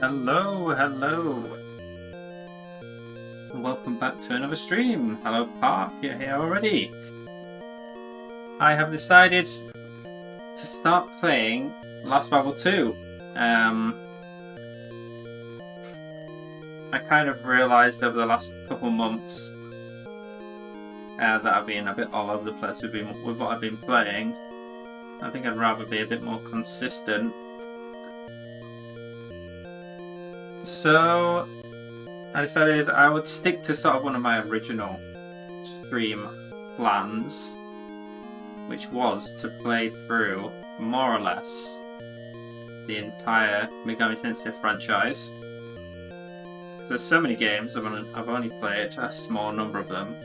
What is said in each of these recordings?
Hello, hello. Welcome back to another stream. Hello, Park, you're here already. I have decided to start playing Last Bible 2. I kind of realised over the last couple months that I've been a bit all over the place with what I've been playing. I think I'd rather be a bit more consistent. So I decided I would stick to sort of one of my original stream plans, which was to play through more or less the entire Megami Tensei franchise. Because there's so many games, I've only played a small number of them,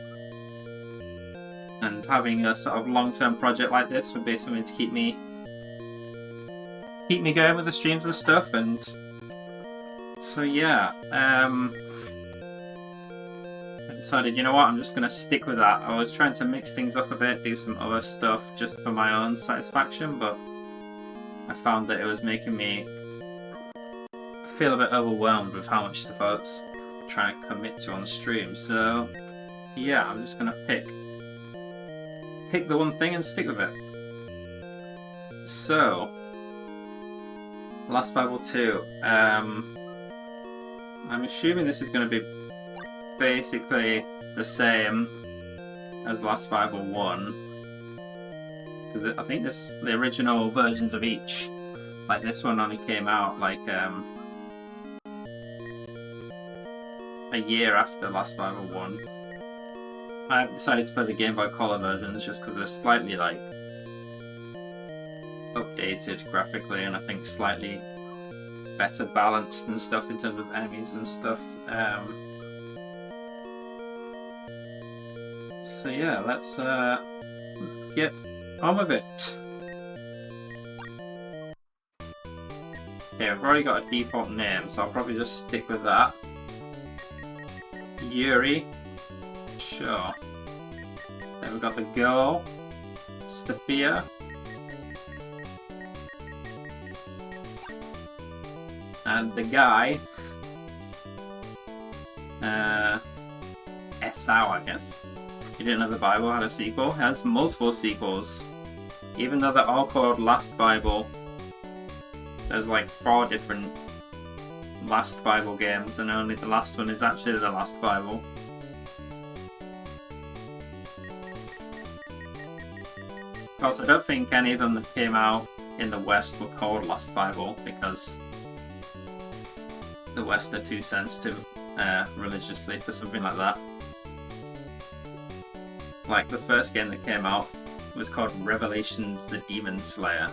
and having a sort of long-term project like this would be something to keep me going with the streams and stuff. And so yeah, I decided, you know what, I'm just going to stick with that. I was trying to mix things up a bit, do some other stuff just for my own satisfaction, but I found that it was making me feel a bit overwhelmed with how much stuff I was trying to commit to on the stream. So yeah, I'm just going to pick the one thing and stick with it. So, Last Bible 2. I'm assuming this is going to be basically the same as Last Bible 1, because I think the original versions of each, like this one only came out like a year after Last Bible 1. I decided to play the Game Boy Color versions just because they're slightly like updated graphically, and I think slightly better balanced and stuff in terms of enemies and stuff. So yeah, let's get on with it. Okay, I've already got a default name, so I'll probably just stick with that. Yuri. Sure. Then we've got the girl, Stefia. And the guy, Esau, I guess. You didn't know the Bible had a sequel? It has multiple sequels. Even though they're all called Last Bible, there's like 4 different Last Bible games, and only the last one is actually the Last Bible. Of course, I don't think any of them that came out in the West were called Last Bible, because the West are too sensitive religiously for something like that. Like the first game that came out was called Revelations: The Demon Slayer.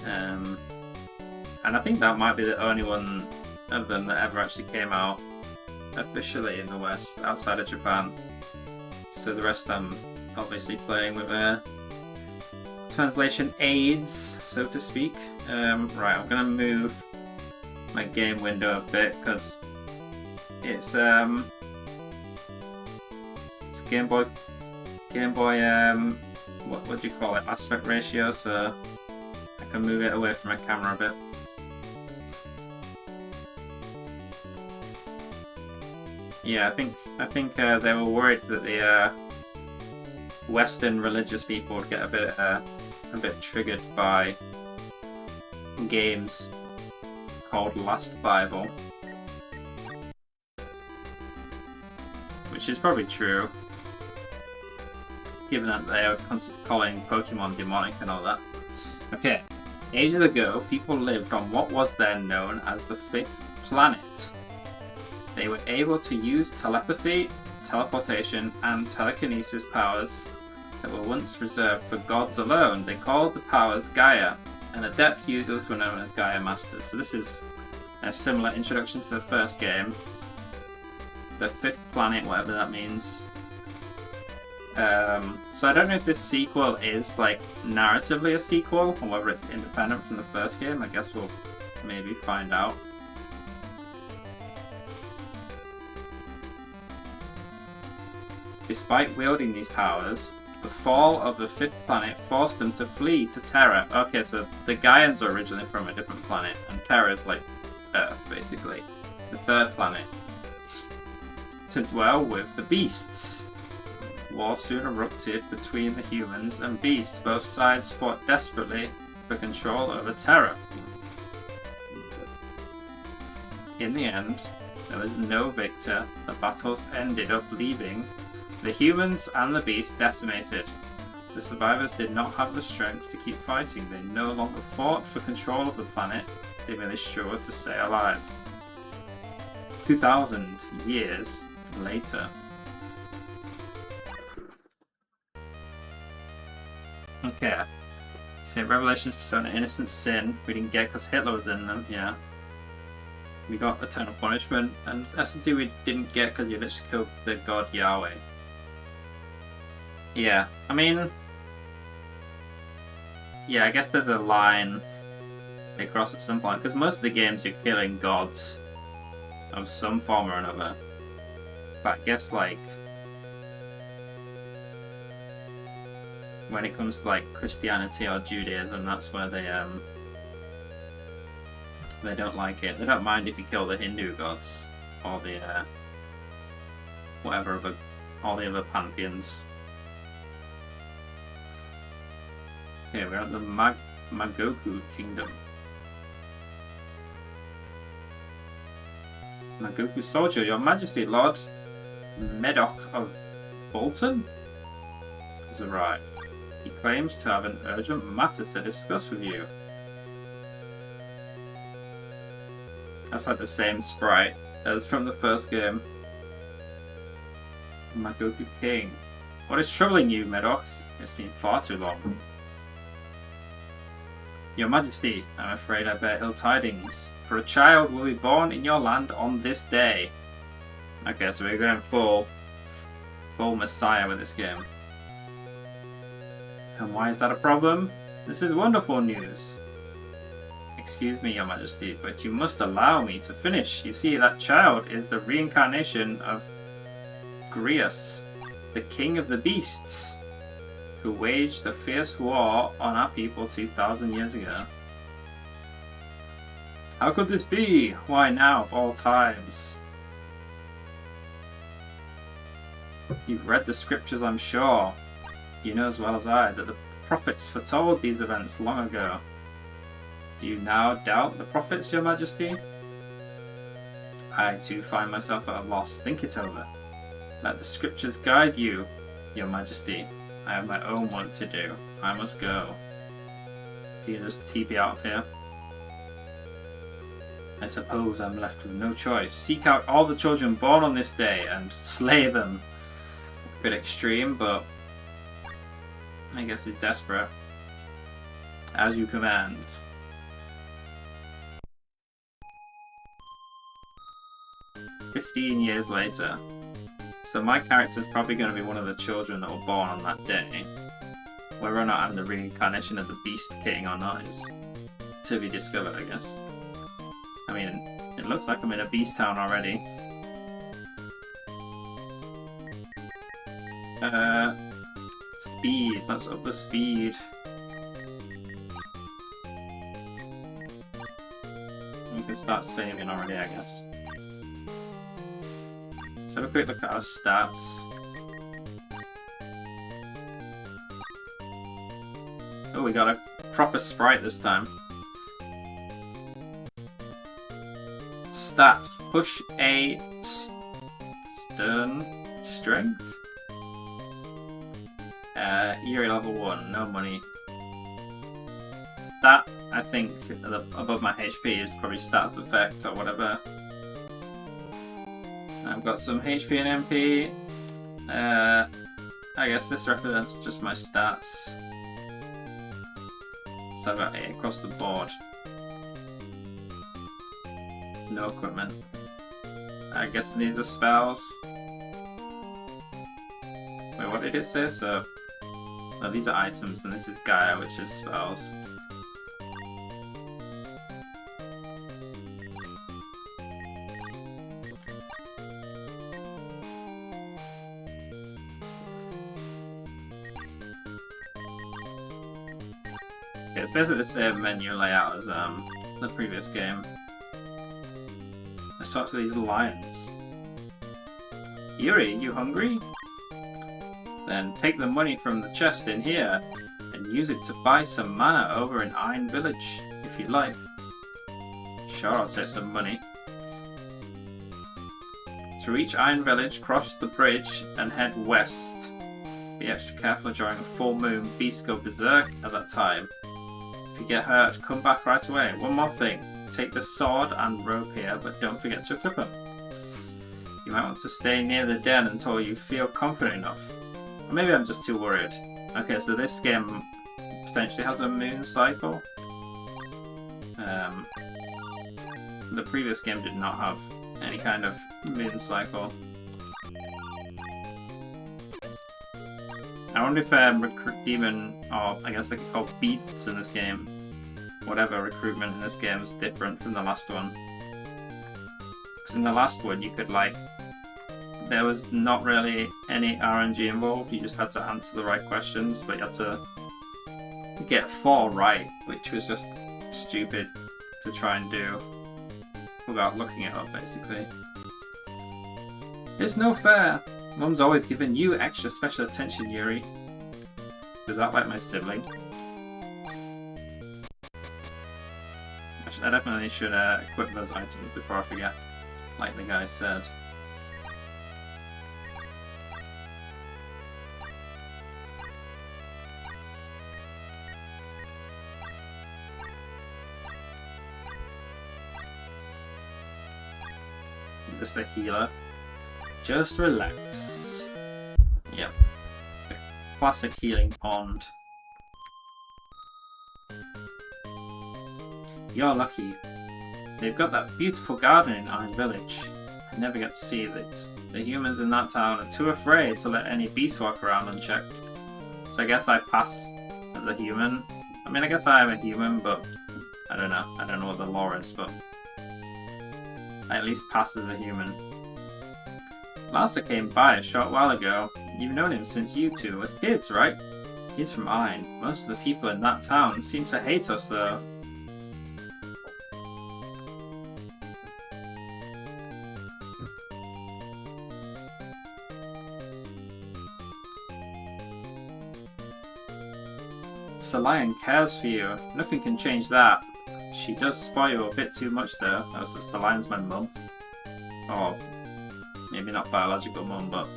And I think that might be the only one of them that ever actually came out officially in the West outside of Japan. So the rest I'm obviously playing with translation aids, so to speak. Right, I'm gonna move my game window a bit because it's Game Boy what do you call it, aspect ratio, so I can move it away from my camera a bit. Yeah, I think they were worried that the Western religious people would get a bit triggered by games called Last Bible, which is probably true, given that they are calling Pokemon demonic and all that. Okay, ages ago, people lived on what was then known as the 5th planet. They were able to use telepathy, teleportation, and telekinesis powers that were once reserved for gods alone. They called the powers Gaia, and adept users were known as Gaia Masters. So this is a similar introduction to the first game. The 5th planet, whatever that means. So I don't know if this sequel is like narratively a sequel, or whether it's independent from the first game. I guess we'll maybe find out. Despite wielding these powers, The fall of the fifth planet forced them to flee to Terra. Okay, so the Gaians are originally from a different planet, and Terra is like Earth, basically. The third planet. To dwell with the beasts. War soon erupted between the humans and beasts. Both sides fought desperately for control over Terra. In the end, there was no victor. The battles ended up leaving the humans and the beasts decimated. The survivors did not have the strength to keep fighting. They no longer fought for control of the planet. They merely struggled to stay alive. 2,000 years later. Okay. So Revelations, Persona, Innocent Sin. We didn't get because Hitler was in them, yeah. We got Eternal Punishment, and SMT we didn't get because you literally killed the god Yahweh. Yeah, I mean... Yeah, I guess there's a line they cross at some point, because most of the games you're killing gods of some form or another. But I guess, like... when it comes to, like, Christianity or Judaism, that's where they don't like it. They don't mind if you kill the Hindu gods, or the, whatever other, all the other pantheons. Okay, we're at the Magoku Kingdom. Magoku Soldier, Your Majesty, Lord Medoc of Bolton has arrived. He claims to have an urgent matter to discuss with you. That's like the same sprite as from the first game. Magoku King. What is troubling you, Medoc? It's been far too long. Your Majesty, I'm afraid I bear ill tidings. For a child will be born in your land on this day. Okay, so we're going full Messiah with this game. And why is that a problem? This is wonderful news. Excuse me, Your Majesty, but you must allow me to finish. You see, that child is the reincarnation of Grius, the king of the beasts, who waged a fierce war on our people 2,000 years ago. How could this be? Why now, of all times? You've read the scriptures, I'm sure. You know as well as I that the prophets foretold these events long ago. Do you now doubt the prophets, Your Majesty? I too find myself at a loss. Think it over. Let the scriptures guide you, Your Majesty. I have my own work to do. I must go. Can you just TP out of here? I suppose I'm left with no choice. Seek out all the children born on this day and slay them. A bit extreme, but I guess he's desperate. As you command. "15 years later." So my character's probably going to be one of the children that were born on that day. Whether or not I'm the reincarnation of the Beast King or not is to be discovered, I guess. I mean, it looks like I'm in a beast town already. Speed. Let's up the speed. We can start saving already, I guess. Let's have a quick look at our stats. Oh, we got a proper sprite this time. Stat. Push A stern strength. Eerie level 1, no money. Stat, I think, above my HP is probably stats effect or whatever. I've got some HP and MP. I guess this represents just my stats. So I've got 8 across the board. No equipment. I guess these are spells. Wait, what did it say? So, no, these are items, and this is Gaia, which is spells. Okay, it's basically the same menu layout as the previous game. Let's talk to these lions. Yuri, you hungry? Then take the money from the chest in here and use it to buy some mana over in Iron Village, if you like. Sure, I'll take some money. To reach Iron Village, cross the bridge and head west. Be extra careful during a full moon. Beasts go berserk at that time. If you get hurt, come back right away. One more thing. Take the sword and rope here, but don't forget to equip them. You might want to stay near the den until you feel confident enough. Or maybe I'm just too worried. Okay, so this game potentially has a moon cycle. The previous game did not have any kind of moon cycle. I wonder if recruit demon, or I guess they could call beasts in this game. Whatever recruitment in this game is different from the last one. Because in the last one you could there was not really any RNG involved, you just had to answer the right questions, but you had to get 4 right, which was just stupid to try and do without looking it up, basically. It's no fair! Mum's always given you extra special attention, Yuri. Does that like my sibling? I definitely should equip those items before I forget, like the guy said. Is this a healer? Just relax. Yep. It's a classic healing pond. You're lucky. They've got that beautiful garden in Iron Village. I never get to see it. The humans in that town are too afraid to let any beasts walk around unchecked. So I guess I pass as a human. I mean, I guess I am a human, but I don't know. I don't know what the law is, but I at least pass as a human. Lassa came by a short while ago. You've known him since you two were kids, right? He's from Iron. Most of the people in that town seem to hate us, though. Lion cares for you. Nothing can change that. She does spoil you a bit too much, though. That's just Lion's my mum. Or maybe not biological mum, but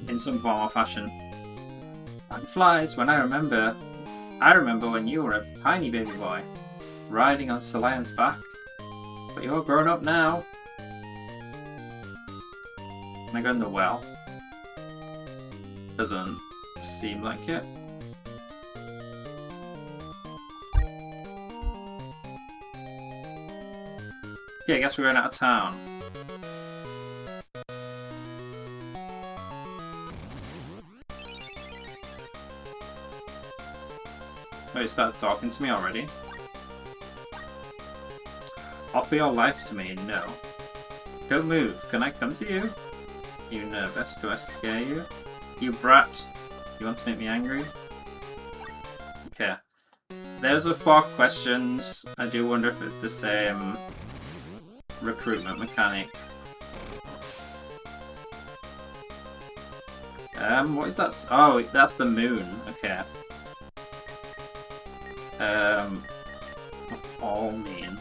in some form or fashion. Time flies when I remember when you were a tiny baby boy, riding on Lion's back. But you're grown up now. Can I go in the well? Doesn't seem like it. Yeah, I guess we're going out of town. Oh, you started talking to me already? Offer your life to me? No. Don't move. Can I come to you? You nervous? Do I scare you? You brat. You want to make me angry? Okay. Those are 4 questions. I do wonder if it's the same recruitment mechanic. What is that? Oh, that's the moon. Okay. What's all mean?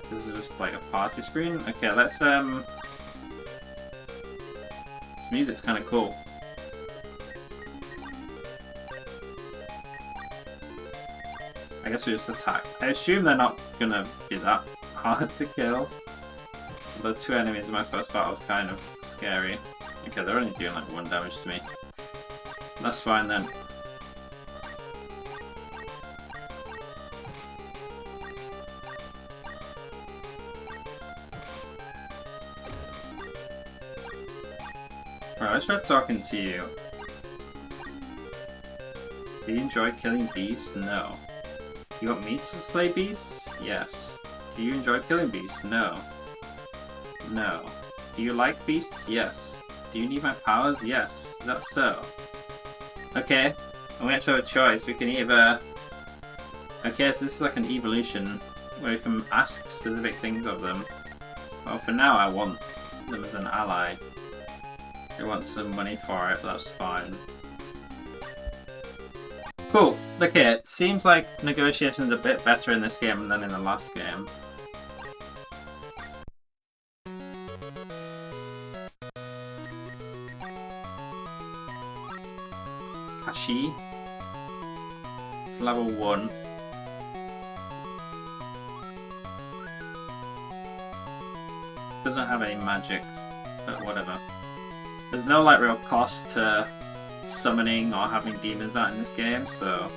This is just like a party screen? Okay, let's this music's kinda cool. I guess we just attack. I assume they're not gonna be that hard to kill. The 2 enemies in my first battle was kind of scary. Okay, they're only doing like 1 damage to me. That's fine then. Right, let's try talking to you. Do you enjoy killing beasts? No. You want me to slay beasts? Yes. Do you enjoy killing beasts? No. No. Do you like beasts? Yes. Do you need my powers? Yes. Is that so? Okay, and we actually have a choice. We can either... Okay, so this is like an evolution where we can ask specific things of them. Well, for now I want them as an ally. I want some money for it, but that's fine. Cool. Okay, it seems like negotiations are a bit better in this game than in the last game. Kashi. It's level 1. Doesn't have any magic, but whatever. There's no like real cost to summoning or having demons out in this game, so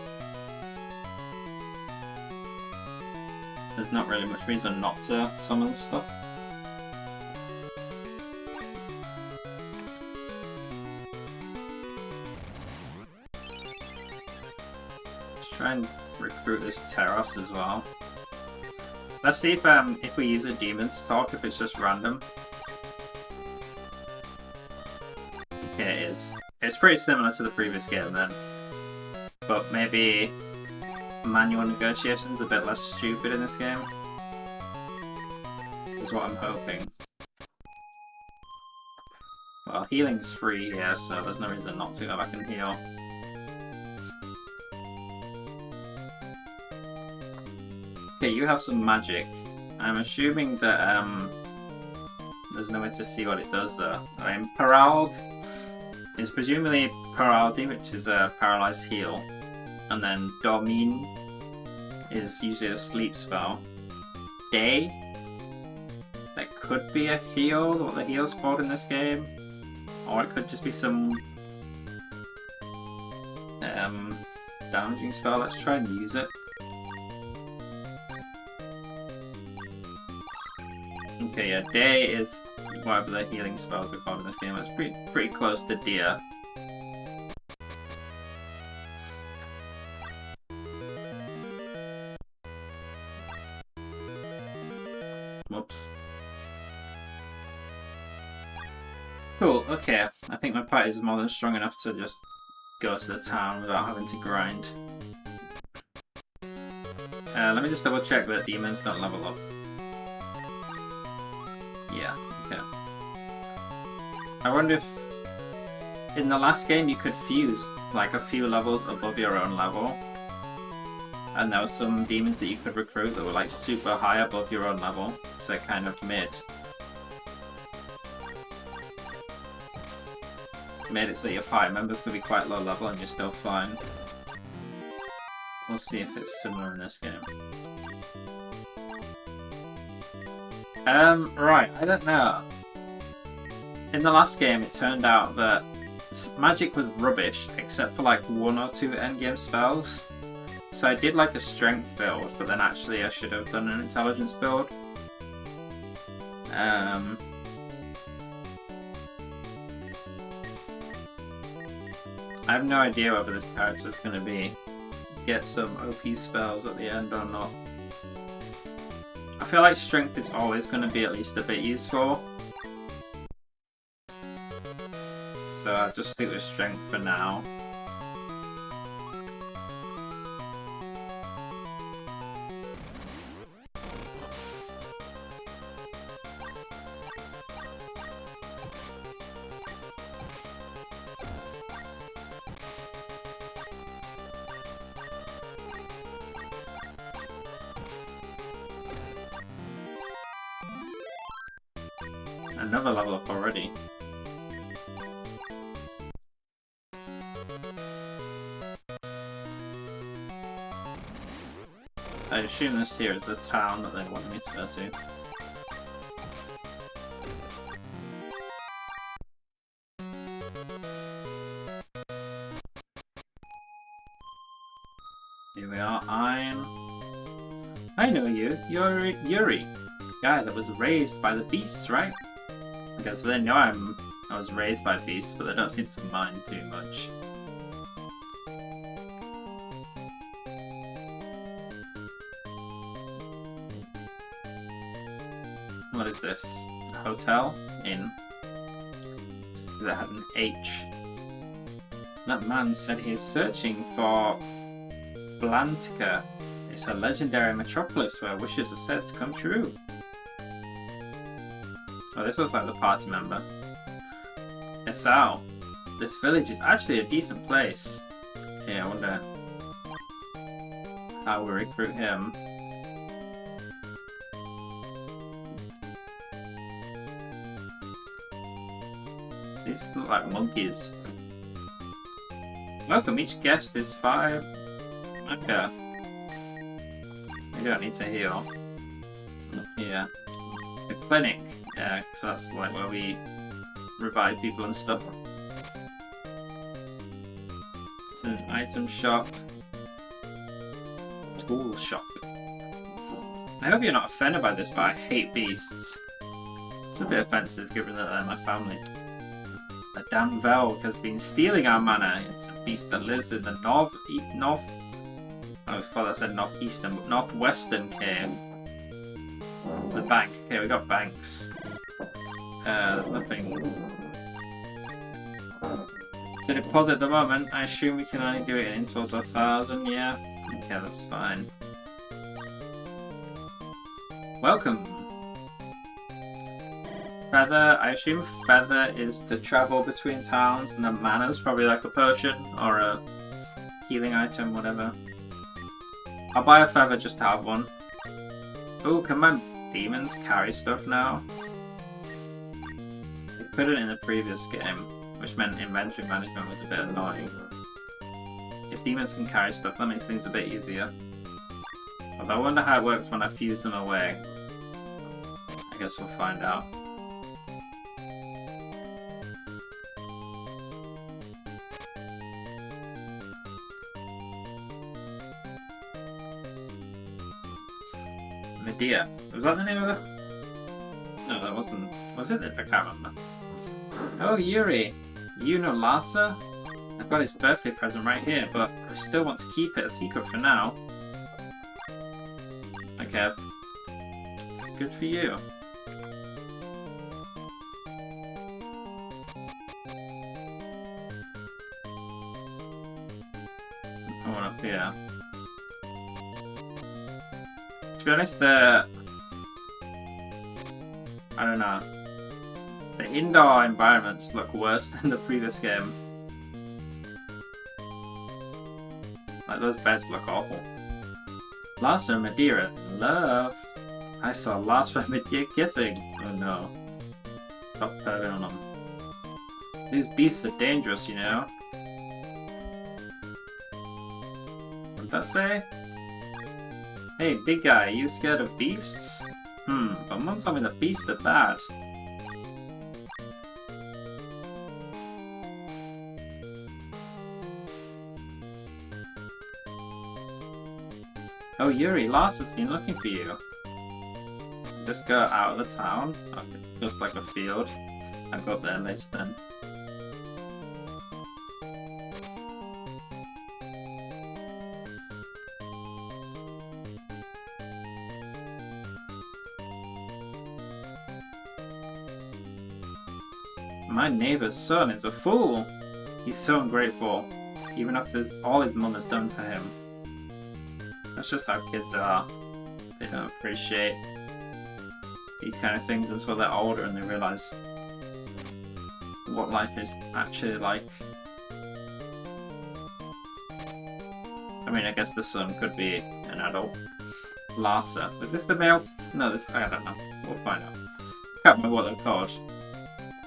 there's not really much reason not to summon stuff. Let's try and recruit this Teros as well. Let's see if we use a Demon's Talk, if it's just random. Okay, it is. It's pretty similar to the previous game then. But maybe manual negotiation's a bit less stupid in this game. Is what I'm hoping. Well, healing's free here, so there's no reason not to go back and heal. Okay, you have some magic. I'm assuming that there's no way to see what it does though. I mean, Parald is presumably Paraldi, which is a paralyzed heal, and then Dormine is usually a sleep spell. Day, that could be a heal, what the heal's called in this game, or it could just be some damaging spell. Let's try and use it. Okay, yeah, Day is whatever the healing spells are called in this game. It's pretty close to Dia. Whoops. Cool, okay. I think my party is more than strong enough to just go to the town without having to grind. Let me just double check that demons don't level up. Yeah, okay. I wonder if in the last game you could fuse like a few levels above your own level. And there were some demons that you could recruit that were like super high above your own level, so kind of made it so your party members could be quite low level and you're still fine. We'll see if it's similar in this game. Right, I don't know. In the last game it turned out that magic was rubbish except for like 1 or 2 endgame spells. So I did like a strength build, but then actually I should have done an intelligence build. I have no idea whether this character is going to get some OP spells at the end or not. I feel like strength is always going to be at least a bit useful. So I'll just stick with strength for now. Another level up already. I assume this here is the town that they wanted me to go to. Here we are. I know you. You're Yuri. Guy that was raised by the beasts, right? Okay, so they know I was raised by beasts, but they don't seem to mind too much. What is this? A hotel? Inn? Just that had an H. That man said he is searching for Blantica. It's a legendary metropolis where wishes are said to come true. Oh, this looks like the party member. Esau. This village is actually a decent place. Okay, I wonder how we recruit him. These look like monkeys. Welcome, each guest is 5. Okay. We don't need to heal. Yeah. The clinic. Yeah, because that's like where we revive people and stuff. It's an item shop. Tool shop. I hope you're not offended by this, but I hate beasts. It's a bit offensive given that they're my family. The damn Velg has been stealing our mana. It's a beast that lives in the north. I thought I said northeastern, but northwestern cave. The bank. Okay, we got banks. There's nothing to deposit at the moment. I assume we can only do it in intervals of 1,000. Yeah. Okay, that's fine. Welcome. Feather. I assume feather is to travel between towns, and then mana's probably like a potion or a healing item, whatever. I'll buy a feather just to have one. Oh, can my demons carry stuff now? They couldn't in the previous game, which meant inventory management was a bit annoying. If demons can carry stuff, that makes things a bit easier. Although I wonder how it works when I fuse them away. I guess we'll find out. Medea. Was that the name of it? No, that wasn't. Was it? I can't remember. Oh, Yuri. You know Larsa? I've got his birthday present right here, but I still want to keep it a secret for now. Okay. Good for you. I want up here. To be honest, I don't know. The indoor environments look worse than the previous game. Like, those beds look awful. Larsa and Medea in love. I saw Larsa and Medea kissing. Oh no. Stop perving on them. These beasts are dangerous, you know. What did that say? Hey, big guy, are you scared of beasts? But Mum told me that beasts are bad. Oh, Yuri, Larsa's been looking for you. Just go out of the town. Okay, just like a field. I'll go up there later then. My neighbor's son is a fool. He's so ungrateful, even after all his mum has done for him. That's just how kids are. They don't appreciate these kind of things until they're older and they realise what life is actually like. I mean, I guess the son could be an adult. Larsa. Was this the male? No, this. I don't know. We'll find out. Can't remember what they're called.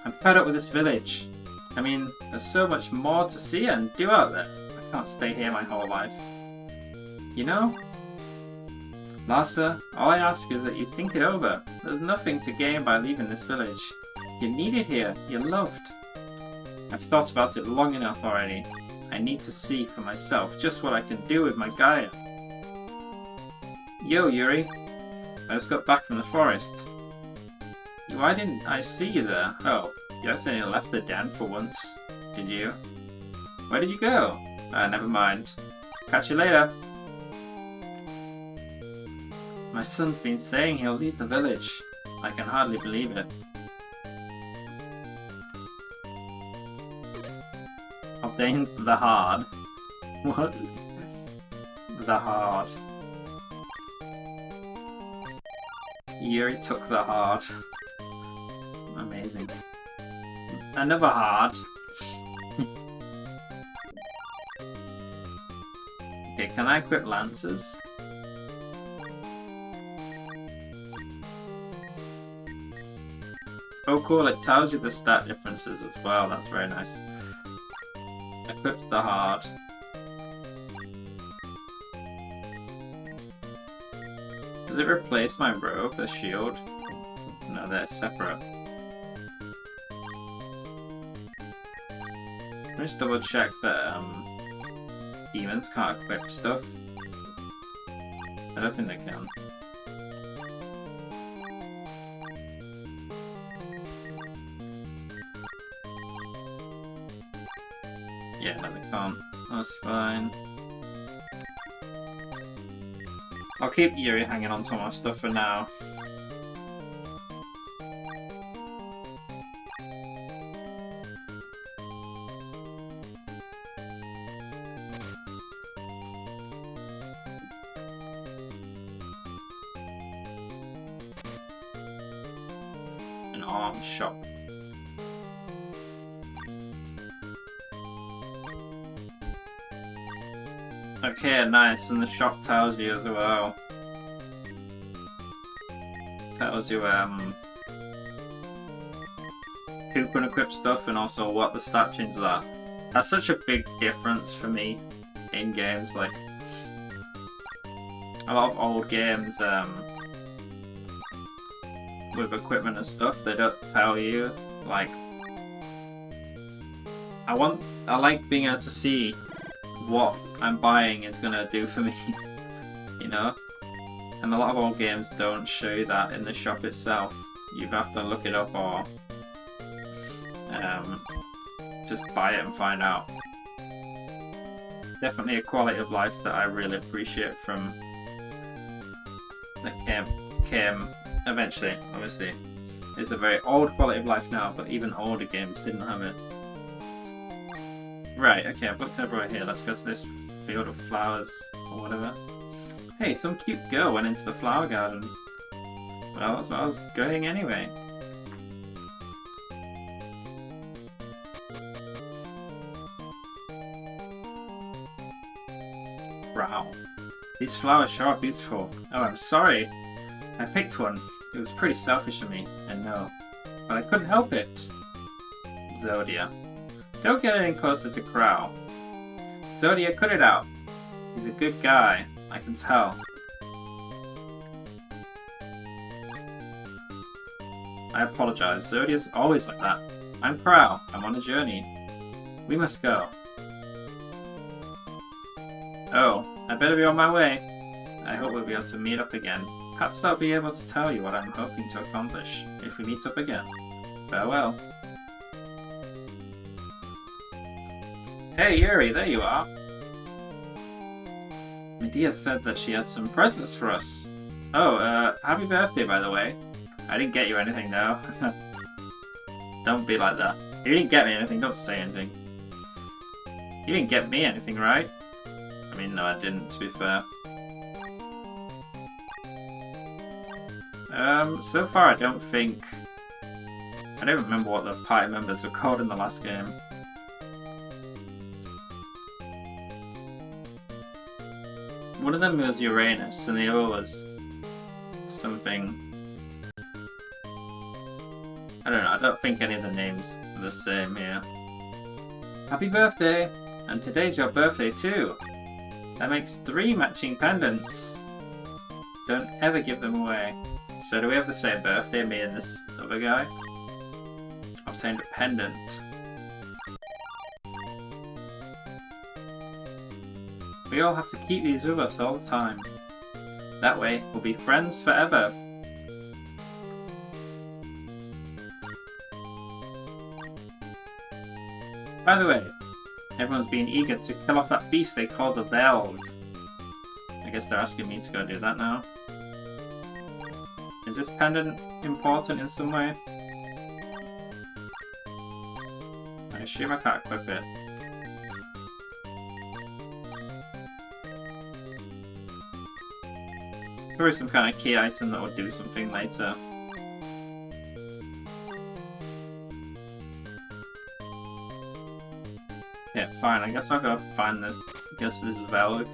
I'm fed up with this village. I mean, there's so much more to see and do out there. I can't stay here my whole life. You know? Larsa, all I ask is that you think it over. There's nothing to gain by leaving this village. You're needed here. You're loved. I've thought about it long enough already. I need to see for myself just what I can do with my Gaia. Yo, Yuri. I just got back from the forest. Why didn't I see you there? Oh, you accidentally left the den for once. Did you? Where did you go? Never mind. Catch you later. My son's been saying he'll leave the village. I can hardly believe it. I'll obtained the hard. What? The hard. Yuri took the hard. Amazing. Another hard. Okay, can I equip lances? Oh cool, it tells you the stat differences as well, that's very nice. Equipped the hard. Does it replace my robe, the shield? No, they're separate. Let me just double check that demons can't equip stuff. I don't think they can. Yeah, no, they can't. That's fine. I'll keep Yuri hanging on to my stuff for now. An arms shop. Okay, nice, and the shop tells you as well. Tells you who can equip stuff and also what the stat changes are. That's such a big difference for me in games. Like a lot of old games with equipment and stuff, they don't tell you. Like I like being able to see what I'm buying is gonna do for me, you know? And a lot of old games don't show you that in the shop itself. You have to look it up or just buy it and find out. Definitely a quality of life that I really appreciate from that came eventually, obviously. It's a very old quality of life now, but even older games didn't have it. Right, okay, I've looked everywhere here. Let's go to this field of flowers or whatever. Hey, some cute girl went into the flower garden. Well, that's where I was going anyway. Wow. These flowers sure are beautiful. Oh, I'm sorry. I picked one. It was pretty selfish of me, I know. But I couldn't help it. Zodia. Don't get any closer to Crow. Zodia, cut it out. He's a good guy. I can tell. I apologize. Zodia's always like that. I'm Crow. I'm on a journey. We must go. Oh, I better be on my way. I hope we'll be able to meet up again. Perhaps I'll be able to tell you what I'm hoping to accomplish if we meet up again. Farewell. Hey Yuri, there you are. Medea said that she had some presents for us. Oh, happy birthday, by the way. I didn't get you anything, though. Don't be like that. You didn't get me anything, don't say anything. You didn't get me anything, right? I mean, no, I didn't, to be fair. So far I don't think... I don't remember what the party members were called in the last game. One of them was Uranus, and the other was something... I don't know, I don't think any of the names are the same here. Happy birthday! And today's your birthday too! That makes 3 matching pendants! Don't ever give them away. So do we have the same birthday, me and this other guy? Obtained a pendant. We all have to keep these with us all the time. That way, we'll be friends forever. By the way, everyone's been eager to kill off that beast they call the Velg. I guess they're asking me to go do that now. Is this pendant important in some way? I assume I can't equip it. There is some kind of key item that will do something later. Yeah, fine. I guess I'll go find this. This Velg.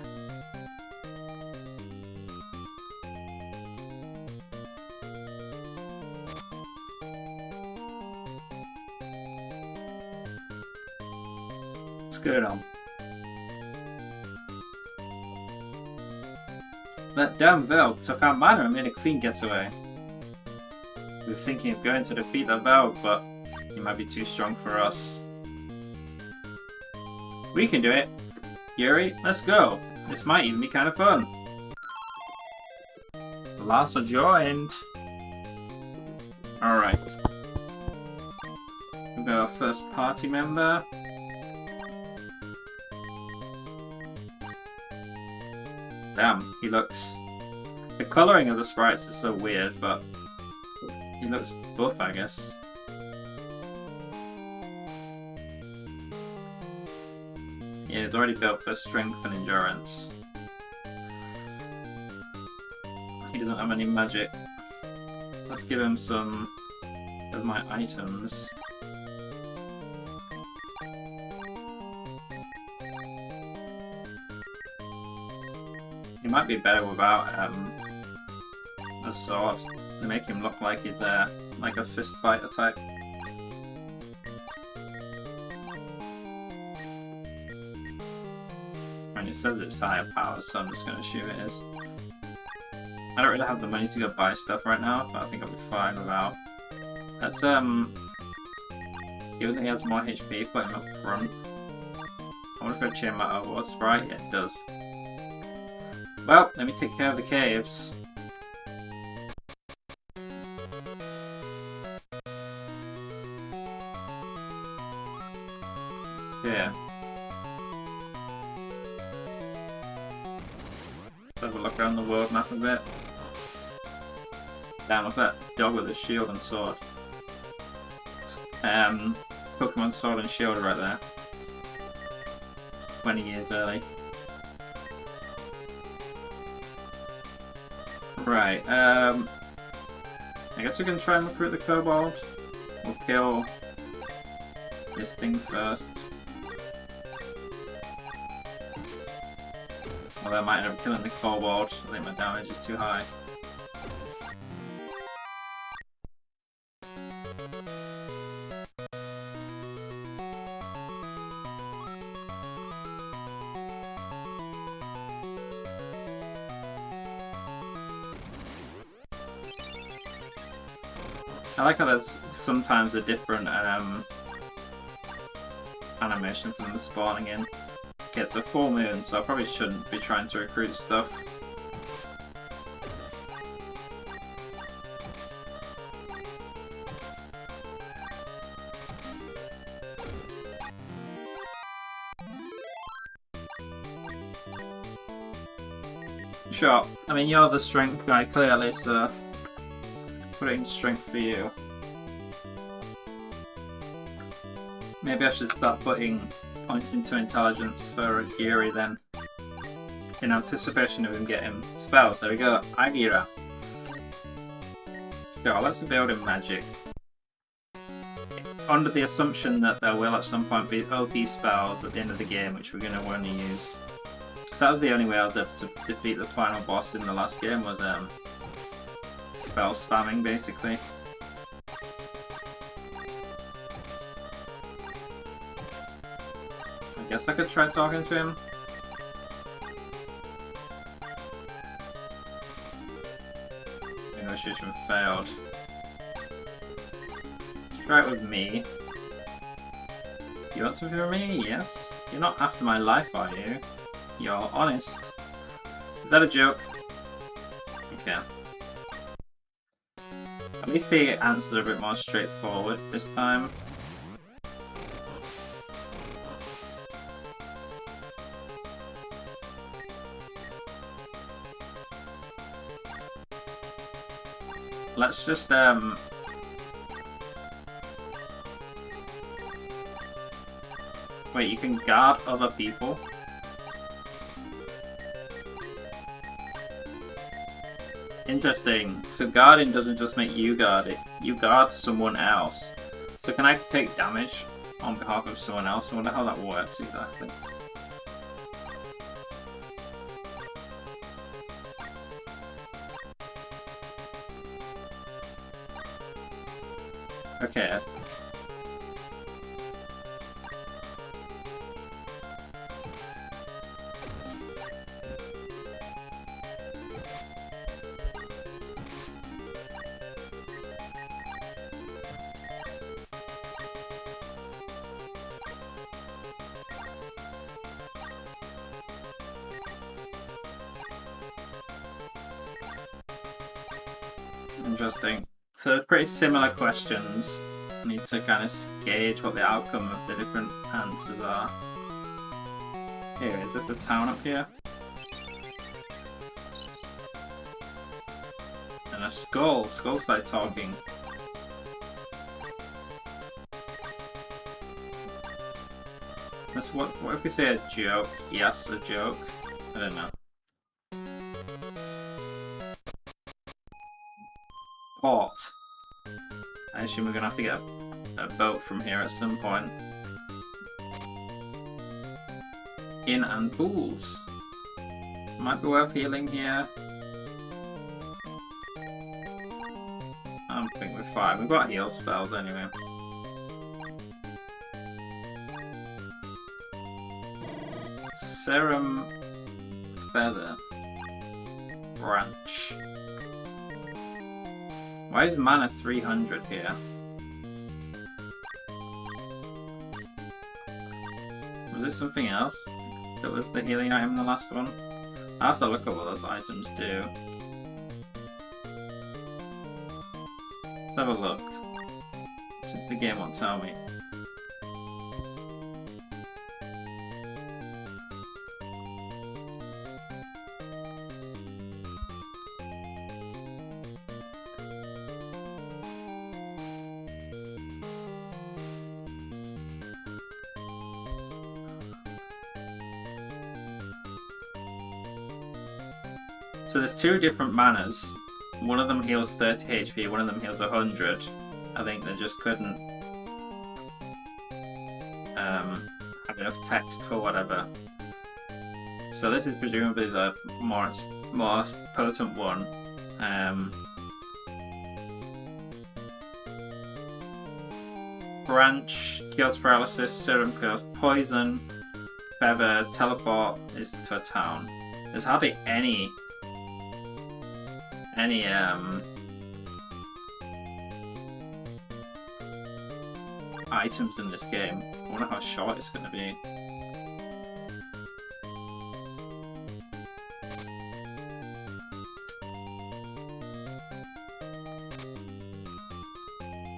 What's going on? That damn Velg took our mana and made a clean getaway. We were thinking of going to defeat that Velg, but he might be too strong for us. We can do it. Yuri, let's go. This might even be kind of fun. Lhasa joined. Alright. We've got our first party member. Damn, he looks... The colouring of the sprites is so weird, but he looks buff, I guess. Yeah, he's already built for strength and endurance. He doesn't have any magic. Let's give him some of my items. He might be better without a sword. They make him look like he's like a fist fighter type. And it says it's higher power, so I'm just gonna assume it is. I don't really have the money to go buy stuff right now, but I think I'll be fine without. Let's given that he has more HP, put him up front. I wonder if it'll change my overall sprite. Yeah, it does. Well, let me take care of the caves. Yeah. Have a look around the world map a bit. Damn, look at that dog with a shield and sword. Pokemon Sword and Shield right there. 20 years early. Right, I guess we can try and recruit the Kobold. We'll kill this thing first. Although I might end up killing the Kobold. I think my damage is too high. I like how there's sometimes a different animation from them spawning in. Okay, it's a full moon, so I probably shouldn't be trying to recruit stuff. Sure, I mean you're the strength guy clearly, so putting strength for you. Maybe I should start putting points into intelligence for Yuri then. In anticipation of him getting spells. There we go. Agira. So let's build in magic. Under the assumption that there will at some point be OP spells at the end of the game, which we're going to want to use. Because that was the only way I was able to defeat the final boss in the last game, was spell spamming basically. I guess I could try talking to him. Negotiation failed. Let's try it with me. You want something from me? Yes? You're not after my life, are you? You're honest. Is that a joke? Okay. At least the answers are a bit more straightforward this time. Let's just wait, you can guard other people? Interesting. So guarding doesn't just make you guard it. You guard someone else. So can I take damage on behalf of someone else? I wonder how that works exactly. Okay. Interesting. So they're pretty similar questions. I need to kind of gauge what the outcome of the different answers are. Here, is this a town up here? And a skull. Skull started talking. That's what if we say a joke? Yes, a joke. I don't know. Port. I assume we're gonna have to get a boat from here at some point. Inn and pools. Might be worth healing here. I think we're fine. We've got heal spells anyway. Serum Feather Branch. Why is mana 300 here? Was this something else that was the healing item in the last one? I have to look at what those items do. Let's have a look, since the game won't tell me. So there's two different manas. One of them heals 30 HP, one of them heals 100. I think they just couldn't have enough text for whatever. So this is presumably the more potent one. Branch cures paralysis, serum cures poison, feather teleport is to a town. There's hardly any items in this game. I wonder how short it's going to be.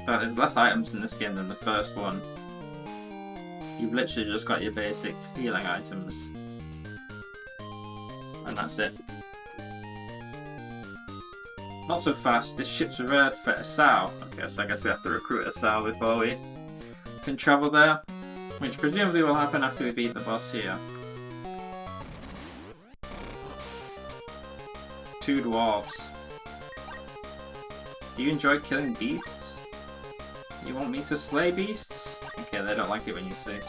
There's less items in this game than the first one. You've literally just got your basic healing items. And that's it. Not so fast. This ship's reserved for Asau. Okay, so I guess we have to recruit Asau before we can travel there. Which presumably will happen after we beat the boss here. 2 dwarves. Do you enjoy killing beasts? You want me to slay beasts? Okay, they don't like it when you say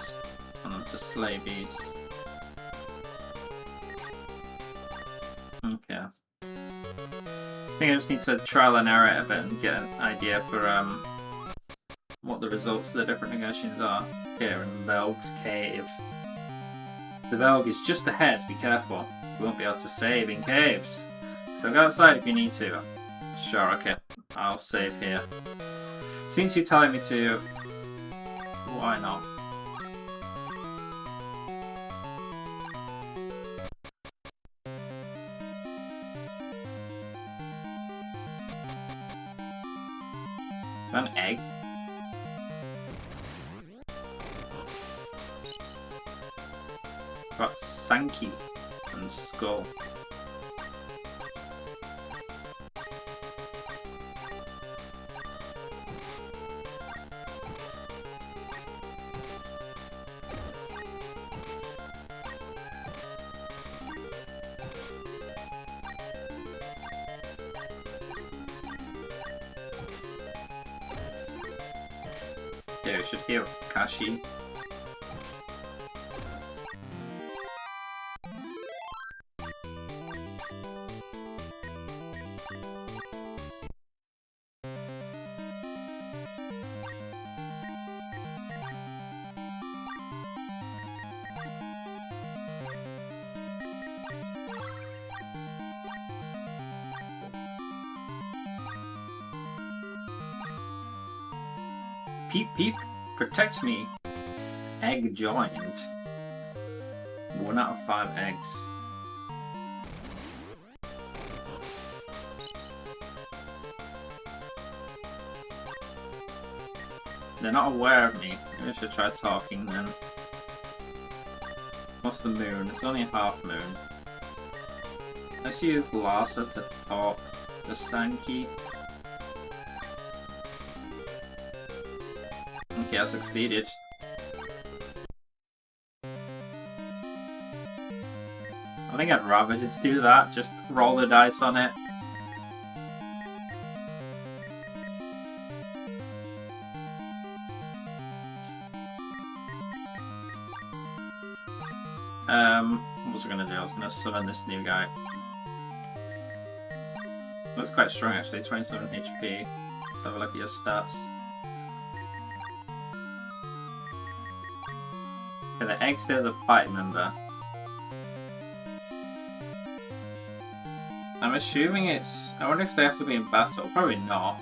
want them to slay beasts. Okay. I think I just need to trial and error it a bit and get an idea for what the results of the different negotiations are here in Velg's cave. The Velg is just ahead, be careful. You won't be able to save in caves. So go outside if you need to. Sure, okay. I'll save here. Since you're telling me to, why not? An egg? Got Sankey and Skull. Okay, we should heal Kashi. Peep peep, protect me. Egg joined. 1 out of 5 eggs. They're not aware of me. Maybe I should try talking then. What's the moon? It's only a half moon. Let's use Larsa to talk to Sankey. Okay, I succeeded. I think I'd rather just do that, just roll the dice on it. What was I gonna do? I was gonna summon this new guy. Looks quite strong actually, 27 HP. Let's have a look at your stats. Okay, the egg stays a party member. I'm assuming it's... I wonder if they have to be in battle. Probably not.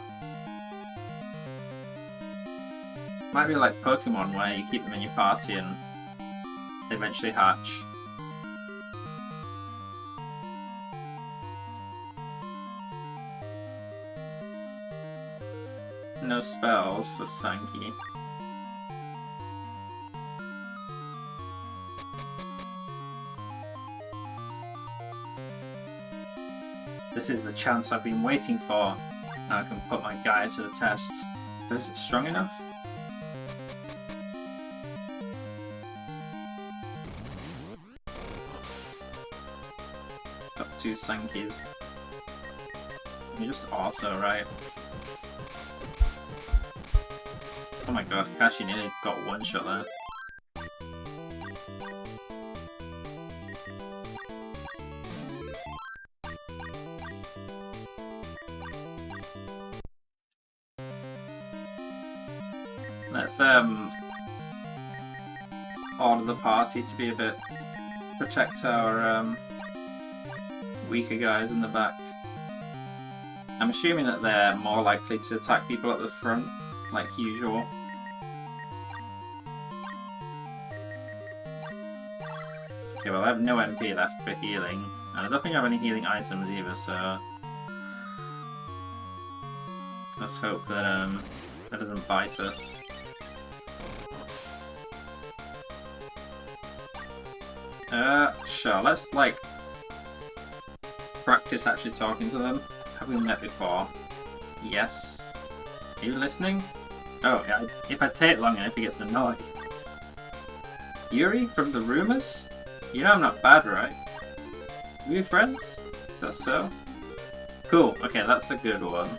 Might be like Pokemon where you keep them in your party and they eventually hatch. No spells for Sankey. This is the chance I've been waiting for. Now I can put my guy to the test. Is it strong enough? Got 2 Sankeys. You're just also right. Oh my god, Kashi nearly got 1 shot there. Let's order the party to be a bit... protect our weaker guys in the back. I'm assuming that they're more likely to attack people at the front, like usual. Okay, well I have no MP left for healing, and I don't think I have any healing items either, so... let's hope that that doesn't bite us. Sure, let's, like, practice actually talking to them. Have we met before? Yes. Are you listening? Oh, yeah, if I take long enough, he gets annoyed. Yuri, from the rumors? You know I'm not bad, right? Are we friends? Is that so? Cool, okay, that's a good one.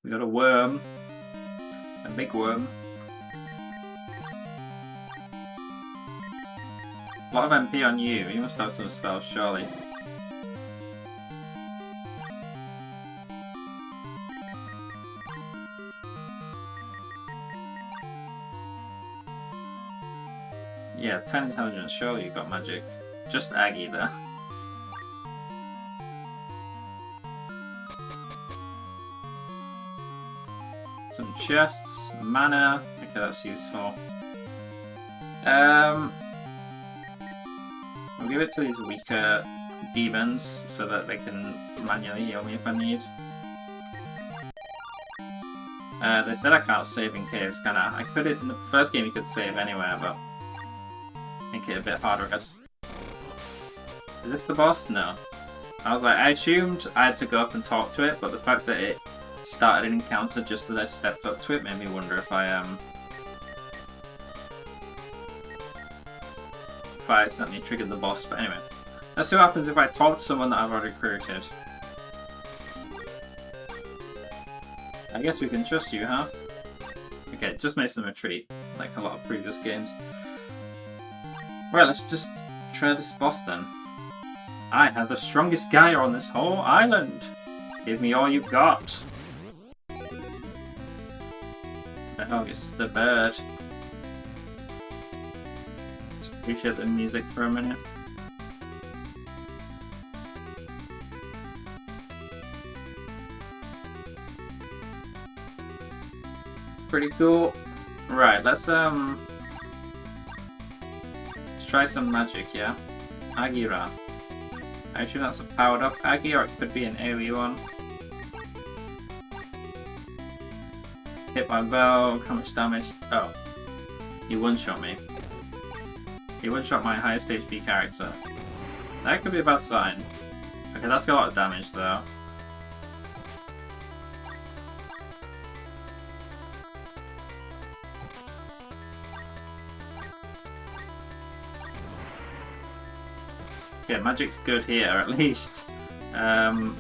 We got a worm. A big worm. A lot of MP on you. You must have some spells, surely. Yeah, 10 intelligence. Surely you've got magic. Just Aggie there. Some chests, mana. Okay, that's useful. I'll give it to these weaker demons so that they can manually heal me if I need. They said I can't save in caves, can I? I could in the first game you could save anywhere, but make it a bit harder, I guess. Is this the boss? No. I was like, I assumed I had to go up and talk to it, but the fact that it started an encounter just as I stepped up to it made me wonder if I accidentally triggered the boss, but anyway. Let's see what happens if I talk to someone that I've already recruited. I guess we can trust you, huh? Okay, it just makes them retreat, like a lot of previous games. Right, let's just try this boss then. I have the strongest guy on this whole island. Give me all you've got. Oh, it's just a bird. Let's appreciate the music for a minute. Pretty cool. Right, let's try some magic, yeah? Agira. I assume that's a powered up Agi, or it could be an AoE one. Hit by Vel, how much damage? Oh. He one-shot me. He one-shot my highest HP character. That could be a bad sign. Okay, that's got a lot of damage though. Yeah, magic's good here, at least. I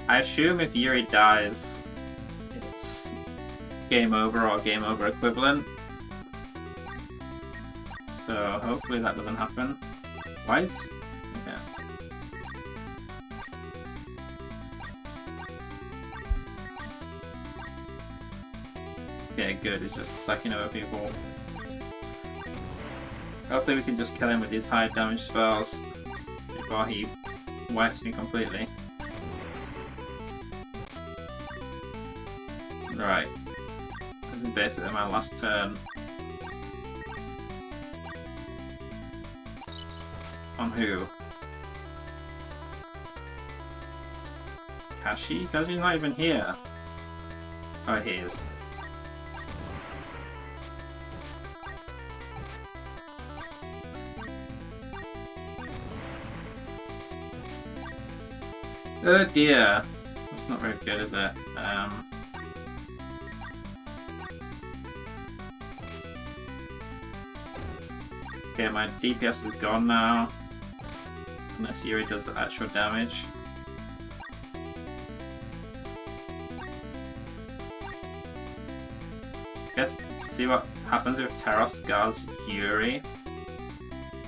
assume if Yuri dies, it's game over or game over equivalent. So hopefully that doesn't happen. Why is... Okay. Okay, good, he's just attacking other people. Hopefully we can just kill him with these high damage spells before he wipes me completely. Right. This is basically my last turn. On who? Kashi? Kashi's not even here. Oh, he is. Oh dear. That's not very good, is it? Okay, my DPS is gone now. Unless Yuri does the actual damage. Guess, see what happens if Taros guards Yuri.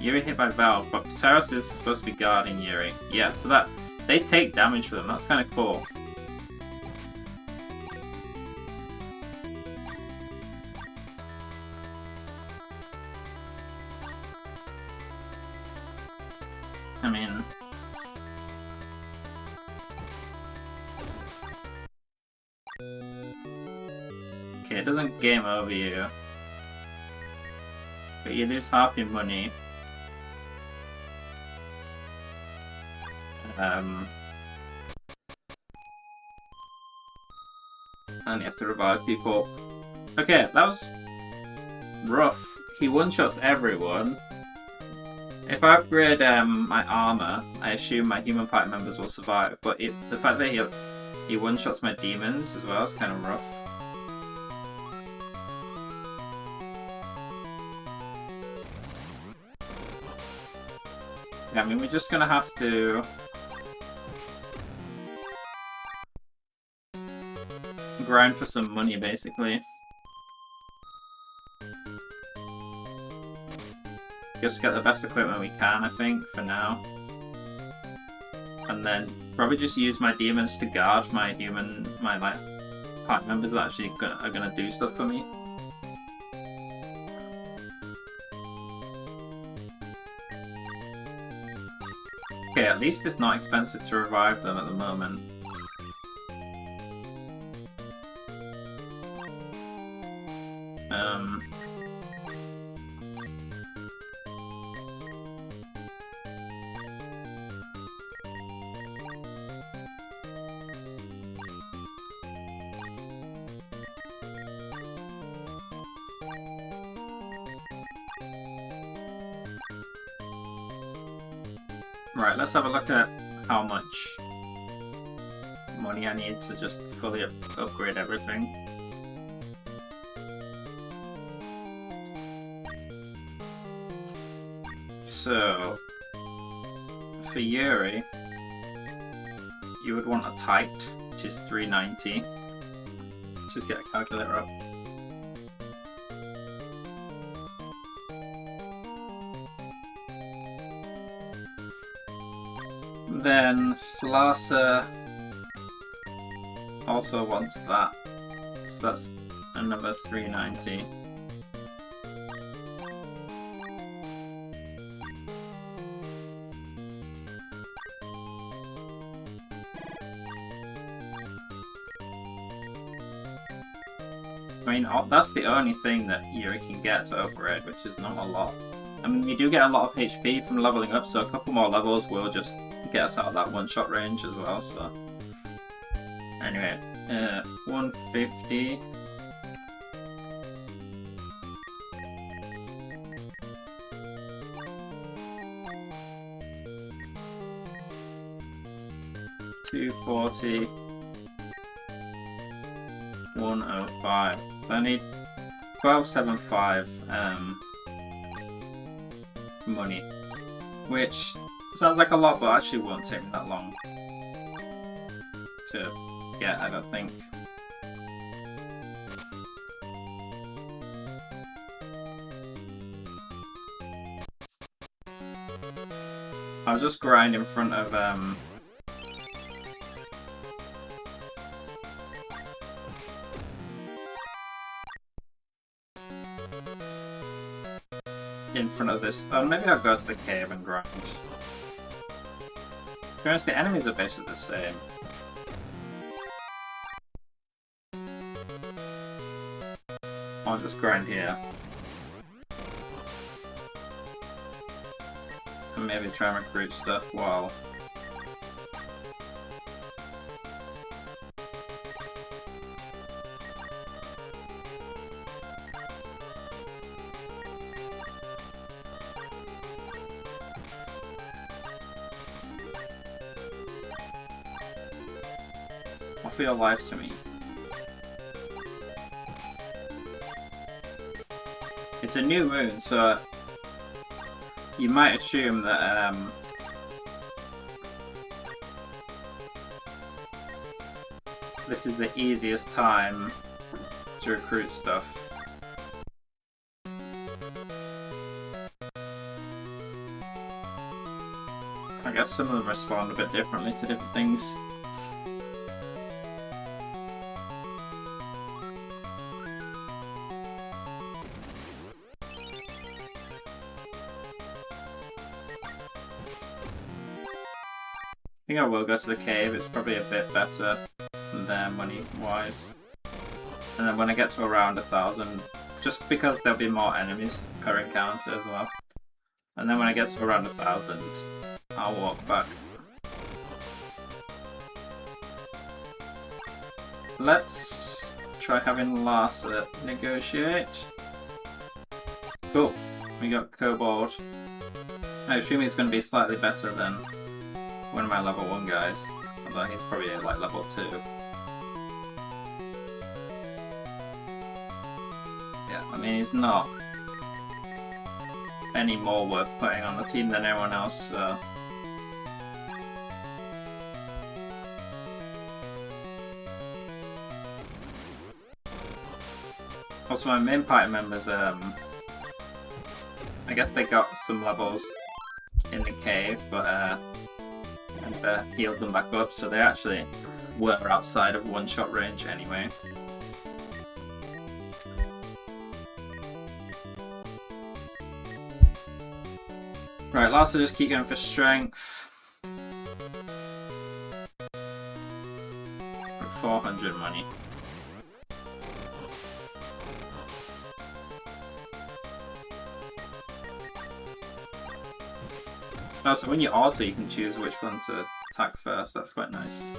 Yuri hit by Vel, but Taros is supposed to be guarding Yuri. Yeah, so that they take damage for them. That's kind of cool. I mean... Okay, it doesn't game over you. But you lose half your money. And you have to revive people. Okay, that was rough. He one-shots everyone. If I upgrade my armor, I assume my human party members will survive. But the fact that he one-shots my demons as well is kind of rough. Yeah, I mean, we're just gonna have to grind for some money, basically. Just get the best equipment we can, I think, for now. And then probably just use my demons to guard my like, party members that actually are gonna do stuff for me. Okay, at least it's not expensive to revive them at the moment. Right, let's have a look at how much money I need to just fully upgrade everything. So, for Yuri, you would want a tight, which is 390. Just get a calculator up. Then Larsa also wants that, so that's another 390. I mean, that's the only thing that Yuri can get to upgrade, which is not a lot. I mean, you do get a lot of HP from leveling up, so a couple more levels will just get us out of that one-shot range as well, so... Anyway, 150... $240... 105. So I need 1275 money, which sounds like a lot, but actually won't take me that long to get, I don't think. I'll just grind in front of this. Oh, maybe I'll go to the cave and grind. To be honest, the enemies are basically the same. I'll just grind here. And maybe try and recruit stuff while... Offer your life to me. It's a new moon, so you might assume that this is the easiest time to recruit stuff. I guess some of them respond a bit differently to different things. I think I will go to the cave, it's probably a bit better than money-wise. And then when I get to around 1,000, just because there'll be more enemies per encounter as well. And then when I get to around 1,000, I'll walk back. Let's try having Larsa negotiate. Cool, we got Kobold. I assume he's going to be slightly better than one of my level 1 guys, although he's probably like level 2. Yeah, I mean he's not any more worth putting on the team than anyone else, so... Also my main party members, I guess they got some levels in the cave, but and healed them back up, so they actually were outside of one-shot range anyway. Right, last just keep going for strength. For 400 money. Oh, so when you auto, you can choose which one to attack first. That's quite nice.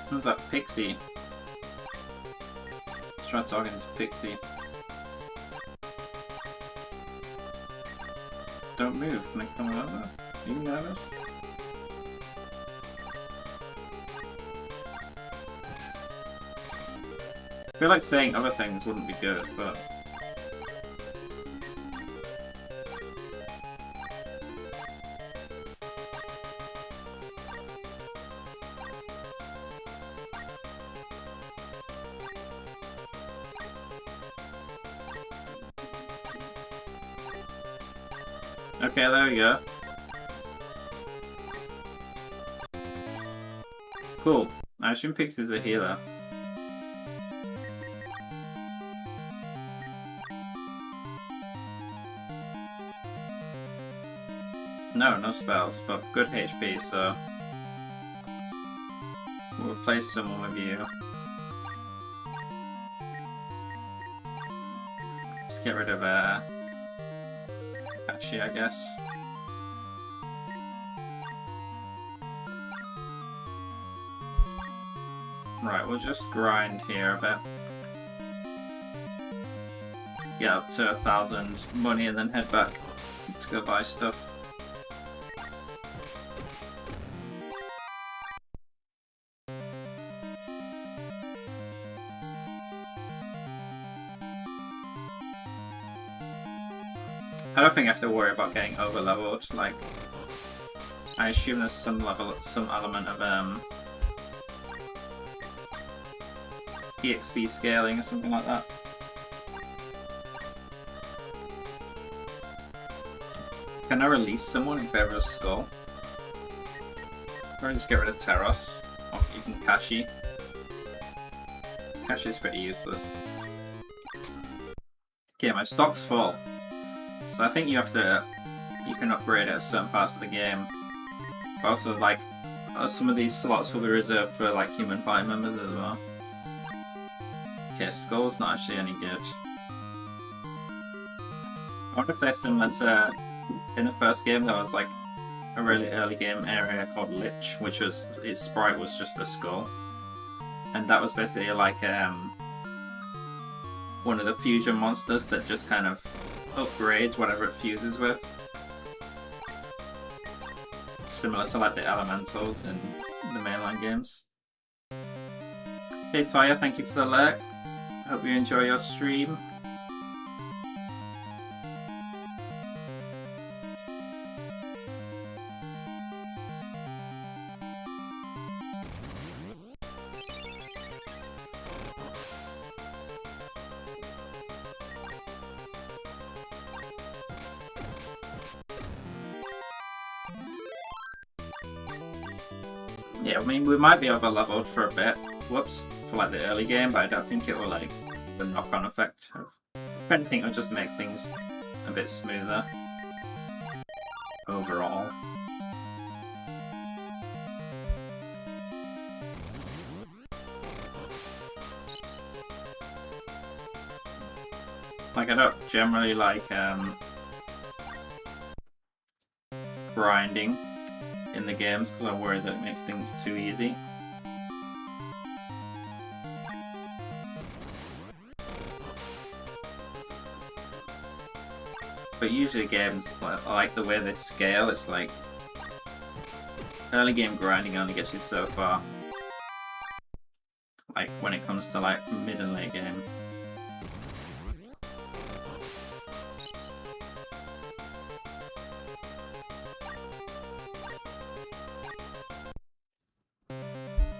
Who's that Pixie? try talking to Pixie. Don't move. Can I come over? Are you nervous? I feel like saying other things wouldn't be good, but... Okay, there we go. Cool. I assume Pixie's a healer. No spells, but good HP, so... we'll replace someone with you. Just get rid of, Hachi, I guess. Right, we'll just grind here a bit. Get up to 1,000 money and then head back to go buy stuff. I don't think I have to worry about getting over leveled. Like, I assume there's some element of EXP scaling or something like that. Can I release someone in favor of Skull? Or just get rid of Teros? Or even Kashi. Kashi's pretty useless. Okay, my stock's full. So I think you can upgrade at certain parts of the game. But also, like, some of these slots will be reserved for, like, human party members as well. Okay, Skull's not actually any good. I wonder if they're similar to... in the first game, there was, like, a really early game area called Lich, which was... its sprite was just a skull. And that was basically, like, one of the fusion monsters that just kind of upgrades whatever it fuses with. Similar to like the elementals in the mainline games. Hey Taya, thank you for the lurk. Hope you enjoy your stream. Yeah, I mean, we might be over-leveled for a bit, whoops, for like the early game, but I don't think it will like the knock-on effect of... If anything, it'll just make things a bit smoother overall. Like, I don't generally like grinding in the games because I'm worried that it makes things too easy. But usually games, I like the way they scale. It's like early game grinding only gets you so far. Like when it comes to like mid and late game.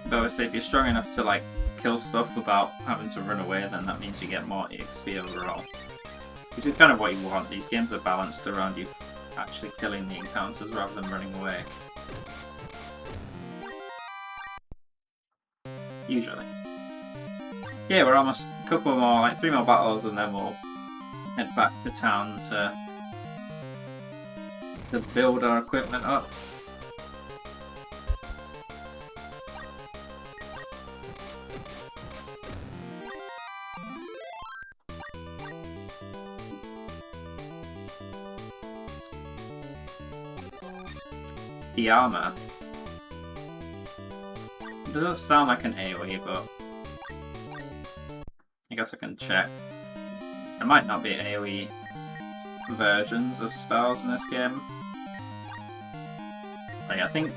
But obviously if you're strong enough to like kill stuff without having to run away, then that means you get more EXP overall. Which is kind of what you want. These games are balanced around you actually killing the encounters rather than running away. Usually. Yeah, we're almost a couple more, like 3 more battles and then we'll head back to town to build our equipment up. The armor. It doesn't sound like an AoE, but I guess I can check. There might not be AoE versions of spells in this game. Like, I think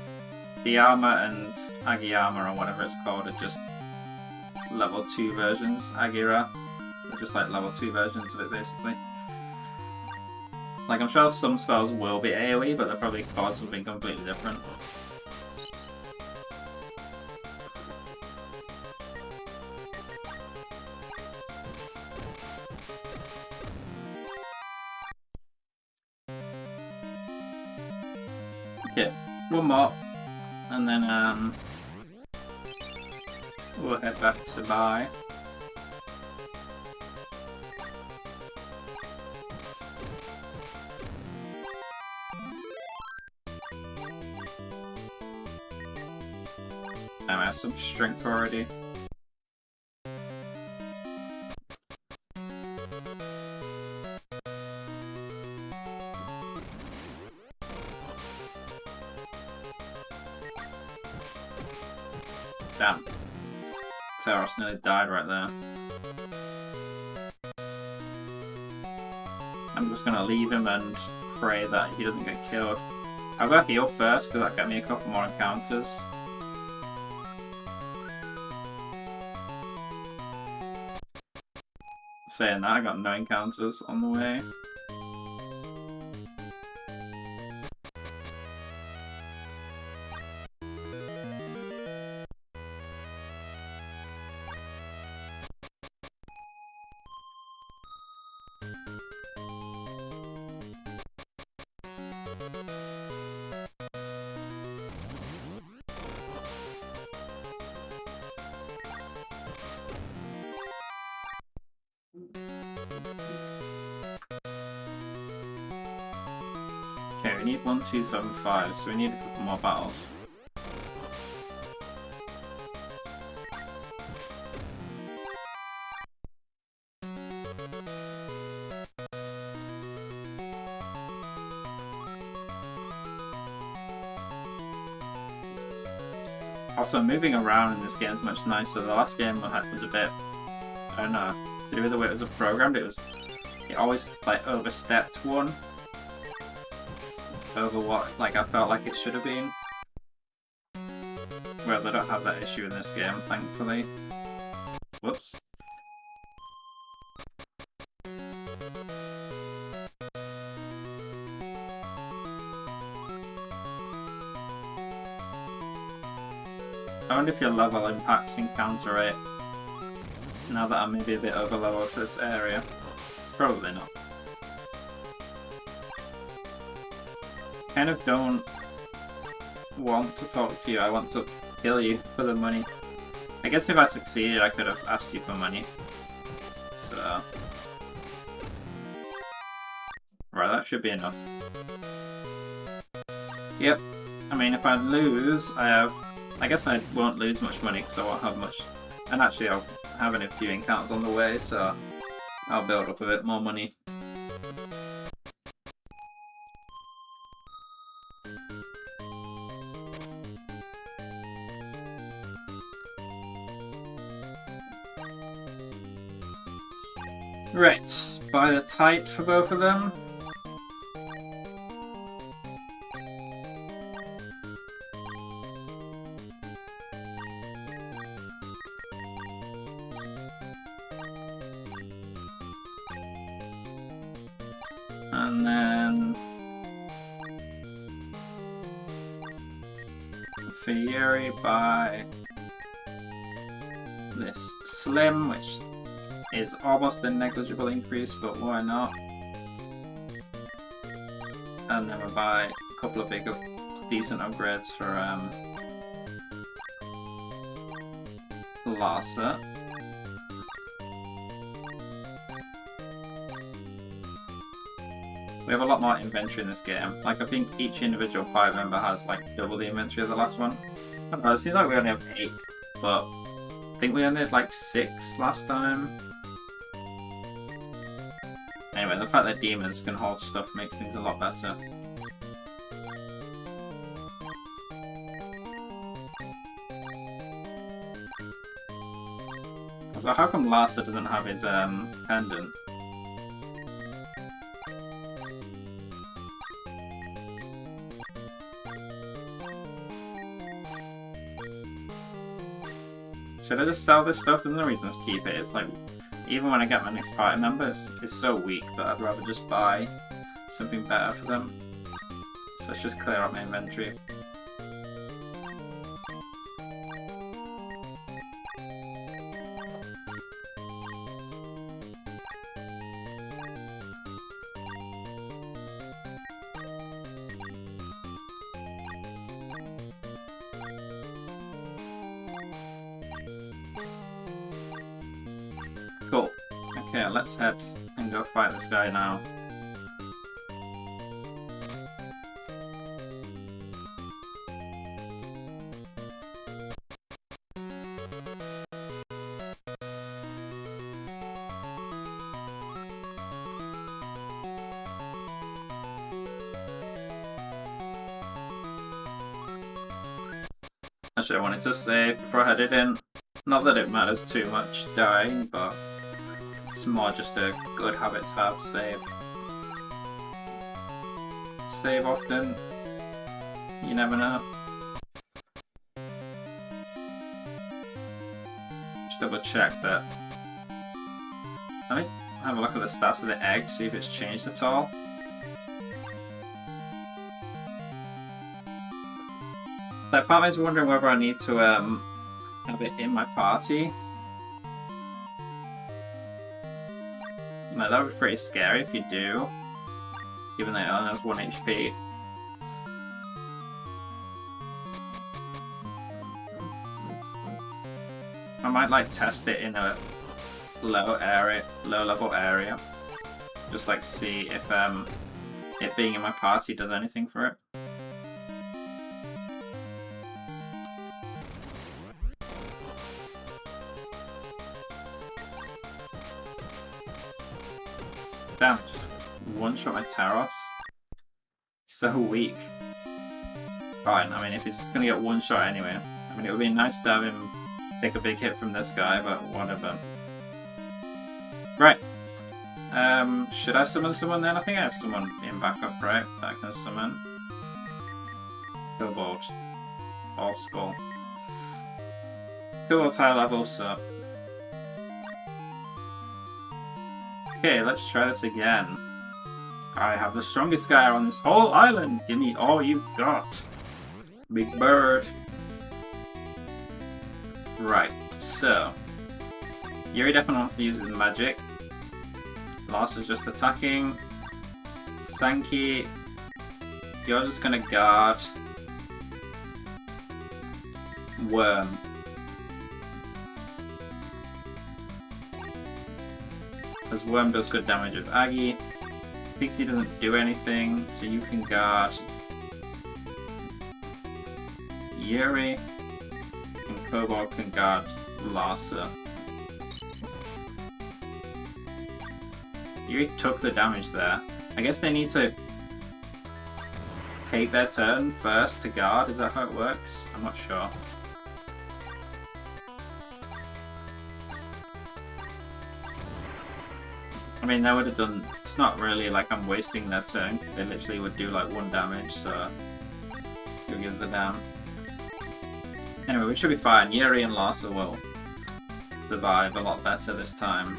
Diarma and Agiyama, or whatever it's called, are just level 2 versions. Agira are just like level 2 versions of it, basically. Like, I'm sure some spells will be AoE, but they'll probably cause something completely different. Okay, one more, and then we'll head back to Bai. I have some strength already. Damn. Taros nearly died right there. I'm just gonna leave him and pray that he doesn't get killed. I'll go heal first because that got me a couple more encounters. Saying that, I got no encounters on the way. Okay, we need 1275, so we need a couple more battles. Also, moving around in this game is much nicer. The last game was a bit, I don't know, to do with the way it was programmed, it always like overstepped one over what like I felt like it should have been. Well, they don't have that issue in this game, thankfully. Whoops. I wonder if your level impacts encounter rate, now that I'm maybe a bit over leveled for this area. Probably not. Kind of don't want to talk to you, I want to kill you for the money. I guess if I succeeded I could have asked you for money. So... right, that should be enough. Yep. I mean, if I lose, I guess I won't lose much money because I won't have much. And actually, I'll have a few encounters on the way, so I'll build up a bit more money. Right, buy the Tite for both of them. And then for Yuri, buy this Slim, which is almost a negligible increase, but why not? And then we'll buy a couple of big, decent upgrades for Larsa. We have a lot more inventory in this game. Like, I think each individual party member has like double the inventory of the last one. I don't know, it seems like we only have 8, but I think we only had like 6 last time. Anyway, the fact that demons can hold stuff makes things a lot better. As So how come Larsa doesn't have his pendant? Should I just sell this stuff? There's no reason to keep it. It's like, even when I get my next party member, it's so weak that I'd rather just buy something better for them. So let's just clear out my inventory. Cool. Okay, let's head and go fight this guy now. Actually, I wanted to save before I headed in. Not that it matters too much dying, but it's more just a good habit to have. Save often. You never know. Just double check that. Let me have a look at the stats of the egg, see if it's changed at all. Like, part of me is wondering whether I need to have it in my party. Like, that would be pretty scary if you do, given that it only has 1 HP. I might like test it in a low level area, just like see if it being in my party does anything for it. Damn, just one-shot my Taros. So weak. Fine, I mean, if he's just gonna get one shot anyway. I mean, it would be nice to have him take a big hit from this guy, but whatever. Right. Should I summon someone then? I think I have someone in backup, right? That I can summon. Kobold. All skull. Kobold's high level, so... Okay, let's try this again. I have the strongest guy on this whole island. Give me all you got. Big bird. Right, so... Yuri definitely wants to use his magic. Larsa's just attacking. Sankey, you're just gonna guard. Worm. Because Worm does good damage with Aggie. Pixie doesn't do anything, so you can guard Yuri. And Kobold can guard Larsa. Yuri took the damage there. I guess they need to take their turn first to guard. Is that how it works? I'm not sure. I mean, they would have done... It's not really like I'm wasting their turn, because they literally would do like 1 damage, so... Who gives a damn? Anyway, we should be fine. Yuri and Larsa will survive a lot better this time.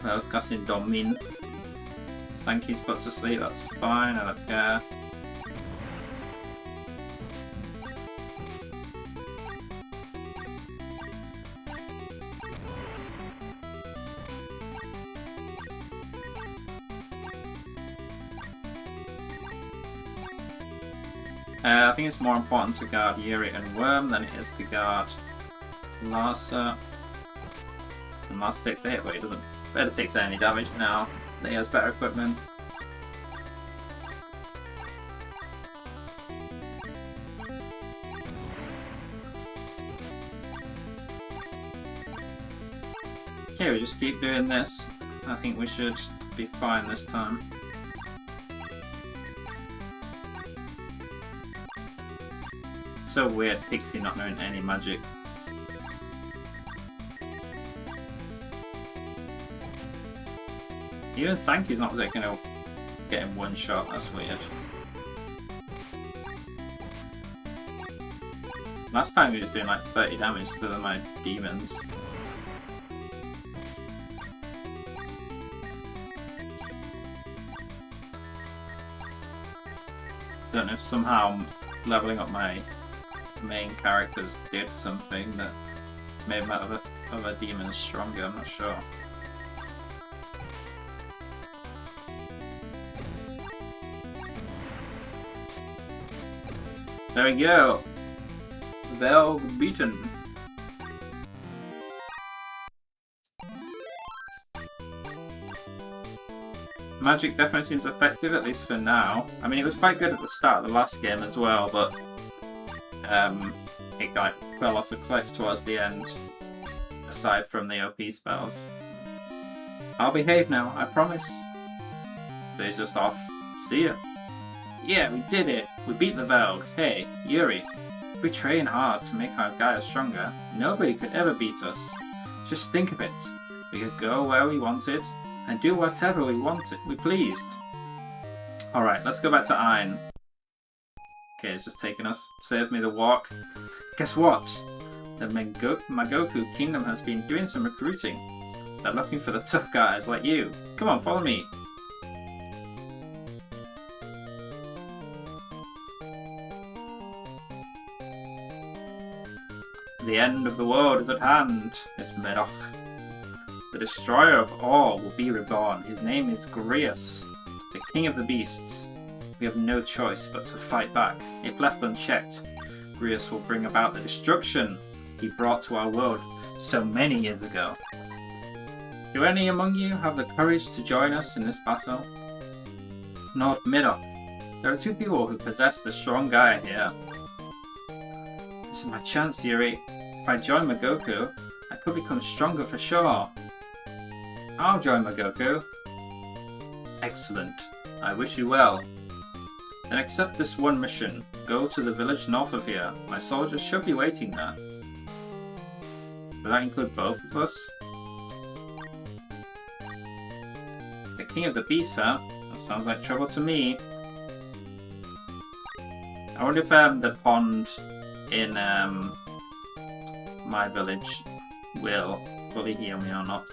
I was casting Domin. Sankey's put to sleep, that's fine, I don't care. I think it's more important to guard Yuri and Worm than it is to guard Larsa. And Larsa takes the hit, but he doesn't better takes any damage now. He has better equipment. Okay, we just keep doing this. I think we should be fine this time. so weird, Pixie not knowing any magic. Even Sancty's not taking a getting one shot, that's weird. Last time he was doing like 30 damage to my demons. Don't know if somehow leveling up my main characters did something that made my other demons stronger, I'm not sure. There we go! Velg beaten. Magic definitely seems effective, at least for now. I mean, it was quite good at the start of the last game as well, but it like fell off a cliff towards the end, aside from the OP spells. I'll behave now, I promise. So he's just off. See ya. Yeah, we did it! We beat the Velg. Hey, Yuri. If we train hard to make our Gaia stronger, nobody could ever beat us. Just think of it. We could go where we wanted, and do whatever we pleased. Alright, let's go back to Ein. Okay, it's just taking us. Save me the walk. Guess what? The Magoku Kingdom has been doing some recruiting. They're looking for the tough guys like you. Come on, follow me. The end of the world is at hand, Miss Medoc. The destroyer of all will be reborn. His name is Grius, the king of the beasts. We have no choice but to fight back. If left unchecked, Grius will bring about the destruction he brought to our world so many years ago. Do any among you have the courage to join us in this battle? Lord Medoc, there are two people who possess the strong Gaia here. This is my chance, Yuri. If I join Magoku, I could become stronger for sure. I'll join Magoku. Excellent. I wish you well. Then accept this one mission. Go to the village north of here. My soldiers should be waiting there. Will that include both of us? The king of the beasts, huh? That sounds like trouble to me. I wonder if the pond in my village will fully heal me or not.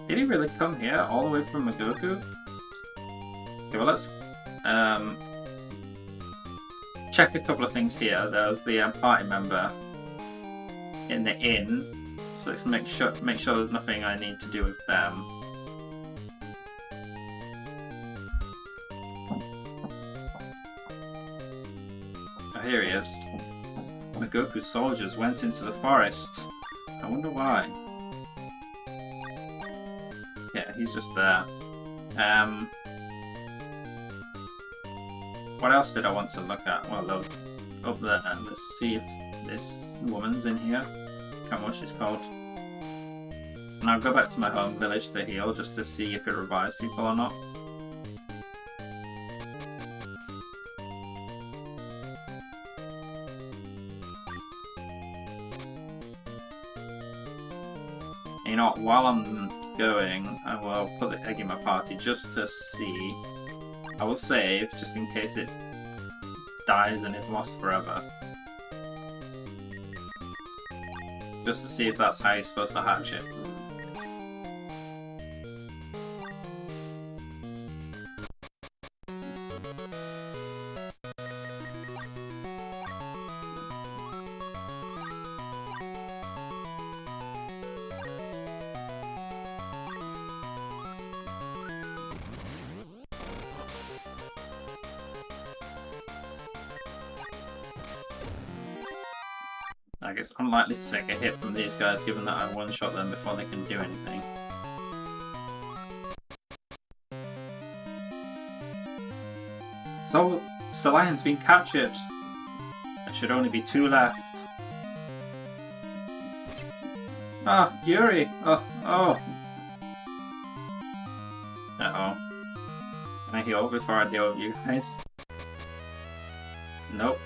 Did he really come here all the way from Magoku? Okay, well let's check a couple of things here. There's the party member in the inn, so let's make sure there's nothing I need to do with them. Oh, here he is. Magoku's soldiers went into the forest. I wonder why. Yeah, he's just there. What else did I want to look at? Well, those up there. Let's see if this woman's in here. Can't remember what she's called. And I'll go back to my home village to heal, just to see if it revives people or not. You know what, while I'm going, I will put the egg in my party just to see. I will save, just in case it dies and is lost forever. Just to see if that's how you're supposed to hatch it. I guess unlikely to take a hit from these guys, given that I one-shot them before they can do anything. So, Solion's been captured. There should only be 2 left. Ah, Yuri! Oh. Uh-oh. Can I heal before I deal with you guys? Nope.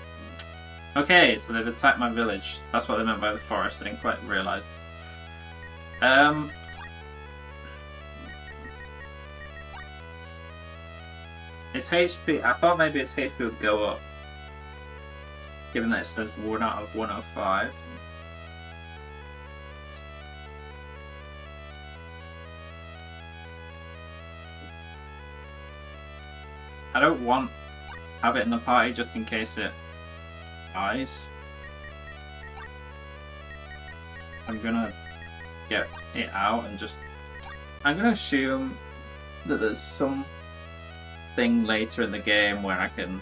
Okay, so they've attacked my village. That's what they meant by the forest. I didn't quite realise. Its HP, I thought maybe its HP would go up, given that it said 1 out of 105. I don't want to have it in the party just in case it dies. So I'm gonna get it out and just... I'm gonna assume that there's some thing later in the game where I can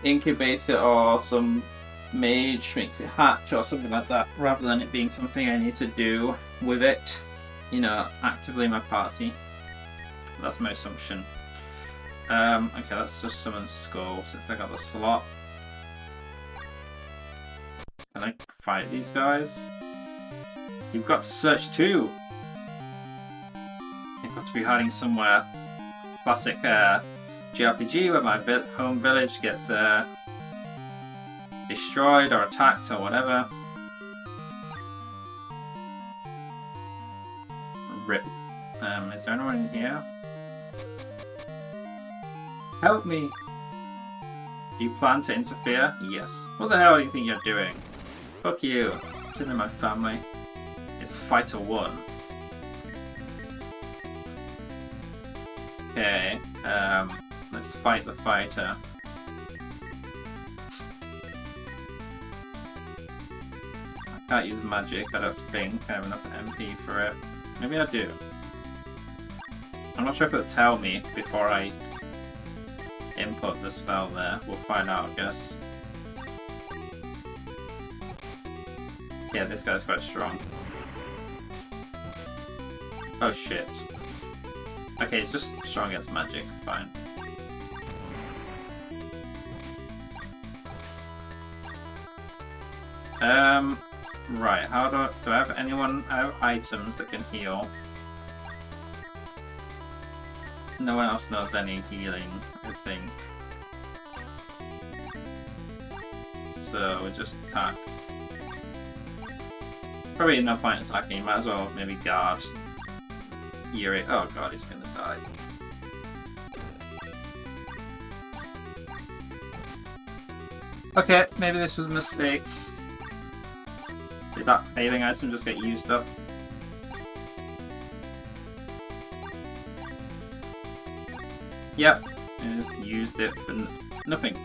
incubate it, or some mage makes it hatch or something like that, rather than it being something I need to do with it, you know, actively in my party. That's my assumption. Okay, let's just summon Skull since I got the slot. Can I fight these guys? You've got to search too! You've got to be hiding somewhere. Classic JRPG where my home village gets destroyed or attacked or whatever. Rip. Is there anyone in here? Help me! Do you plan to interfere? Yes. What the hell do you think you're doing? Fuck you. It's in my family. It's Fighter 1. Okay, let's fight the fighter. I can't use magic, I don't think I have enough MP for it. Maybe I do. I'm not sure if it'll tell me before I input the spell there. We'll find out, I guess. Yeah, this guy's quite strong. Oh shit. Okay, it's just strong against magic, fine. Right, how do I have anyone have items that can heal? No one else knows any healing, I think. So we just attack. Probably no point in attacking, you might as well maybe guard Yuri. Oh god, he's gonna die. Okay, maybe this was a mistake. Did that healing item just get used up? Yep, I just used it for nothing.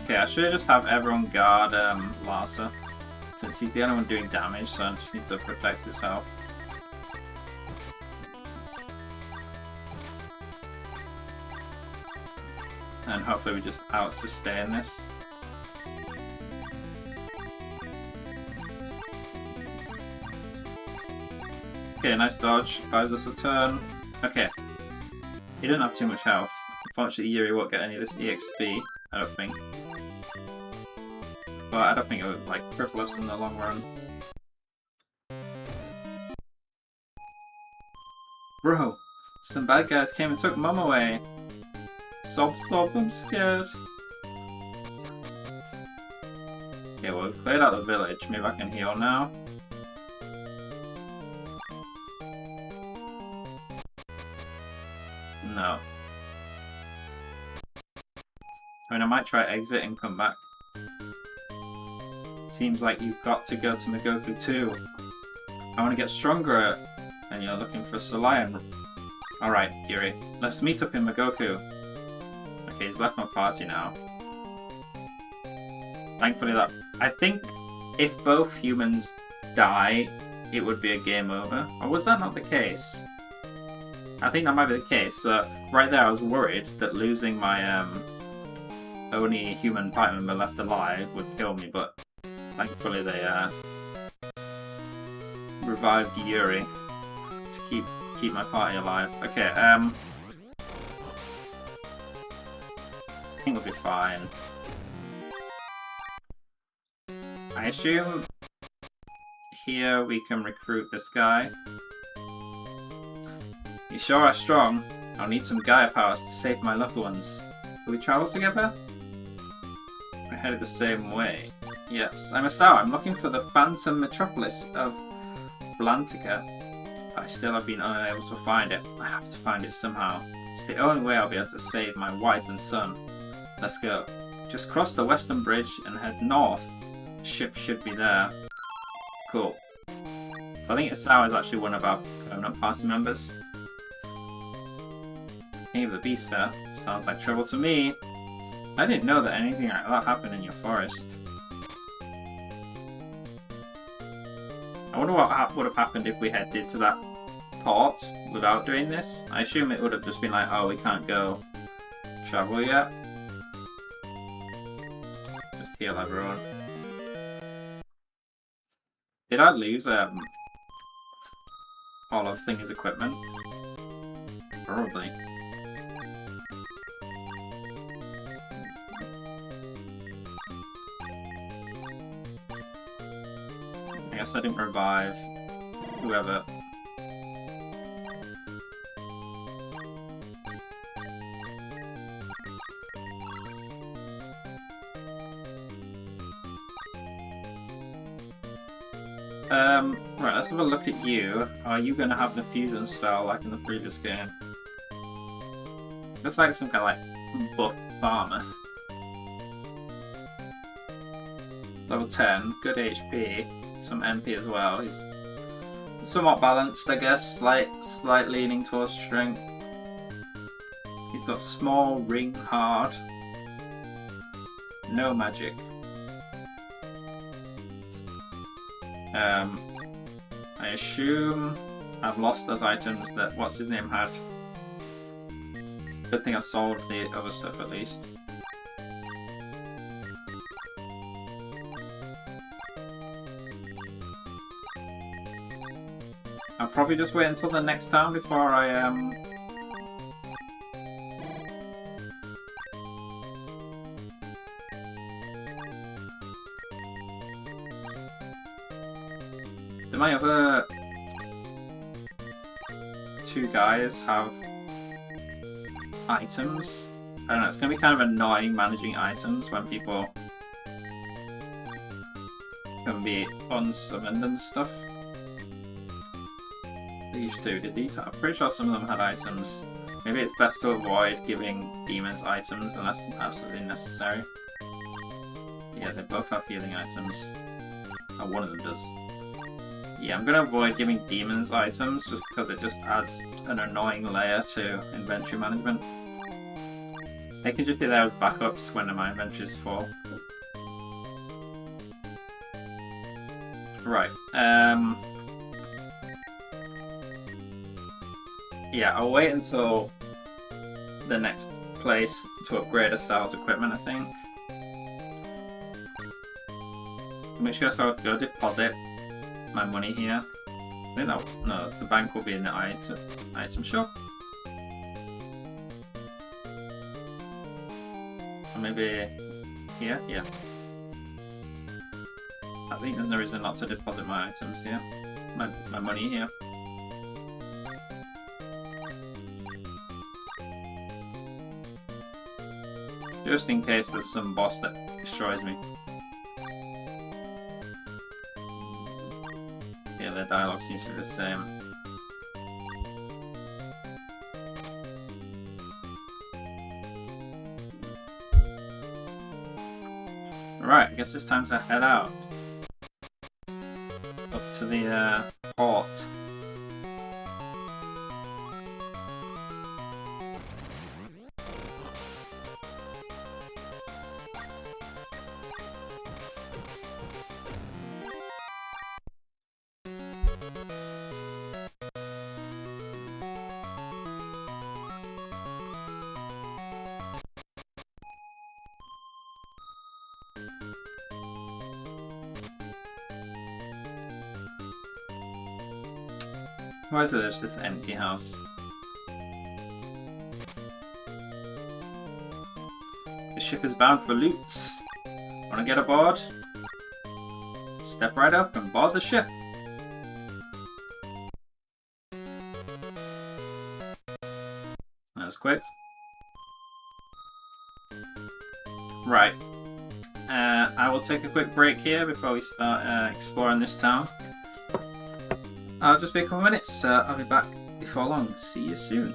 Okay, I should just have everyone guard Larsa, since he's the only one doing damage, so he just needs to protect his health. And hopefully we just out-sustain this. Okay, nice dodge. Buys us a turn. Okay. He didn't have too much health. Unfortunately, Yuri won't get any of this EXP, I don't think. But I don't think it would, like, cripple us in the long run. Bro, some bad guys came and took Mum away. Sob sob, I'm scared. Okay, well, we've cleared out the village. Maybe I can heal now. No. I mean, I might try exit and come back. Seems like you've got to go to Magoku too. I want to get stronger, and you're looking for Solion. Alright, Yuri. Let's meet up in Magoku. Okay, he's left my party now. Thankfully that... I think if both humans die, it would be a game over. Or was that not the case? I think that might be the case. Right there I was worried that losing my only human party member left alive would kill me, but thankfully they revived Yuri to keep my party alive. Okay, I think we'll be fine. I assume here we can recruit this guy. You sure are strong. I'll need some Gaia powers to save my loved ones. Will we travel together? We're headed the same way. Yes, I'm Asao. I'm looking for the Phantom Metropolis of Blantica. I still have been unable to find it. I have to find it somehow. It's the only way I'll be able to save my wife and son. Let's go. Just cross the western bridge and head north. The ship should be there. Cool. So I think Asao is actually one of our permanent party members. King of the Beast there. Sounds like trouble to me. I didn't know that anything like that happened in your forest. I wonder what would have happened if we headed to that port without doing this. I assume it would have just been like, oh, we can't go travel yet. Just heal everyone. Did I lose all of Thingy's equipment? Probably. I guess I didn't revive whoever. Right, let's have a look at you. Are you going to have the fusion spell like in the previous game? Looks like some kind of like buff farmer. Level 10, good HP, some MP as well. He's somewhat balanced, I guess, slight leaning towards strength. He's got small, ring hard. No magic. I assume I've lost those items that what's his name had. Good thing I solved the other stuff at least. I'll probably just wait until the next time before I do my other two guys have items? I don't know, it's going to be kind of annoying managing items when people can be unsummoned and stuff. These two, did these? I'm pretty sure some of them had items. Maybe it's best to avoid giving demons items unless absolutely necessary. Yeah, they both have healing items. Oh, one of them does. Yeah, I'm gonna avoid giving demons items just because it just adds an annoying layer to inventory management. They can just be there as backups when my inventory is full. Right, yeah, I'll wait until the next place to upgrade Asao's equipment, I think. In which case I'll go deposit my money here. I think that, no, the bank will be in the item shop. Or maybe here? Yeah. I think there's no reason not to deposit my items here. My money here. Just in case there's some boss that destroys me. Yeah, their dialogue seems to be the same. Right, I guess it's time to head out. Up to the port. Why is there just an empty house? The ship is bound for Lutz. Wanna get aboard? Step right up and board the ship. as quick. Right. I will take a quick break here before we start exploring this town. I'll just be a couple minutes. I'll be back before long. See you soon.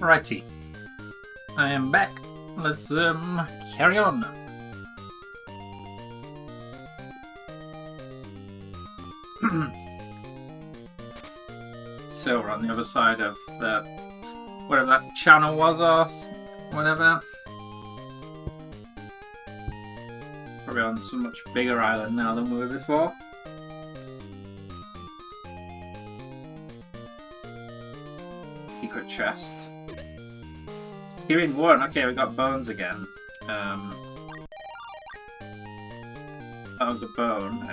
Righty. I am back. Let's carry on. So we're on the other side of the whatever that channel was or whatever. Probably on some much bigger island now than we were before. Secret chest. Hearing 1. Okay, we got bones again. That was a bone.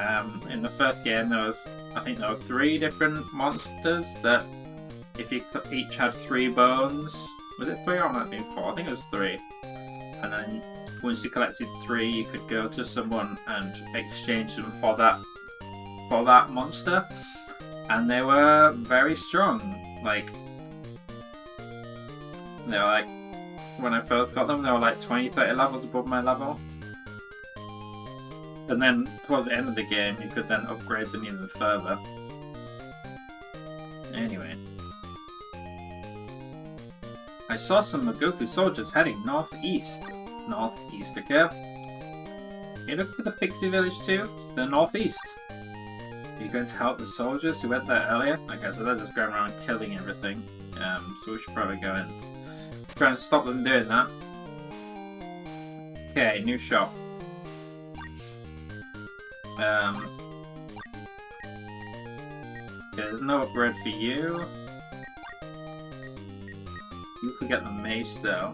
In the first game, I think there were 3 different monsters that, if you each had 3 bones, was it 3 or it might have been 4? I think it was 3. And then once you collected 3, you could go to someone and exchange them for that monster, and they were very strong. Like, they were like, when I first got them, they were like 20-30 levels above my level. And then towards the end of the game, you could then upgrade them even further. Anyway. I saw some Magoku soldiers heading northeast. Northeast, okay? You look at the Pixie Village too? It's the northeast. Are you going to help the soldiers who went there earlier? Okay, so they're just going around killing everything. So we should probably go and try and stop them doing that. Okay, new shop. Okay, there's no upgrade for you. You could get the mace though.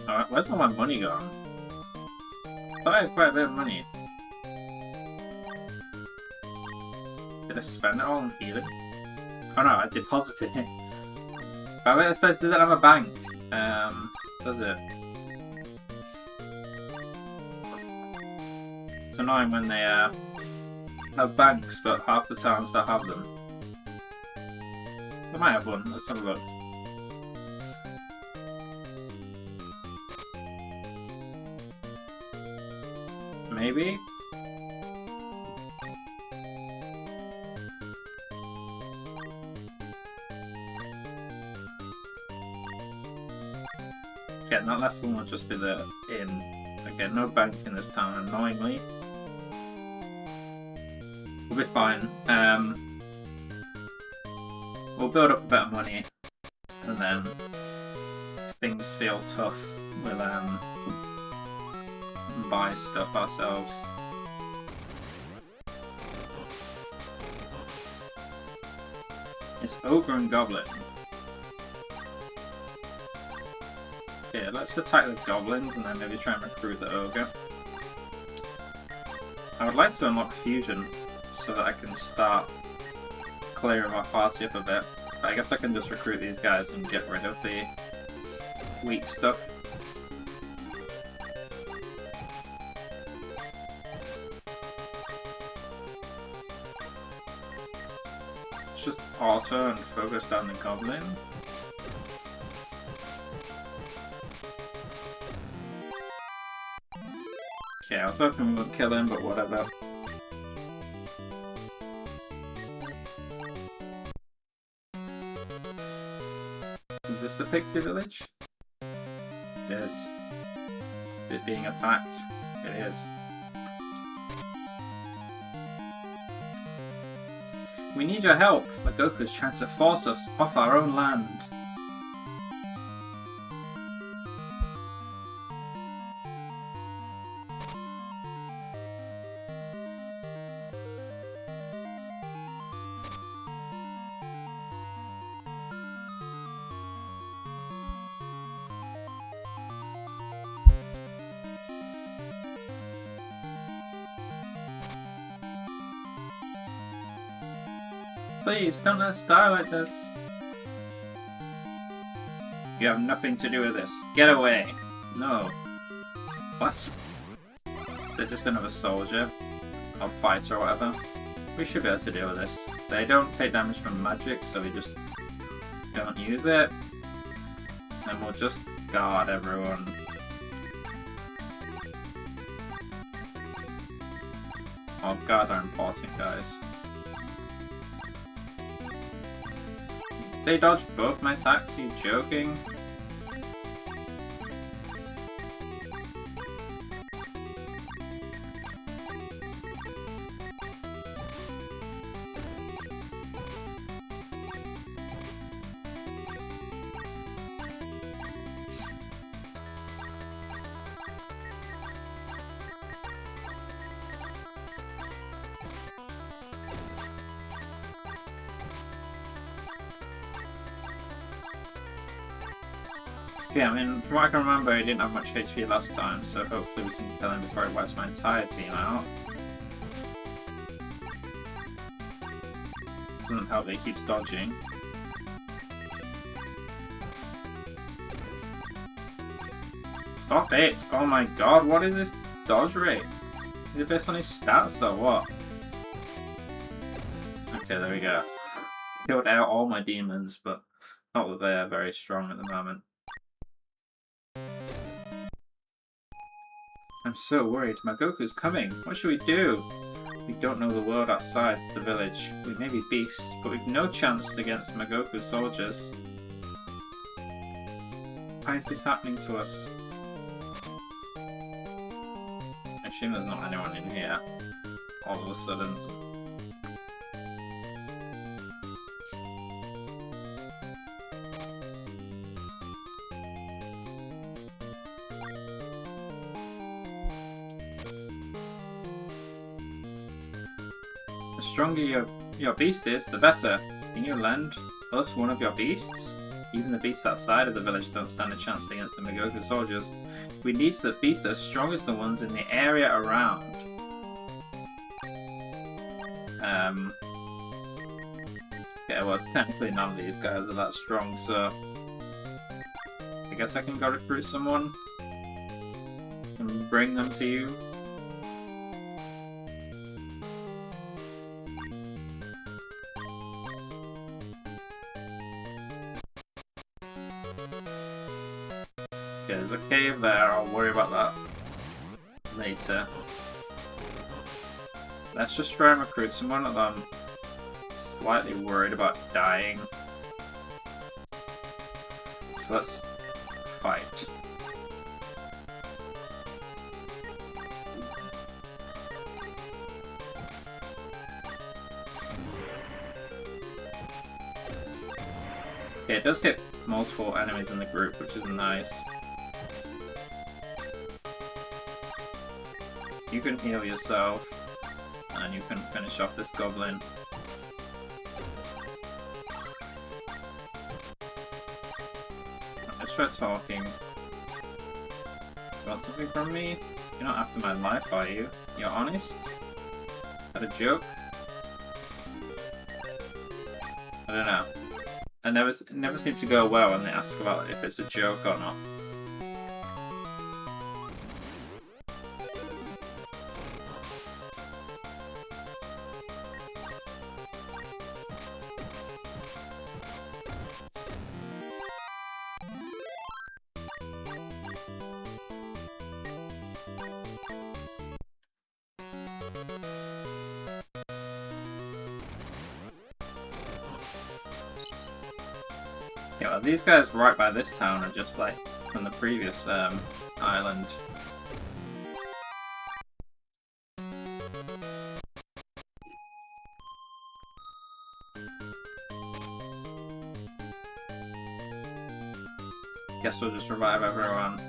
Alright, where's all my money gone? I thought I had quite a bit of money. Did I spend it all on healing? Oh no, I deposited it. But I suppose it doesn't have a bank. Does it? It's annoying when they have banks, but half the times they have them. They might have one. Let's have a look. Maybe? Okay, that left one will just be the inn. Okay, no bank in this town, annoyingly. We'll be fine. We'll build up a bit of money, and then if things feel tough, we'll buy stuff ourselves. It's Ogre and Goblin. Okay, let's attack the goblins and then maybe try and recruit the ogre. I would like to unlock fusion so that I can start clearing my party up a bit. But I guess I can just recruit these guys and get rid of the weak stuff. Let's just auto and focus down the goblin. Okay, I was hoping we would kill him, but whatever. Is this the Pixie Village? It is. Is it being attacked? It is. We need your help. Magoku's trying to force us off our own land. Please, don't let us die like this. You have nothing to do with this. Get away. No. What? Is it just another soldier? Or fighter or whatever? We should be able to deal with this. They don't take damage from magic, so we just don't use it. And we'll just guard everyone. Oh, guard are important, guys. They dodged both my attacks, are you joking? Yeah, I mean, from what I can remember, he didn't have much HP last time, so hopefully we can kill him before he wipes my entire team out. Doesn't help that he keeps dodging. Stop it! Oh my god, what is this dodge rate? Is it based on his stats or what? Okay, there we go. Killed out all my demons, but not that they are very strong at the moment. I'm so worried. Magoku's coming. What should we do? We don't know the world outside the village. We may be beasts, but we've no chance against Magoku's soldiers. Why is this happening to us? I assume there's not anyone in here. All of a sudden. The stronger your beast is, the better. Can you lend us one of your beasts? Even the beasts outside of the village don't stand a chance against the Magoku soldiers. We need the beasts that are strong as the ones in the area around. Yeah, well, technically none of these guys are that strong, so... I guess I can go recruit someone and bring them to you. Okay, there's a cave there, I'll worry about that later. Let's just try and recruit someone that I'm slightly worried about dying. So let's fight. Okay, it does hit multiple enemies in the group, which is nice. You can heal yourself, and you can finish off this goblin. Let's try talking. You want something from me? You're not after my life, are you? You're honest? Is that a joke? I don't know. It never seems to go well when they ask about if it's a joke or not. Yeah, well, these guys right by this town are just like from the previous island. Guess we'll just revive everyone.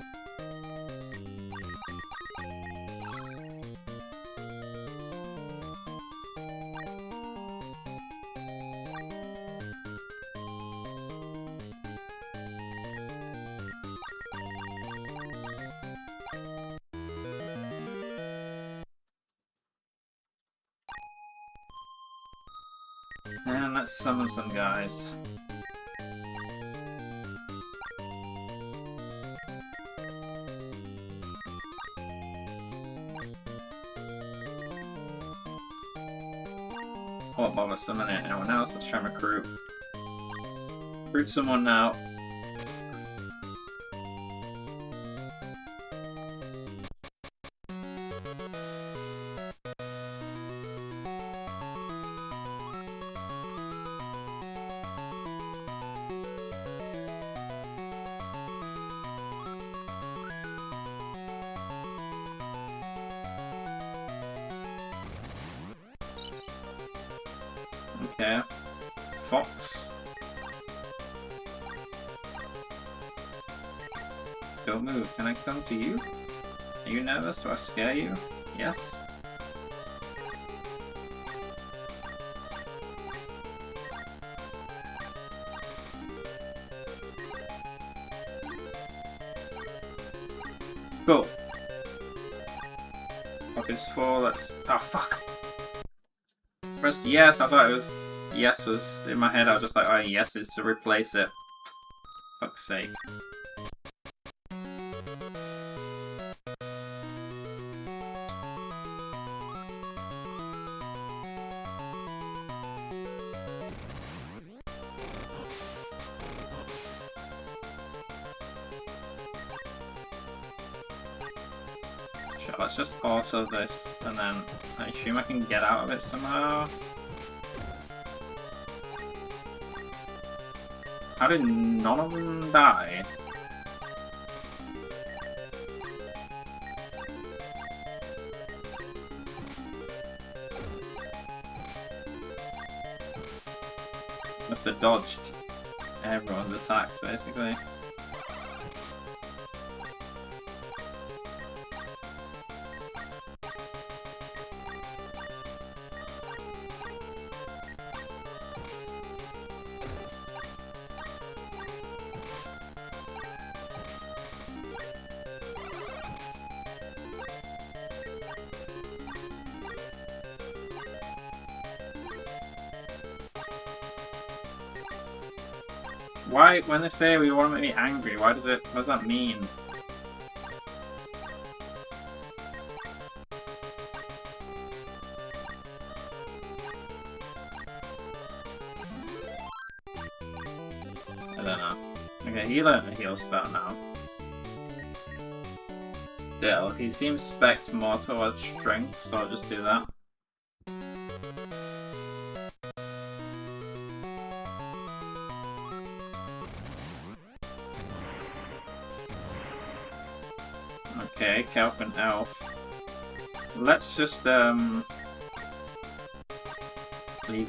And let's summon some guys. I won't bother summoning anyone else, let's try and recruit. Recruit someone now. Okay. Fox. Don't move. Can I come to you? Are you nervous? Do I scare you? Yes? Cool. Stop is 4, let's... Oh, fuck! Pressed yes, I thought it was... Yes was in my head, I was just like, oh, yes is to replace it. Fuck's sake. Sure, let's just auto this, and then I assume I can get out of it somehow. How did none of them die? Must have dodged everyone's attacks, basically. Why, when they say we want to make me angry, what does that mean? I don't know. Okay, he learned the heal spell now. Still, he seems spec'd more towards strength, so I'll just do that. Okay, Kelp and Elf. Let's just leave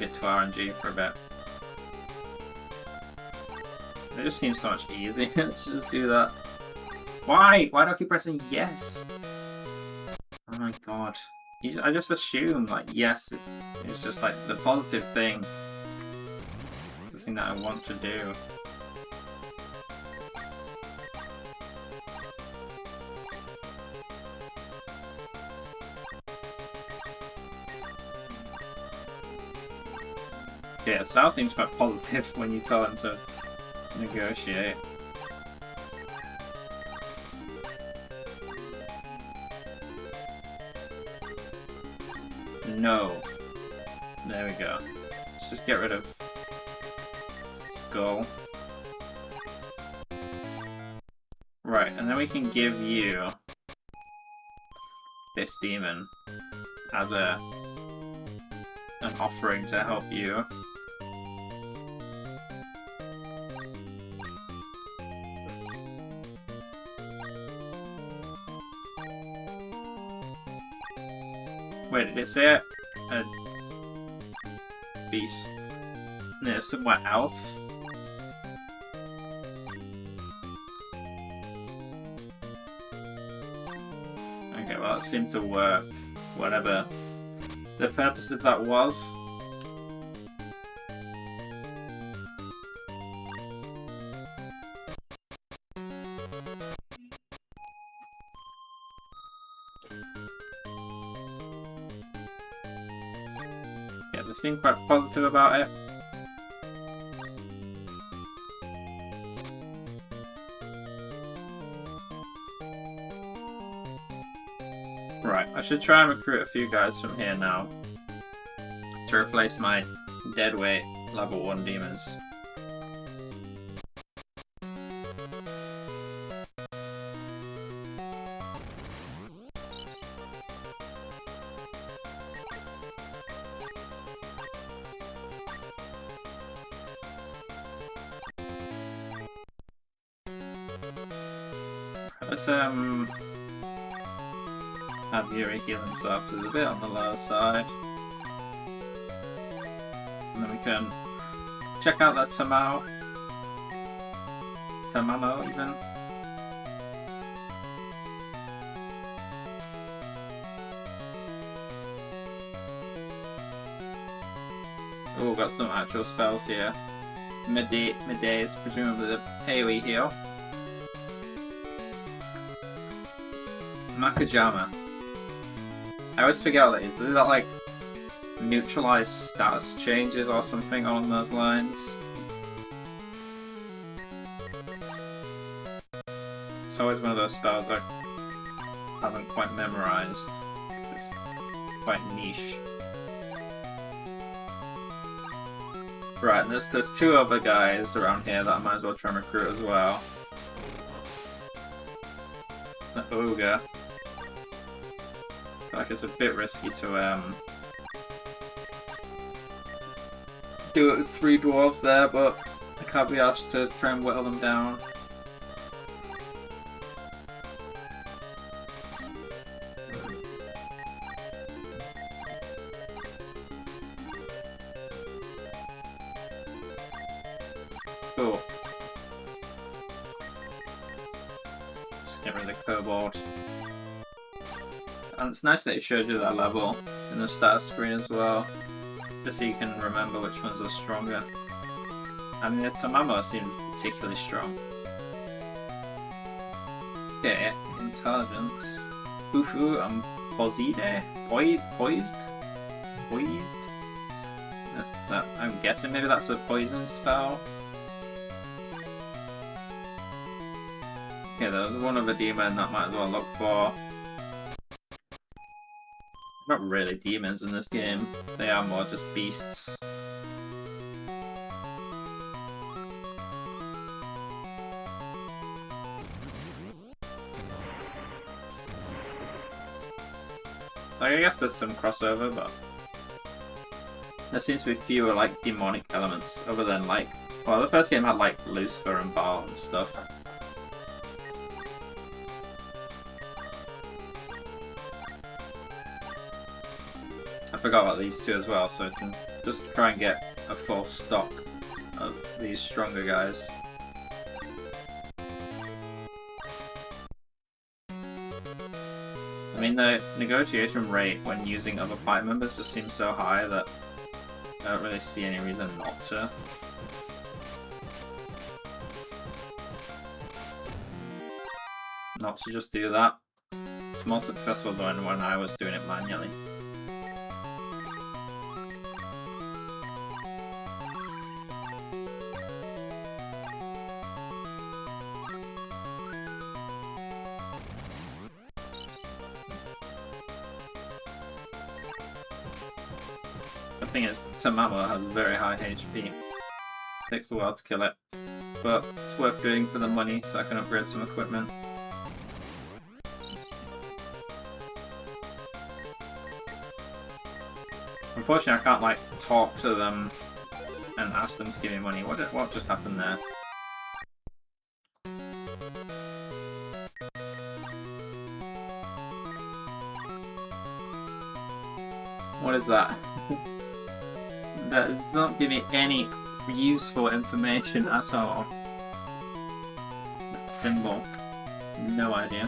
it to RNG for a bit. It just seems so much easier to just do that. Why? Why do I keep pressing yes? Oh my god. I just assume like yes it's just like the positive thing. The thing that I want to do. Yeah, Sal seems quite positive when you tell him to negotiate. No. There we go. Let's just get rid of Skull. Right, and then we can give you this demon as an offering to help you. Wait, did it say a beast near somewhere else? Okay, well, it seemed to work. Whatever the purpose of that was. Yeah, they seem quite positive about it. Right, I should try and recruit a few guys from here now to replace my deadweight level 1 demons. Let's have Yuri heal himself, because it's a bit on the lower side. And then we can check out that Tamamo even. Oh, got some actual spells here. Midday is presumably the AoE heal. Makajama. I always forget what that is. Is that like neutralized status changes or something along those lines? It's always one of those spells I haven't quite memorized. It's quite niche. Right, and there's two other guys around here that I might as well try and recruit as well. The ogre. I feel like it's a bit risky to do it with 3 dwarves there, but I can't be asked to try and whittle them down. Cool. Let's get rid of the kobold. And it's nice that it showed you that level in the status screen as well, just so you can remember which ones are stronger. I mean, the Tamamo seems particularly strong. Okay, intelligence. Bufu and Pozide? Poised? That, I'm guessing maybe that's a poison spell. Okay, there's one other demon that might as well look for. Not really demons in this game, they are more just beasts. So I guess there's some crossover, but there seems to be fewer like demonic elements other than like, well, the first game had like Lucifer and Baal and stuff. I forgot about these two as well, so I can just try and get a full stock of these stronger guys. I mean, the negotiation rate when using other party members just seems so high that I don't really see any reason not to. Not to just do that. It's more successful than when I was doing it manually. The thing is, Tamamo has very high HP. Takes a while to kill it, but it's worth doing for the money so I can upgrade some equipment. Unfortunately, I can't like talk to them and ask them to give me money. What just happened there? What is that? That does not give me any useful information at all. That symbol. No idea.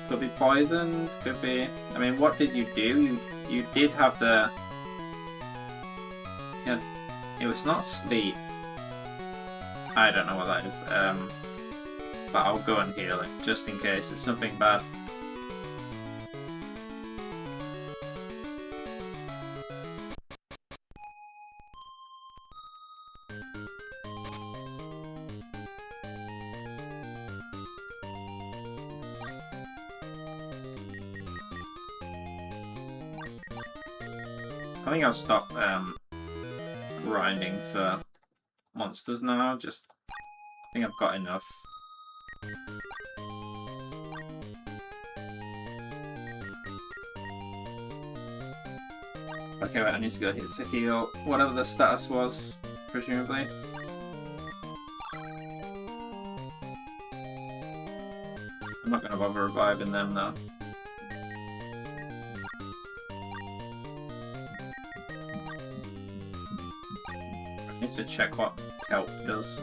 Could be poisoned, could be... I mean, what did you do? You did have the... Yeah, it was not sleep. I don't know what that is. But I'll go and heal it, just in case it's something bad. I think I'll stop grinding for monsters now, just I think I've got enough. Okay, wait, I need to go here to heal whatever the status was, presumably. I'm not going to bother reviving them though. I need to check what kelp does.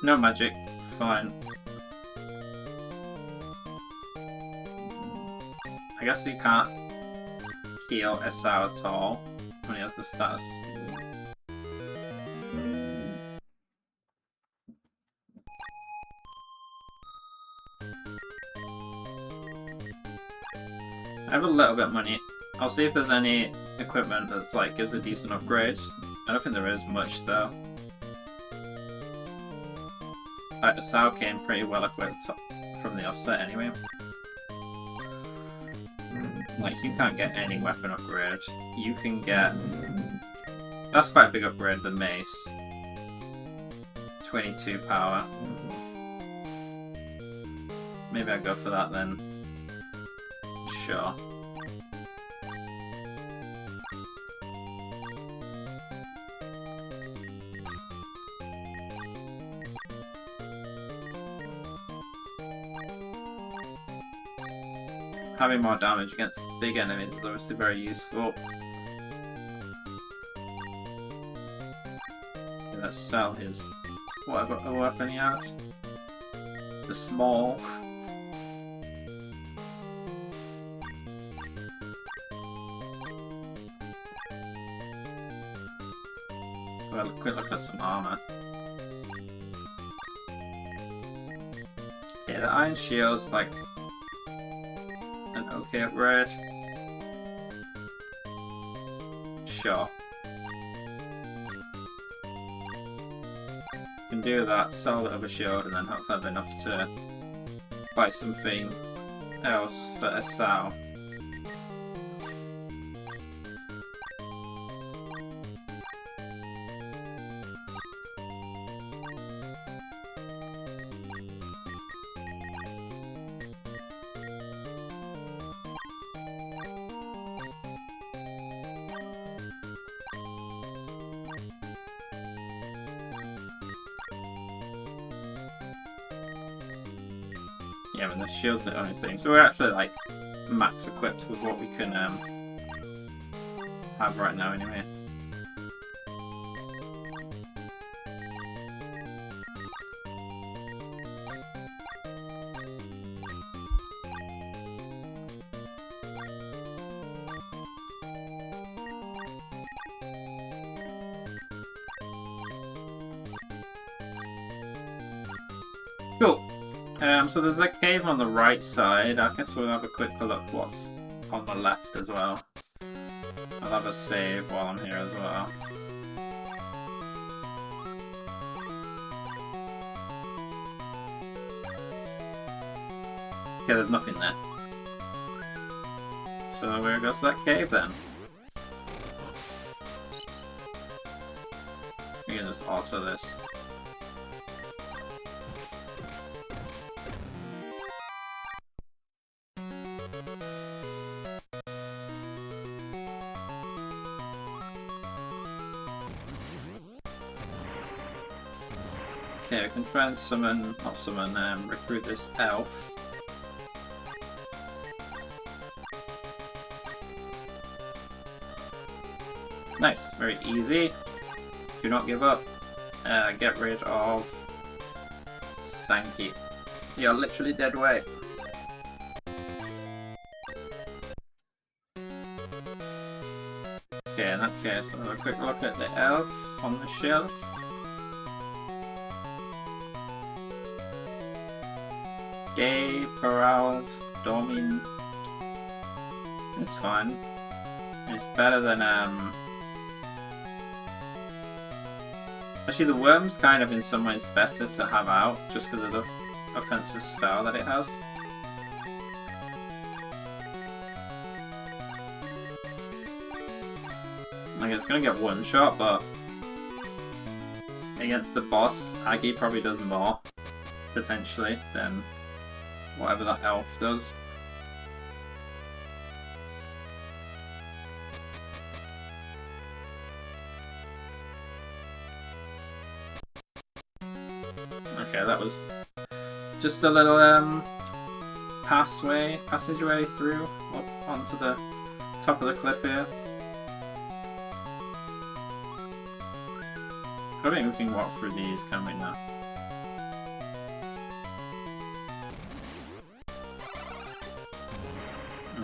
No magic, fine. I guess you can't heal Esau at all when he has the status. I have a little bit of money. I'll see if there's any equipment that's like gives a decent upgrade. I don't think there is much though. Esau came pretty well equipped from the offset anyway. Like, you can't get any weapon upgrade. You can get... That's quite a big upgrade, the mace. 22 power. Maybe I'll go for that then. Sure. Having more damage against big enemies is obviously very useful. Okay, let's sell his whatever weapon he has. The small. So I'll quick look at some armor. Okay, the iron shield's like okay upgrade. Sure. Can do that, sell the other shield, and then hopefully have enough to buy something else for Esau. Yeah, but the shield's the only thing. So we're actually like max equipped with what we can have right now anyway. Cool. So there's a cave on the right side. I guess we'll have a quick look what's on the left as well. I'll have a save while I'm here as well. Okay, there's nothing there. So where goes that cave then? We can just alter this. Okay, I can try and summon, not summon, recruit this elf. Nice, very easy. Do not give up. Get rid of Sankey. You're literally dead weight. Okay, in that case, I'll have a quick look at the elf on the shelf. Gay, Perald, Domin. It's fine. It's better than, Actually, the worm's kind of in some ways better to have out, just because of the offensive style that it has. Like, it's gonna get one shot, but against the boss, Aggie probably does more, potentially, than whatever that elf does. Okay, that was just a little passageway through up onto the top of the cliff here. I don't think we can walk through these, can we now?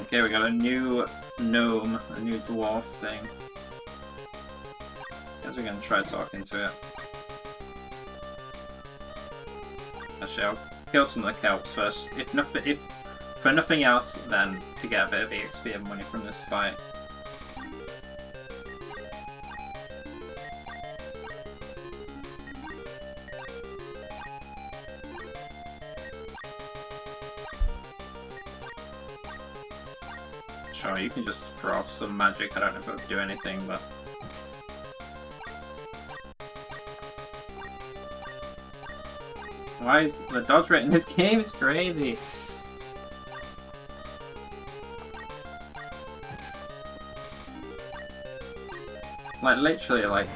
Okay, we got a new gnome, a new dwarf thing. Guess we're gonna try talking to it. Actually, I'll kill some of the kelps first. If for nothing else, then to get a bit of EXP and money from this fight. Sure, you can just throw off some magic. I don't know if it would do anything, but... Why is the dodge rate in this game? It's crazy. Like, literally, like,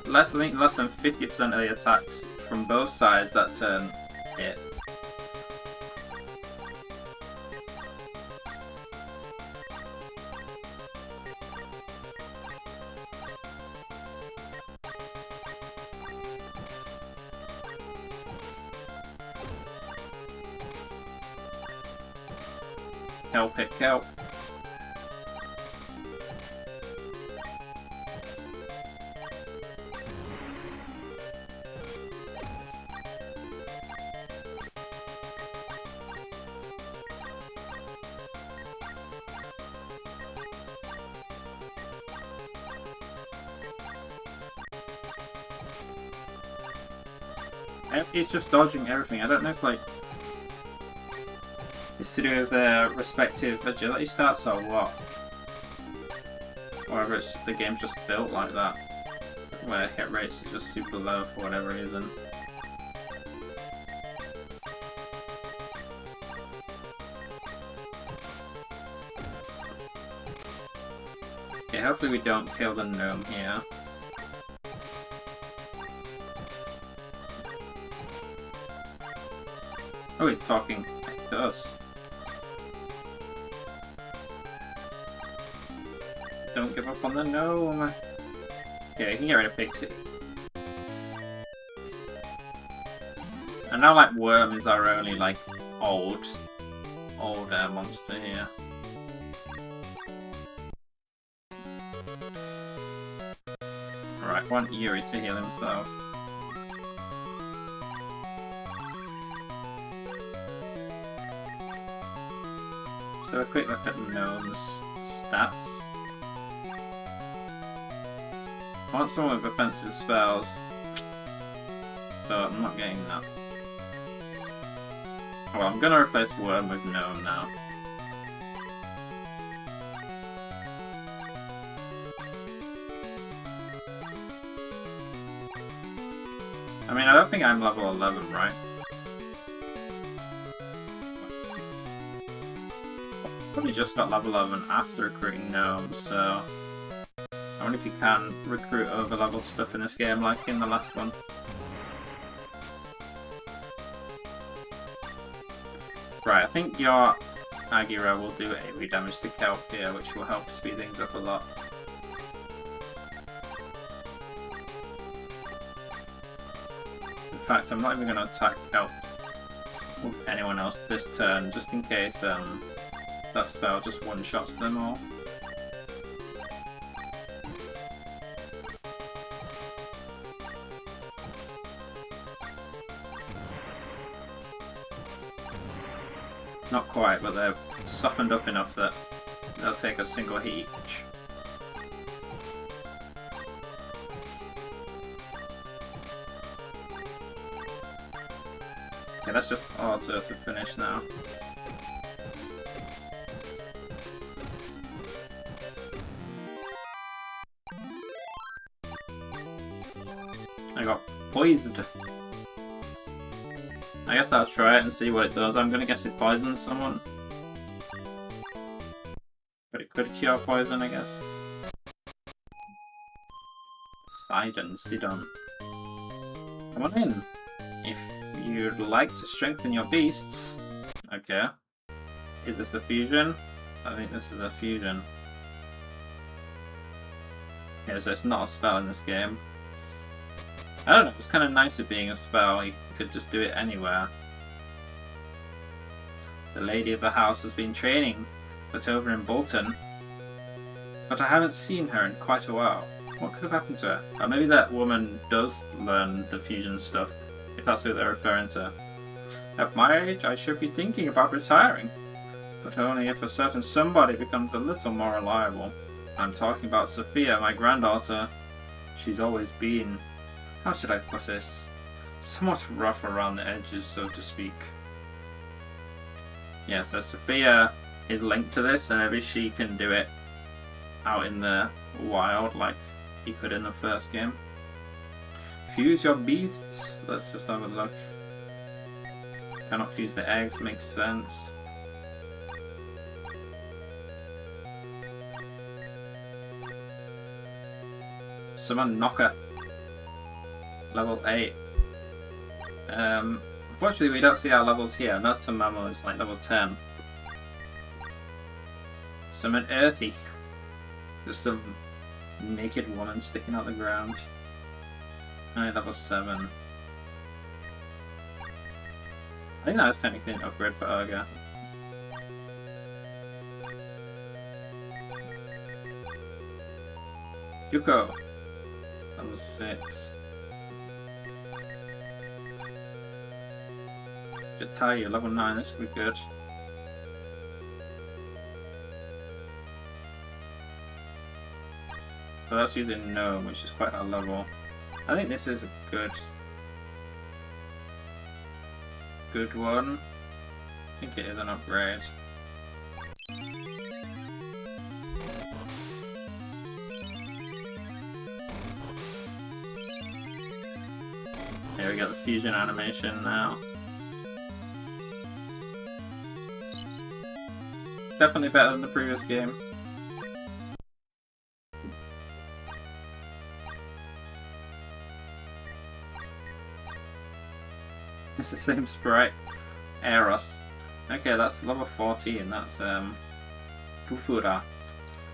less than 50% of the attacks from both sides that turn hit. Kelp hit kelp. He's just dodging everything. I don't know if, like, it's to do with their respective agility stats or what. Or whether it's just, the game's just built like that, where hit rates are just super low for whatever reason. Okay, hopefully we don't kill the gnome here. Oh, he's talking to us. Don't give up on the gnome. Okay, you can get rid of Pixie. And now, like, Worm is our only, like, old monster here. Alright, I want Yuri to heal himself. So a quick look at the gnome's stats. I want someone with offensive spells, but I'm not getting that. Well, I'm gonna replace Worm with Gnome now. I mean, I don't think I'm level 11, right? Probably just got level 11 after recruiting gnomes, so I wonder if you can recruit over-leveled stuff in this game like in the last one. Right, I think your Agira will do AoE damage to Kelp here, which will help speed things up a lot. In fact, I'm not even going to attack Kelp or anyone else this turn, just in case that spell just one-shots them all. Not quite, but they're softened up enough that they'll take a single hit each. Okay, that's just auto to finish now. I got poisoned. I guess I'll try it and see what it does. I'm gonna guess it poisons someone. But it could cure poison, I guess. Sidon. Come on in. If you'd like to strengthen your beasts. Okay. Is this the fusion? I think this is a fusion. Okay, so it's not a spell in this game. I don't know, it's kind of nice it being a spell. You could just do it anywhere. The lady of the house has been training but over in Bolton. But I haven't seen her in quite a while. What could have happened to her? Or maybe that woman does learn the fusion stuff, if that's who they're referring to. At my age, I should be thinking about retiring. But only if a certain somebody becomes a little more reliable. I'm talking about Sophia, my granddaughter. She's always been, how should I put this, somewhat rough around the edges, so to speak. Yeah, so Sophia is linked to this, and maybe she can do it out in the wild like he could in the first game. Fuse your beasts. Let's just have a look. Cannot fuse the eggs, makes sense. Summon Knocker. Level 8. Unfortunately we don't see our levels here. Not Tamamo is like level 10. Summon Earthy. Just some naked woman sticking out the ground. Alright, level 7. I think that was technically an upgrade for Urga. Juko. Level 6. Jatayu, level 9, this would be good. But that's using Gnome, which is quite a level. I think this is a good one. I think it is an upgrade. Here we got the fusion animation now. Definitely better than the previous game. It's the same sprite. Eros. Okay, that's level 14. That's Bufura.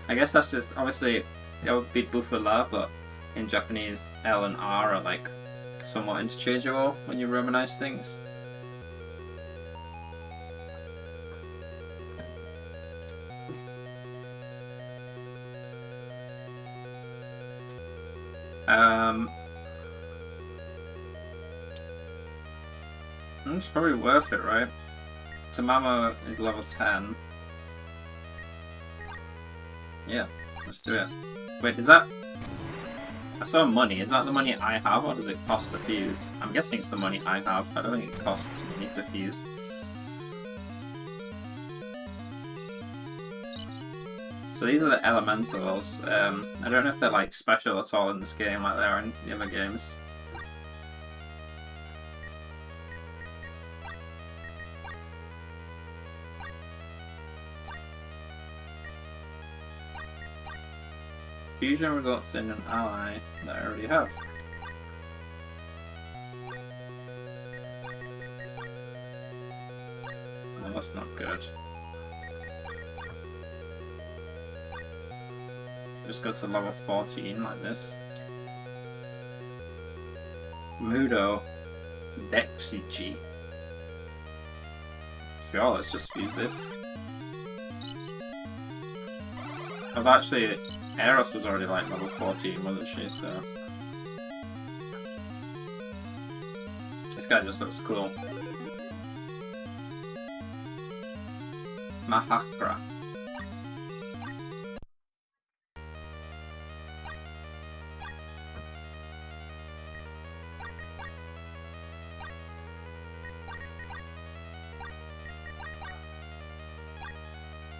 I guess that's just, obviously it would be Bufula, but in Japanese L and R are like somewhat interchangeable when you romanize things. It's probably worth it, right? Tamamo is level 10. Yeah, let's do it. Wait, is that... I saw money. Is that the money I have, or does it cost to fuse? I'm guessing it's the money I have. I don't think it costs money to fuse. So these are the elementals. I don't know if they're like special at all in this game like they are in the other games. Fusion results in an ally that I already have. Well, that's not good. Just go to level 14 like this. Mudo Dexichi. Sure, let's just fuse this. I've actually... Eros was already like level 14, wasn't she? So this guy just looks cool. Mahakra.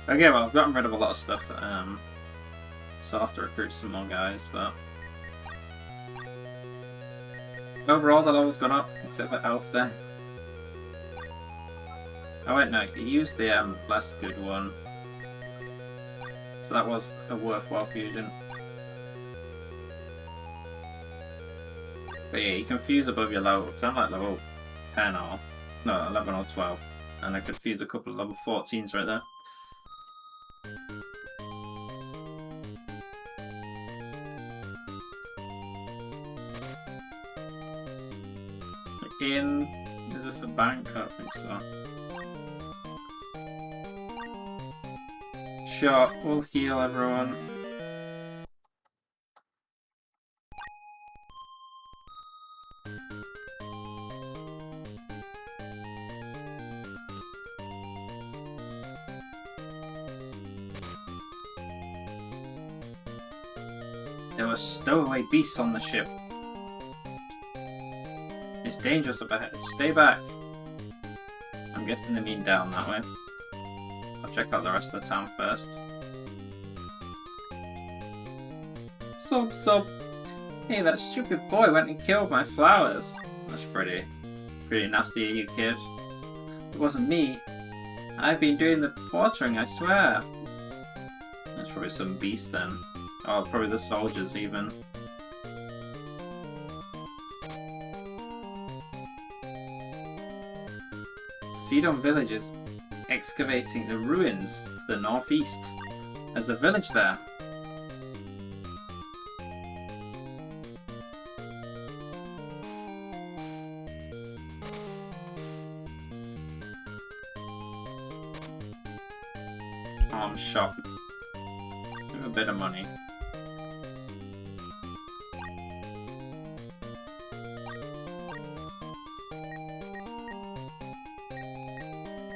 Okay, well I've gotten rid of a lot of stuff. So I'll have to recruit some more guys, but overall the level's gone up, except for Elf there. Oh wait, no, he used the less good one. So that was a worthwhile fusion. But yeah, you can fuse above your level, because I'm like level 10 or, no, 11 or 12. And I could fuse a couple of level 14s right there. Is this a bank? I don't think so. shot will heal everyone. There were stowaway beasts on the ship. It's dangerous up ahead. Stay back. I'm guessing they mean down that way. I'll check out the rest of the town first. Sob. Hey, that stupid boy went and killed my flowers. That's pretty nasty of you, kid. It wasn't me. I've been doing the watering, I swear. That's probably some beast then. Oh, probably the soldiers even. Sidon village is excavating the ruins to the northeast. There's a village there. Arms shop. Give him a bit of money.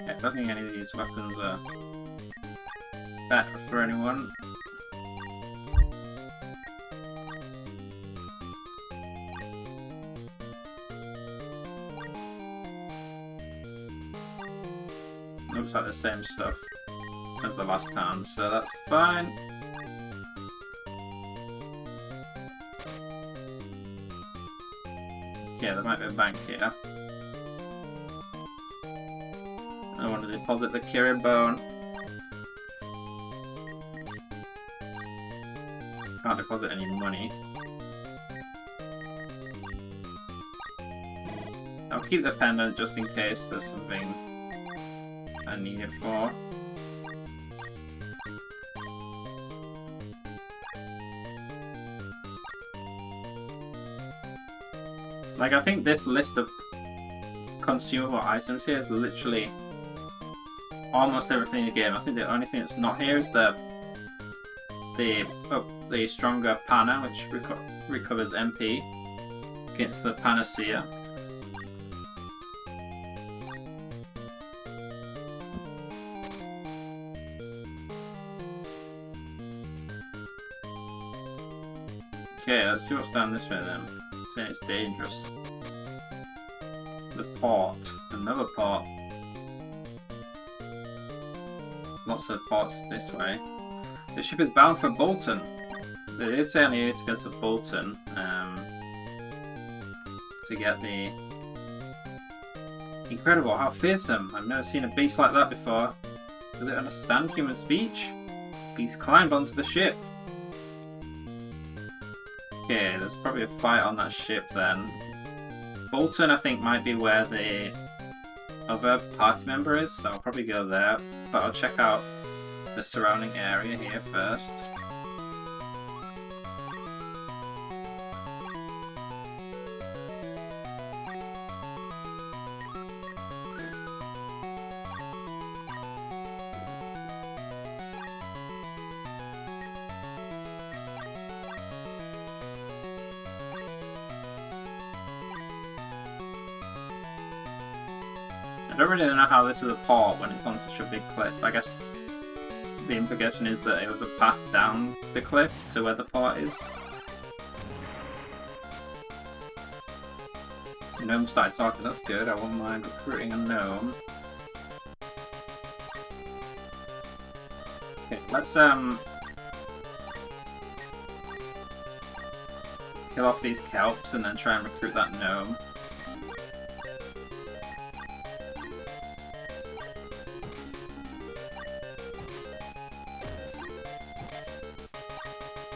I don't think any of these weapons are better for anyone. Looks like the same stuff as the last time, so that's fine. Yeah, there might be a bank here. I want to deposit the Kirin bone. Can't deposit any money. I'll keep the pendant just in case there's something I need it for. Like, I think this list of consumable items here is literally almost everything in the game. I think the only thing that's not here is the stronger Pana, which recovers MP against the Panacea. Okay, let's see what's down this way then. It's saying it's dangerous. The port. Another port. Lots of ports this way. The ship is bound for Bolton. They did say I needed to go to Bolton to get the... Incredible, how fearsome. I've never seen a beast like that before. Does it understand human speech? Beast climbed onto the ship. Okay, there's probably a fight on that ship then. Bolton, I think, might be where the other party member is, so I'll probably go there. But I'll check out the surrounding area here first. I don't really know how this is a port when it's on such a big cliff. I guess the implication is that it was a path down the cliff to where the port is. Gnome started talking, that's good. I wouldn't mind recruiting a gnome. Okay, let's kill off these kelps and then try and recruit that gnome.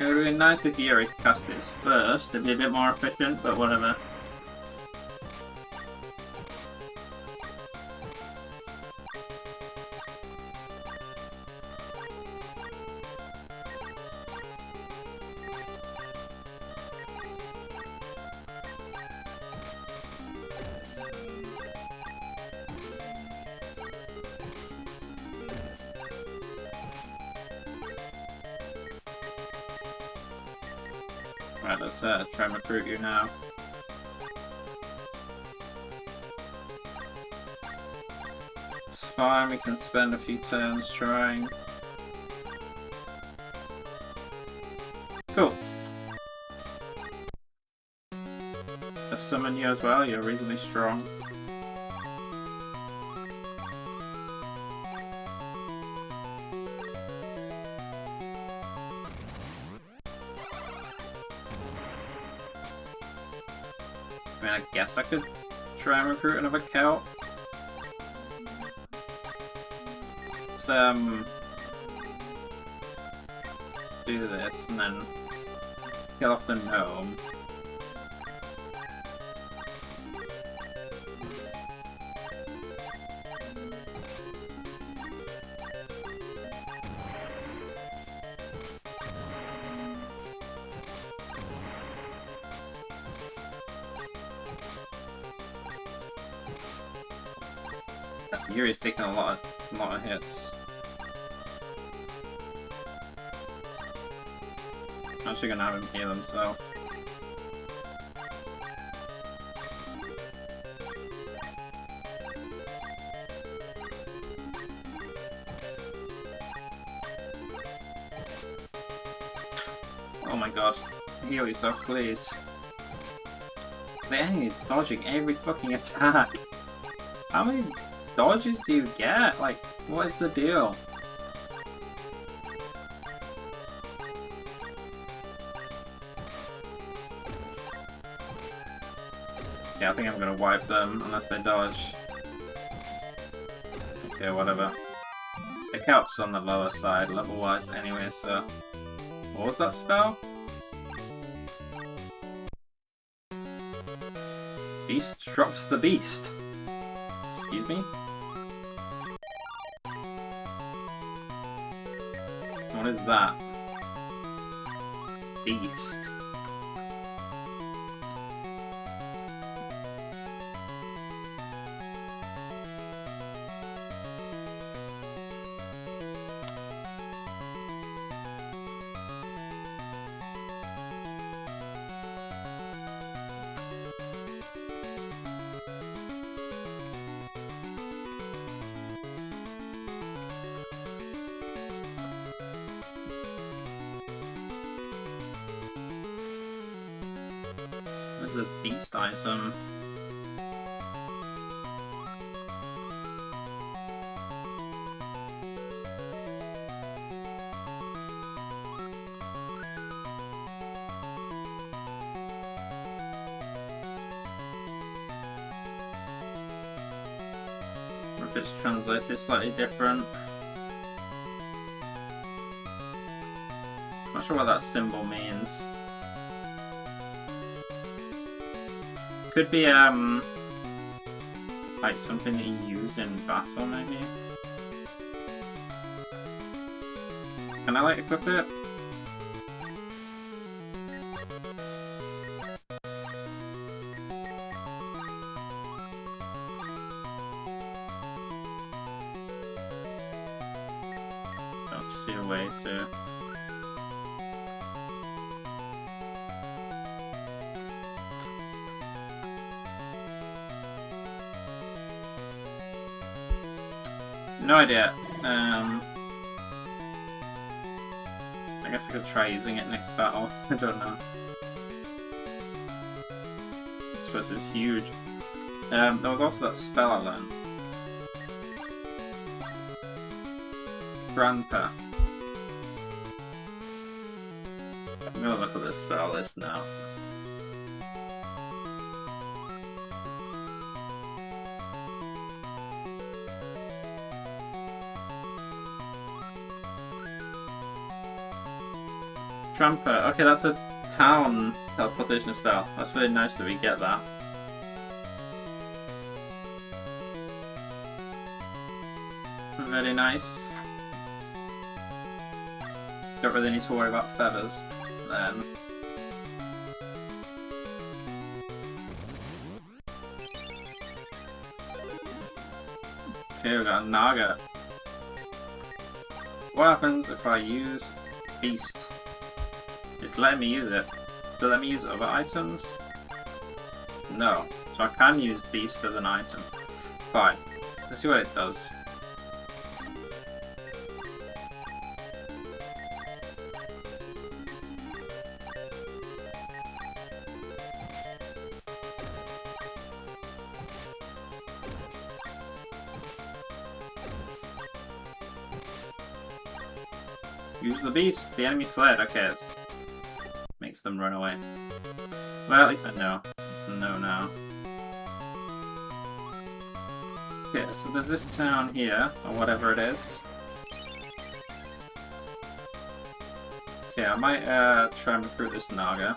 It would be nice if Yuri could cast this first, it'd be a bit more efficient, but whatever. Alright, let's try and recruit you now. It's fine, we can spend a few turns trying. Cool. Let's summon you as well, you're reasonably strong. I mean, I guess I could try and recruit another Celt. Let's, do this and then kill off the gnome. Yuri's taking a lot of hits. I'm actually gonna have him heal himself. Oh my god, heal yourself, please. The enemy is dodging every fucking attack. How many dodges do you get? Like, what is the deal? Yeah, I think I'm gonna wipe them unless they dodge. Okay, whatever. The Celt's on the lower side level-wise anyway, so... What was that spell? Beast drops the beast. Excuse me? What is that? Beast. There's a beast item. Or if it's translated slightly different. Not sure what that symbol means. Could be, like something that you use in battle, maybe? Can I, like, equip it? Don't see a way to... No idea. I guess I could try using it next battle. I don't know. I suppose it's huge. There was also that spell I learned. Grandpa. I'm gonna look at this spell list now. Tramper. Okay, that's a town teleportation spell. That's really nice that we get that. Very nice. Don't really need to worry about feathers then. Okay, we got a Naga. What happens if I use Beast? It's letting me use it. Does let me use other items? No. So I can use Beast as an item. Fine. Let's see what it does. Use the beast. The enemy fled. Okay, it makes them run away. Well, at least I know. No, now. Okay, so there's this town here, or whatever it is. Okay, I might try and recruit this Naga.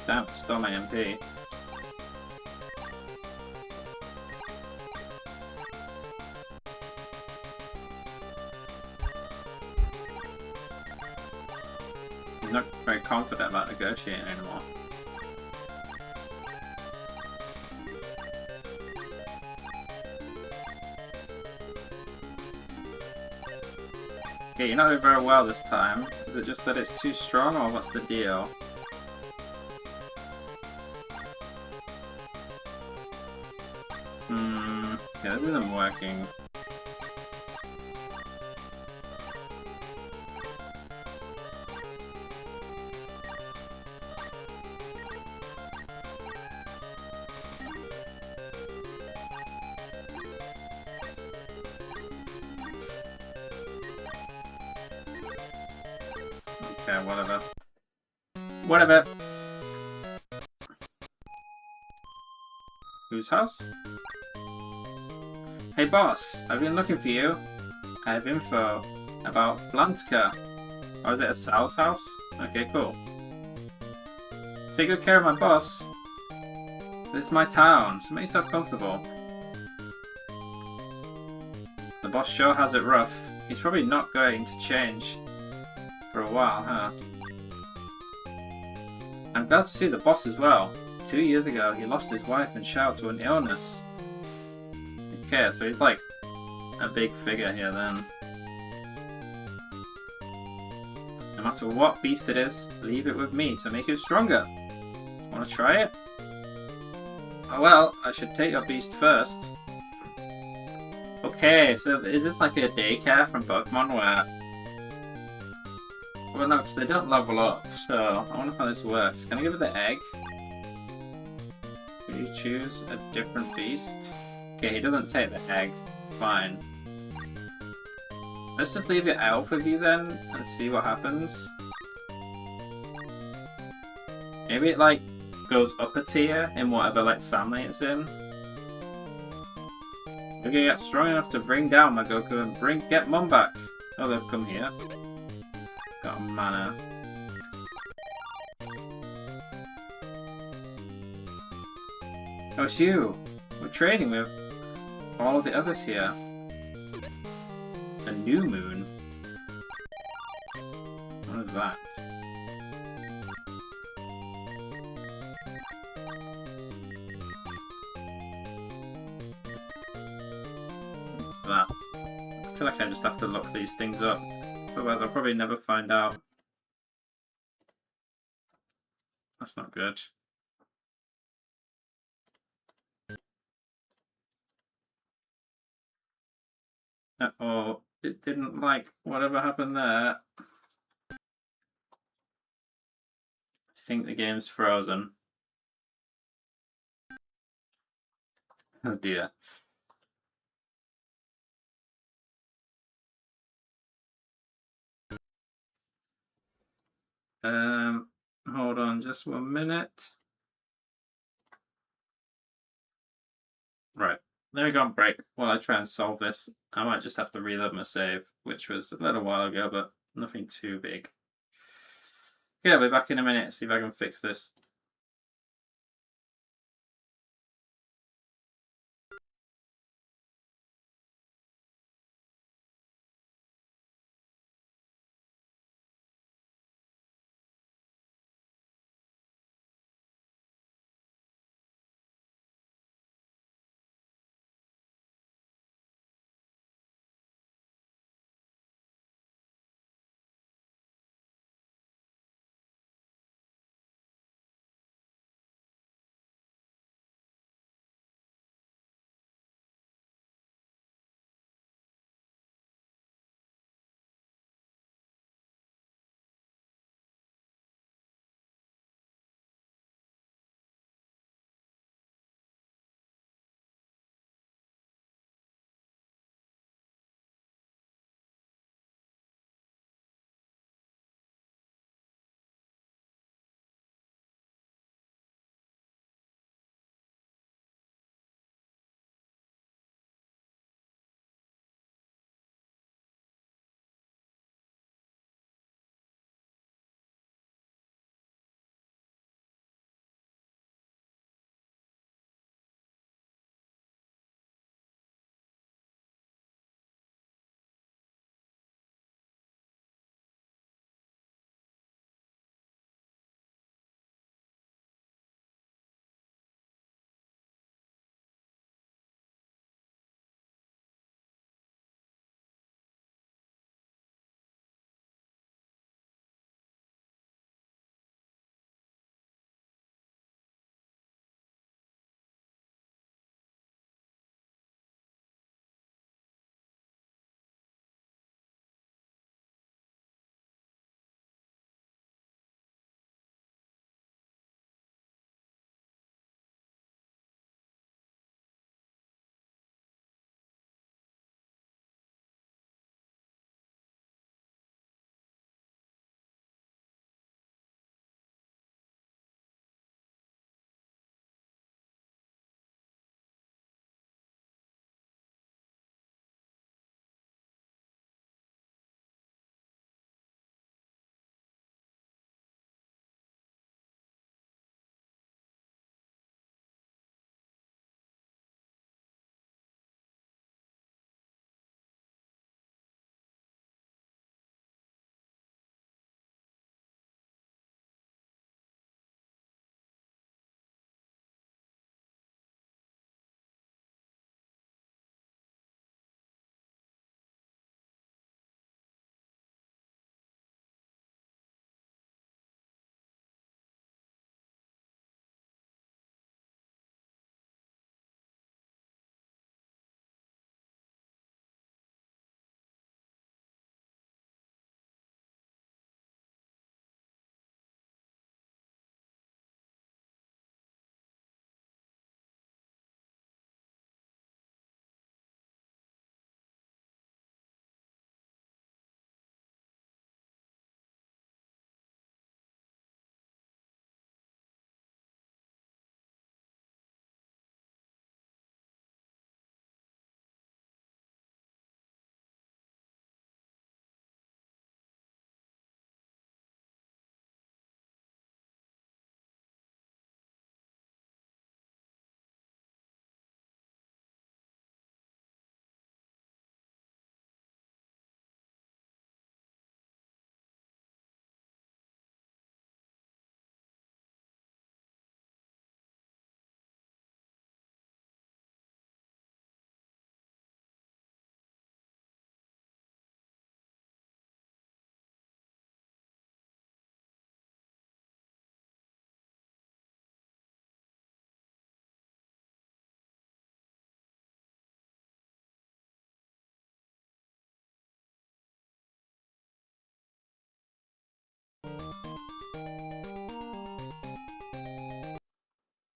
Damn, it stole my MP. I'm not very confident about negotiating anymore. Okay, you're not doing very well this time. Is it just that it's too strong, or what's the deal? Yeah, this isn't working. Okay, whatever. Whatever. Whose house? Hey boss, I've been looking for you. I have info about Blantka. Or is it a Sal's house? Okay, cool. Take good care of my boss. This is my town, so make yourself comfortable. The boss sure has it rough. He's probably not going to change for a while, huh? I'm glad to see the boss as well. 2 years ago, he lost his wife and child to an illness. Okay, so he's like a big figure here then. No matter what beast it is, leave it with me to make it stronger. Wanna try it? Oh well, I should take your beast first. Okay, so is this like a daycare from Pokemon where... Well no, because they don't level up, so I wonder how this works. Can I give it the egg? Can you choose a different beast? Okay, he doesn't take the egg. Fine. Let's just leave it out with you then, and see what happens. Maybe it, like, goes up a tier in whatever, like, family it's in. We're gonna get strong enough to bring down Magoku and get Mum back. Oh, they've come here. Got a mana. Oh, it's you! We're trading with all of the others here. A new moon? What is that? What's that? I feel like I just have to look these things up. Otherwise I'll probably never find out. That's not good. Uh-oh, it didn't like whatever happened there. I think the game's frozen. Oh dear. Hold on just 1 minute. Right. Let me go on break while I try and solve this. I might just have to reload my save, which was a little while ago, but nothing too big. Yeah, I'll be back in a minute, see if I can fix this.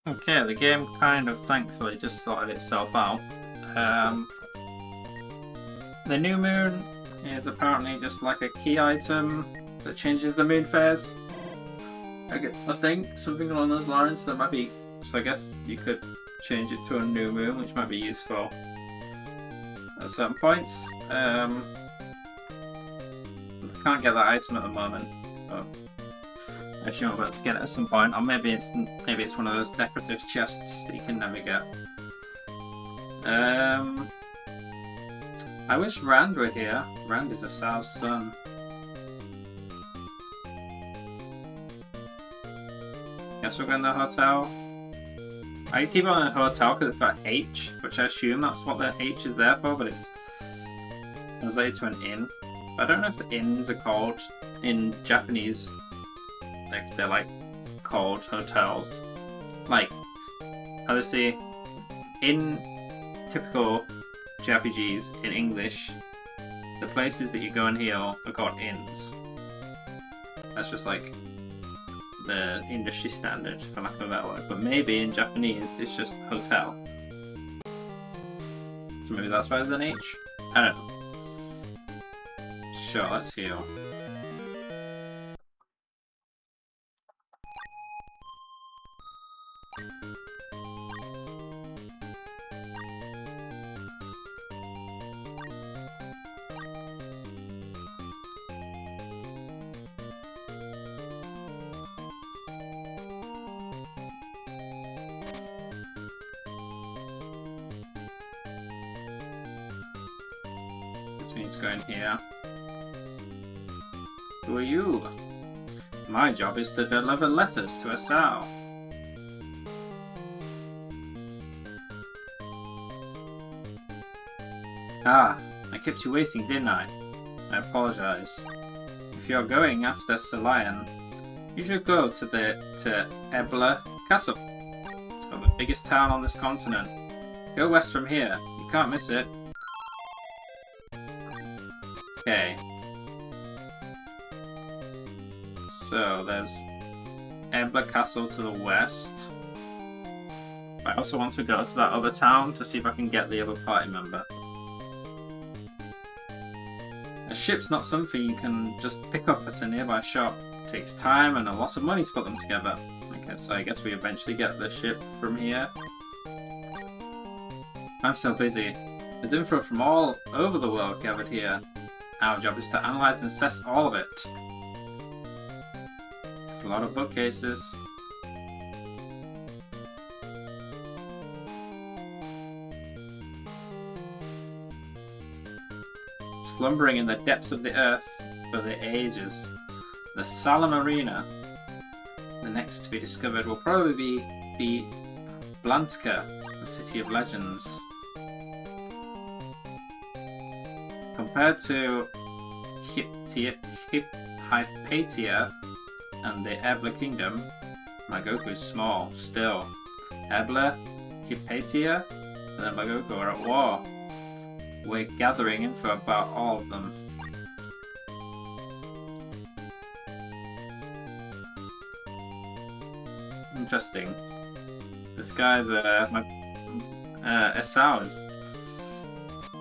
Okay, the game kind of thankfully just sorted itself out. The new moon is apparently just like a key item that changes the moon phase. I think something along those lines. So I guess you could change it to a new moon, which might be useful at certain points. I can't get that item at the moment, but I assume I'm about to get it at some point. Or maybe it's one of those decorative chests that you can never get. I wish Rand were here. Rand is Asau's son. Guess we're going to the hotel. I keep it on the hotel because it's got H, which I assume that's what the H is there for, but it's translated to an inn. I don't know if inns are called in Japanese. Like they're like called hotels. Like obviously in typical JRPGs in English, the places that you go and heal are called inns. That's just like the industry standard, for lack of a better word. But maybe in Japanese it's just hotel. So maybe that's why there's an H? I don't know. Sure, let's heal. This means going here. Who are you? My job is to deliver letters to Asau. Ah, I kept you waiting, didn't I? I apologize. If you're going after Selayan, you should go to Ebla Castle. It's got the biggest town on this continent. Go west from here. You can't miss it. Okay. So there's Ebla Castle to the west. I also want to go to that other town to see if I can get the other party member. A ship's not something you can just pick up at a nearby shop. It takes time and a lot of money to put them together. Okay, so I guess we eventually get the ship from here. I'm so busy. There's info from all over the world gathered here. Our job is to analyze and assess all of it. It's a lot of bookcases. Slumbering in the depths of the earth for the ages. The Salem Arena. The next to be discovered will probably be Blantka, the City of Legends. Compared to Hypatia and the Ebla Kingdom, Magoku is small still. Ebla, Hypatia, and Magoku are at war. We're gathering info about all of them. Interesting. This guy's Asau's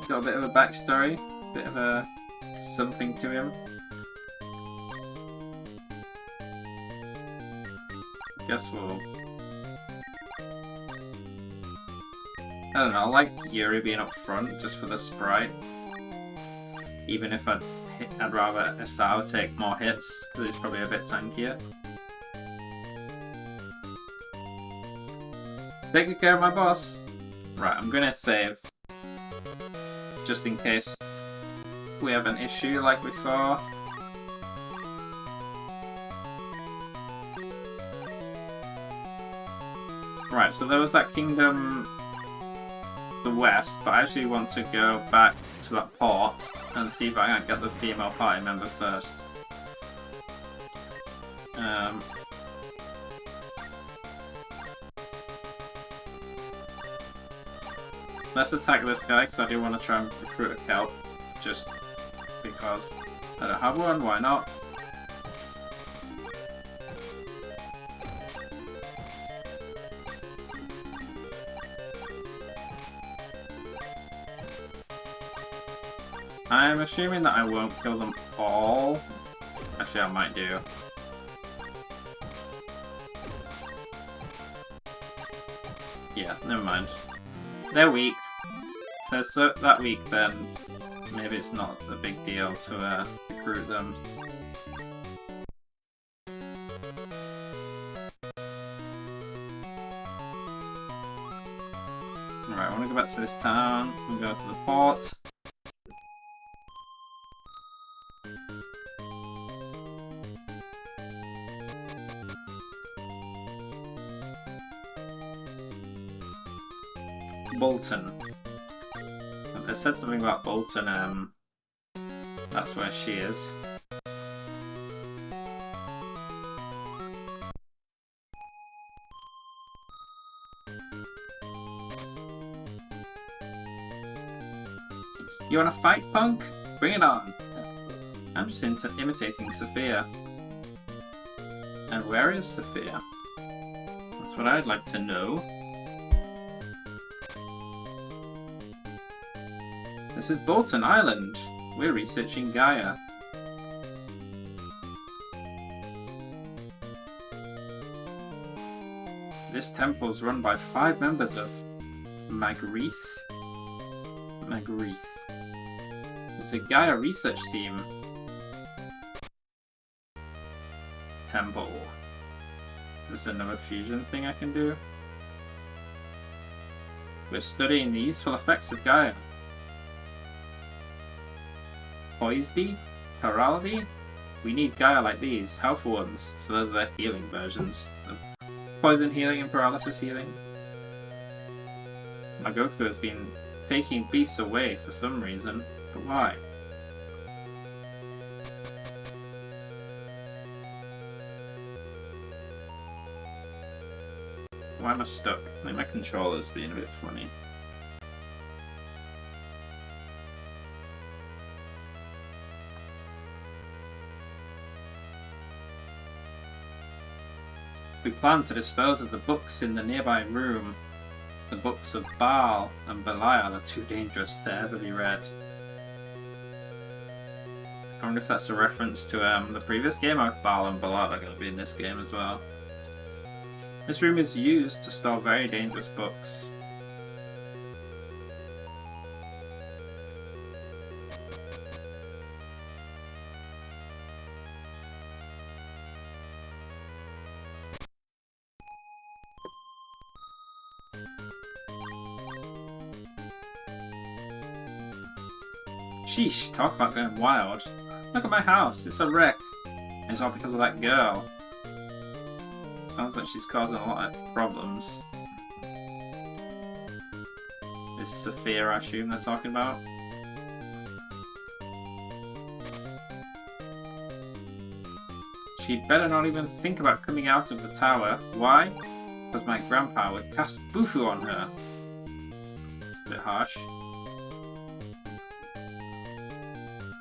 got a bit of a backstory, bit of a something to him. Guess we'll... I don't know, I like Yuri being up front just for the sprite. Even if I'd rather Asau take more hits, because he's probably a bit tankier. Taking care of my boss. Right, I'm gonna save. Just in case we have an issue like before. Right, so there was that kingdom to the west, but I actually want to go back to that port and see if I can get the female party member first. Let's attack this guy, because I do want to try and recruit a kelp. Just because I don't have one, why not? I'm assuming that I won't kill them all. Actually, I might do. Yeah, never mind. They're weak. If they're so that weak, then maybe it's not a big deal to recruit them. Alright, I want to go back to this town and go to the port. Bolton. They said something about Bolton, that's where she is. You wanna fight, punk? Bring it on! I'm just imitating Sophia. And where is Sophia? That's what I'd like to know. This is Bolton Island. We're researching Gaia. This temple is run by 5 members of Magritte. It's a Gaia research team. Temple. Is this another fusion thing I can do? We're studying the useful effects of Gaia. Poisdy? Heraldy? We need Gaia like these, helpful ones. So those are the healing versions. Poison healing and paralysis healing. Magoku has been taking beasts away for some reason, but why? Why am I stuck? I think my controller's being a bit funny. We plan to dispose of the books in the nearby room. The books of Baal and Belial are too dangerous to ever be read. I wonder if that's a reference to the previous game, or if Baal and Belial are going to be in this game as well. This room is used to store very dangerous books. Sheesh, talk about going wild. Look at my house, it's a wreck. It's all because of that girl. Sounds like she's causing a lot of problems. Is Sophia, I assume they're talking about? She'd better not even think about coming out of the tower. Why? Because my grandpa would cast Bufu on her. It's a bit harsh.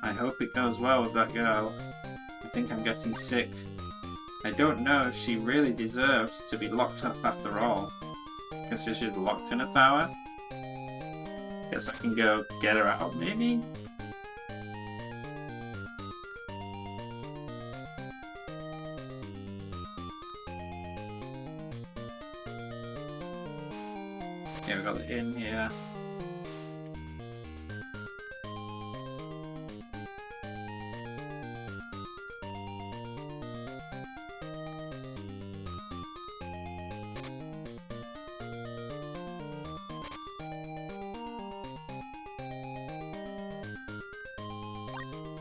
I hope it goes well with that girl. I think I'm getting sick. I don't know if she really deserved to be locked up after all. Guess she's locked in a tower? Guess I can go get her out, maybe? Yeah, we got the inn here.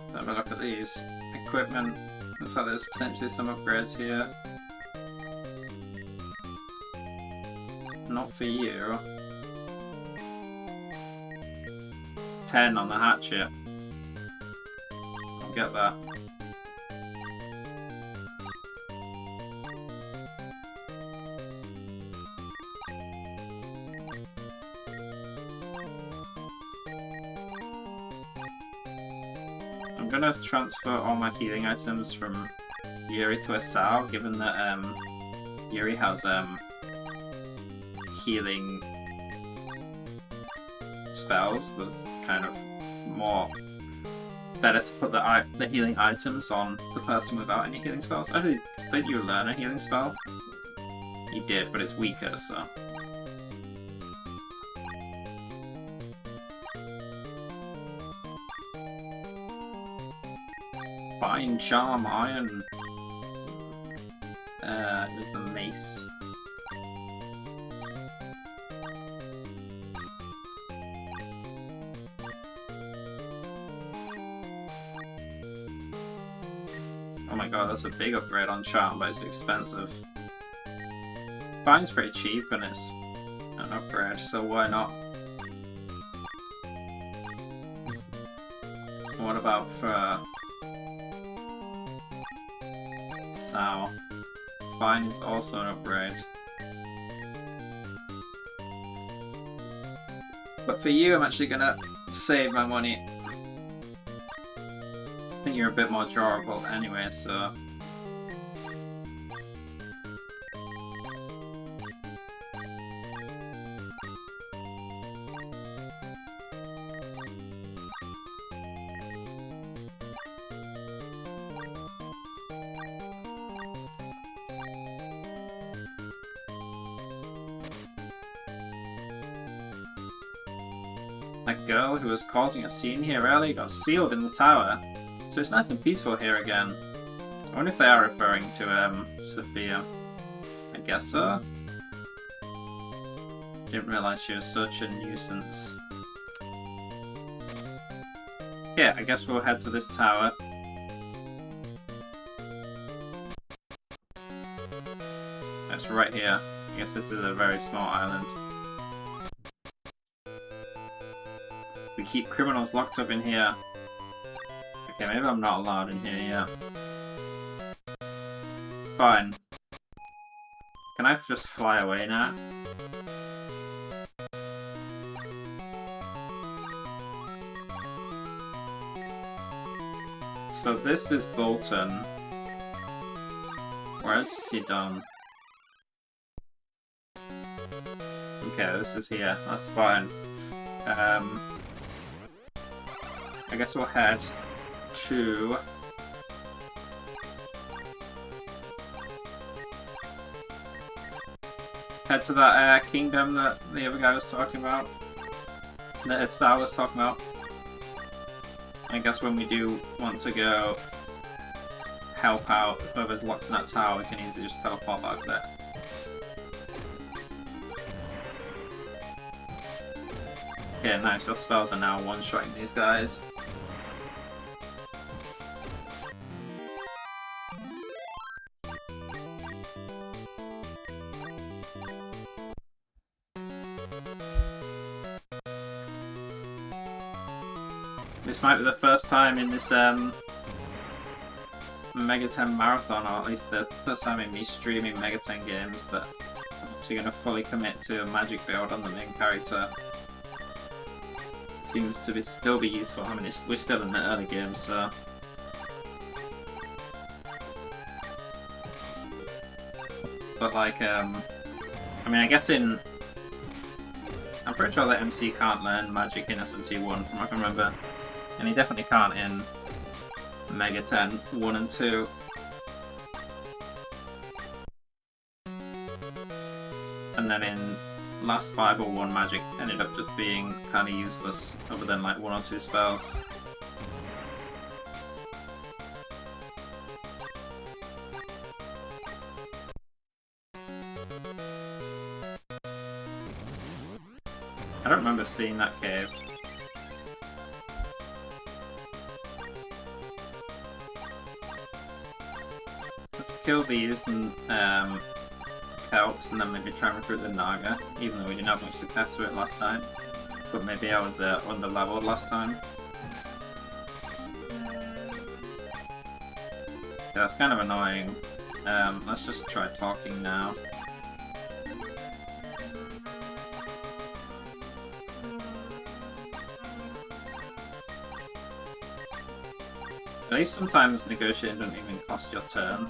So have a look at these. Equipment. Looks like there's potentially some upgrades here. Not for you. 10 on the hatchet. I'll get that. I'm gonna transfer all my healing items from Yuri to Asao, given that Yuri has healing spells. There's kind of more better to put the healing items on the person without any healing spells. Actually, did you learn a healing spell? You did, but it's weaker, so... Fine Charm Iron. It was the mace. Oh my god, that's a big upgrade on Charm, but it's expensive. Fine's pretty cheap and it's an upgrade, so why not? What about for Sao? Fine is also an upgrade. But for you, I'm actually gonna save my money. I think you're a bit more durable anyway, so... That girl who was causing a scene here earlier got sealed in the tower, so it's nice and peaceful here again. I wonder if they are referring to Sophia. I guess so. Didn't realise she was such a nuisance. Yeah, I guess we'll head to this tower. That's right here. I guess this is a very small island. We keep criminals locked up in here. Okay, maybe I'm not allowed in here yet. Fine. Can I just fly away now? So this is Bolton. Where's Sidon? Okay, this is here. That's fine. I guess we'll head to... Head to that kingdom that the other guy was talking about. That Sal was talking about. I guess when we do want to go help out whoever's locked in that tower, we can easily just teleport back there. Okay, nice. Your spells are now one-shotting these guys. This might be the first time in this Mega 10 marathon, or at least the first time in me streaming Mega 10 games, that I'm actually going to fully commit to a magic build on the main character. Seems to still be useful. I mean, we're still in the early game, so... But like, I mean, I guess in... I'm pretty sure that MC can't learn magic in SMT1 from what I can remember. And he definitely can't in Mega 10 1 and 2. And then in Last 501 magic ended up just being kind of useless, other than like 1 or 2 spells. I don't remember seeing that cave. Let's kill these and Kelps, and then maybe try and recruit the Naga, even though we didn't have much success with it last time. But maybe I was under-leveled last time. Yeah, that's kind of annoying. Let's just try talking now. At least sometimes negotiating doesn't even cost your turn.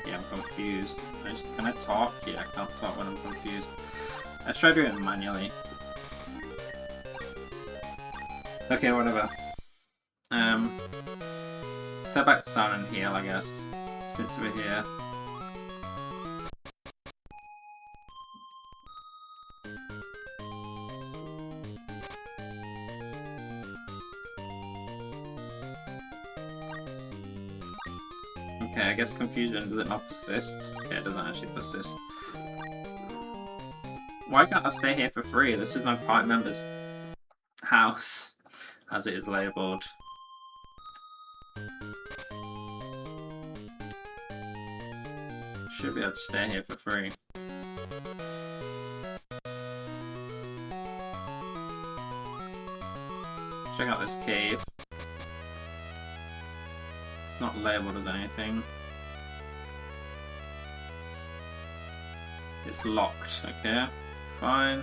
Yeah, I'm confused. Can I talk? Yeah, I can't talk when I'm confused. Let's try doing it manually. Okay, whatever. Let's head back to town and heal, I guess, since we're here. Okay, I guess confusion does it not persist? Okay, it doesn't actually persist. Why can't I stay here for free? This is my party member's house, as it is labelled. Should be able to stay here for free. Check out this cave. It's not labelled as anything. It's locked, okay? Fine.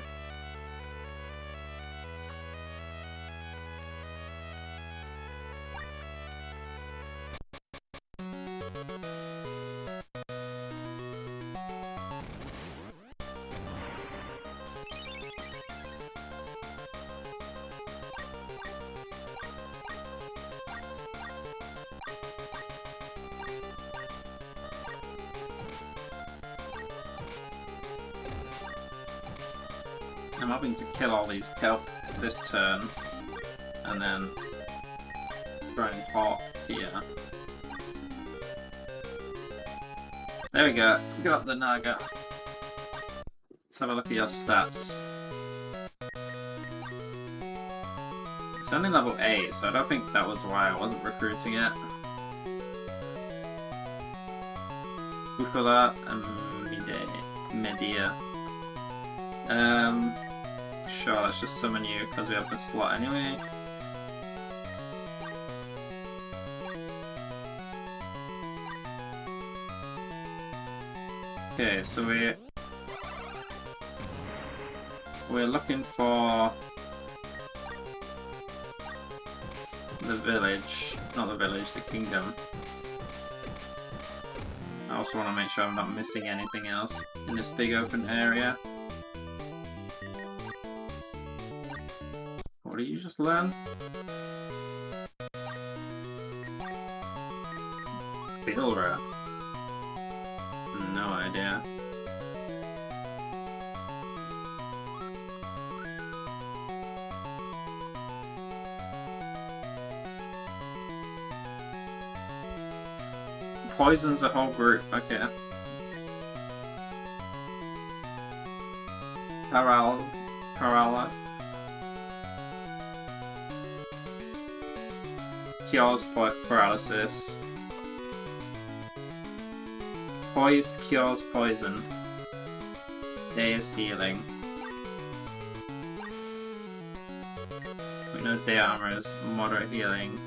I'm having to kill all these kelp this turn, and then try and pop here. There we go, we got the Naga. Let's have a look at your stats. It's only level 8, so I don't think that was why I wasn't recruiting it. We've got that, and Medea. Sure, let's just summon you because we have the slot anyway. Okay, so we're looking for the village, not the village, the kingdom. I also want to make sure I'm not missing anything else in this big open area. What did you just learn? Bilra. No idea. Poisons a whole group, okay. Parala. Cures paralysis. Poised cures poison. Day's healing. We know Day Armor is moderate healing.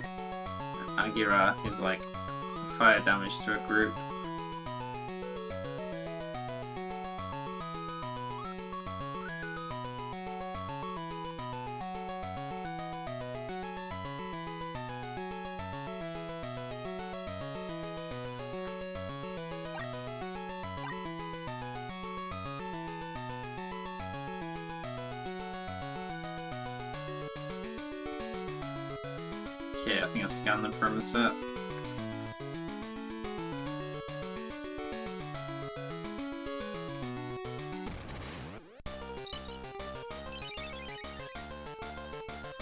Agira is like fire damage to a group. Okay, I think I scanned them from the set.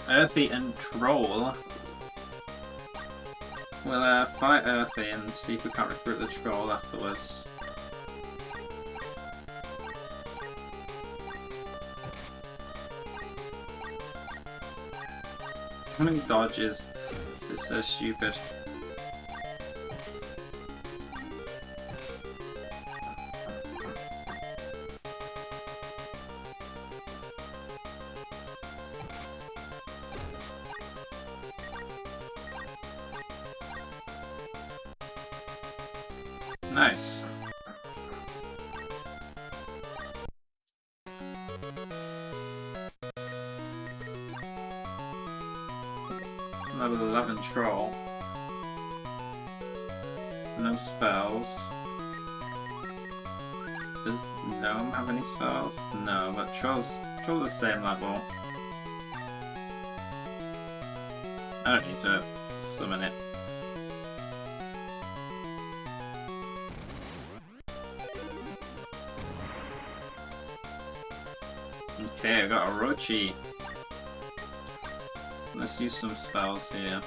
Earthy and Troll. We'll fight Earthy and see if we can't recruit the Troll afterwards. So many dodges. It's so stupid. Nice. Level 11 Troll. No spells. Does Gnome have any spells? No, but Troll's the same level. I don't need to summon it. Okay, I got Orochi. Let's use some spells here.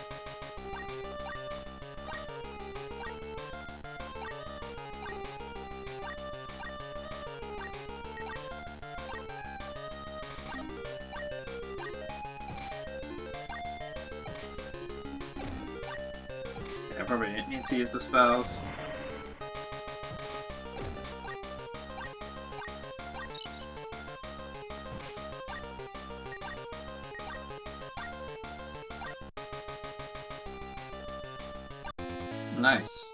I probably didn't need to use the spells. Nice.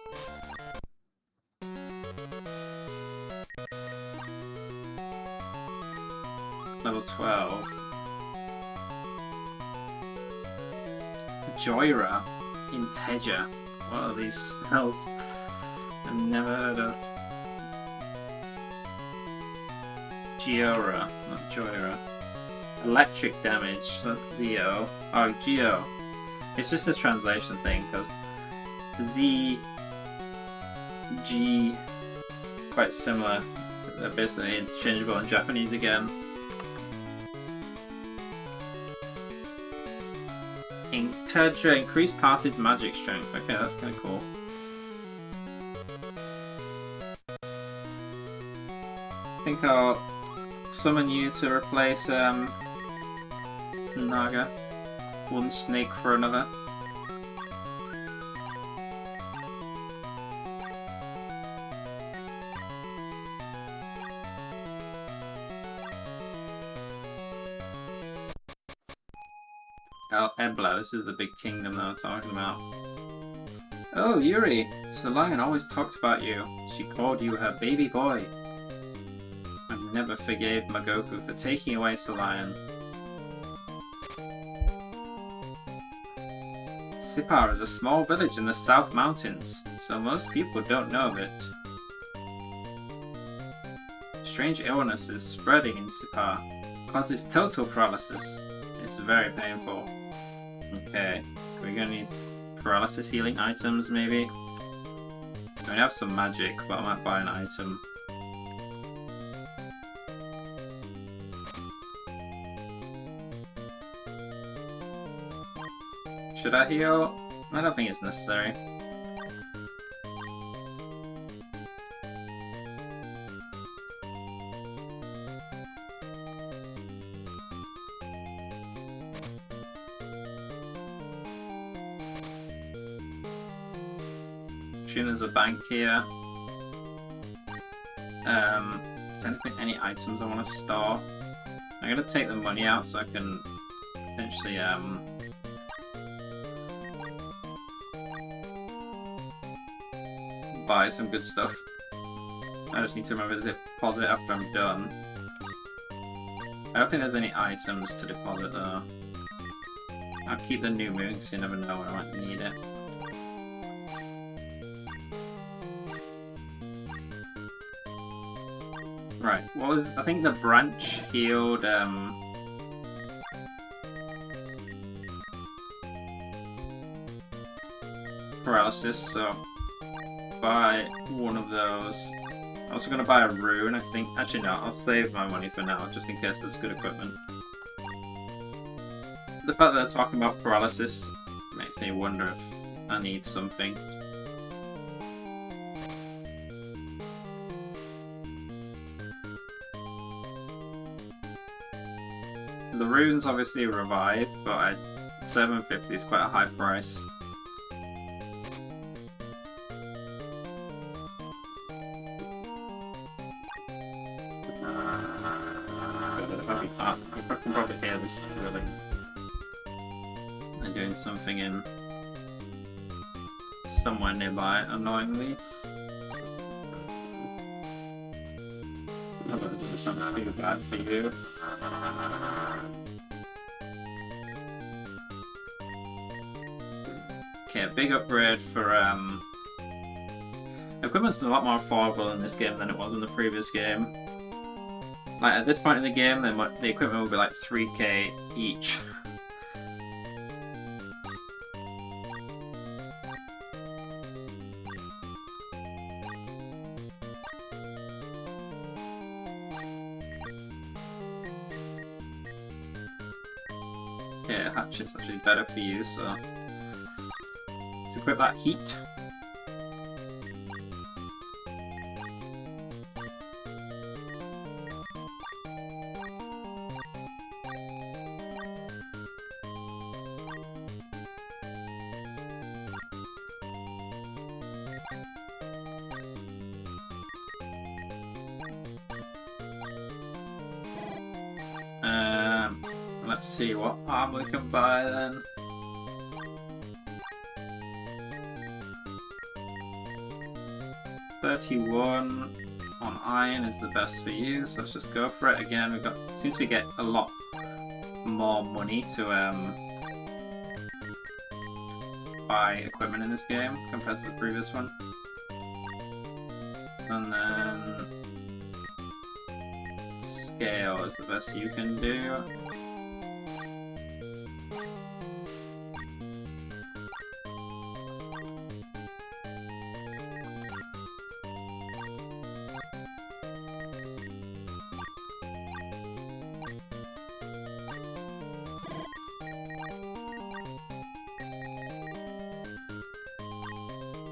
Level 12. Joyra. Integer. What are these spells? I've never heard of. Giora, not Joyra. Electric damage, so that's Zeo. Oh, Geo. It's just a translation thing, because Z, G, quite similar. They're basically interchangeable in Japanese again. Integer, increase party's magic strength. Okay, that's kind of cool. I think I'll summon you to replace Naga. One snake for another. Oh, Ebla, this is the big kingdom that I was talking about. Oh, Yuri! Solion always talked about you. She called you her baby boy. I never forgave Magoku for taking away Solion. Sipar is a small village in the South Mountains, so most people don't know of it. Strange illness is spreading in Sipar, causes total paralysis. It's very painful. Okay, we're gonna need paralysis healing items maybe? I have some magic, but I might buy an item. Should I heal? I don't think it's necessary. There's a bank here. Is there any items I want to store? I'm gonna take the money out so I can potentially buy some good stuff. I just need to remember to deposit after I'm done. I don't think there's any items to deposit though. I'll keep the new moon because you never know when I might need it. Right, what was... I think the branch healed, paralysis, so buy one of those. I'm also going to buy a rune, I think. Actually, no, I'll save my money for now, just in case there's good equipment. The fact that they're talking about paralysis makes me wonder if I need something. The runes obviously revive, but $750 is quite a high price. I can probably hear this drilling. They're doing something in somewhere nearby, annoyingly. It's not too bad for you. Okay, a big upgrade for equipment's a lot more affordable in this game than it was in the previous game. Like at this point in the game, the equipment will be like 3k each. Okay, hatchet's actually better for you, so let's equip that heat. Let's see what armor we can buy then. $31 on iron is the best for you, so let's just go for it again. We've got, seems we get a lot more money to buy equipment in this game compared to the previous one. And then scale is the best you can do.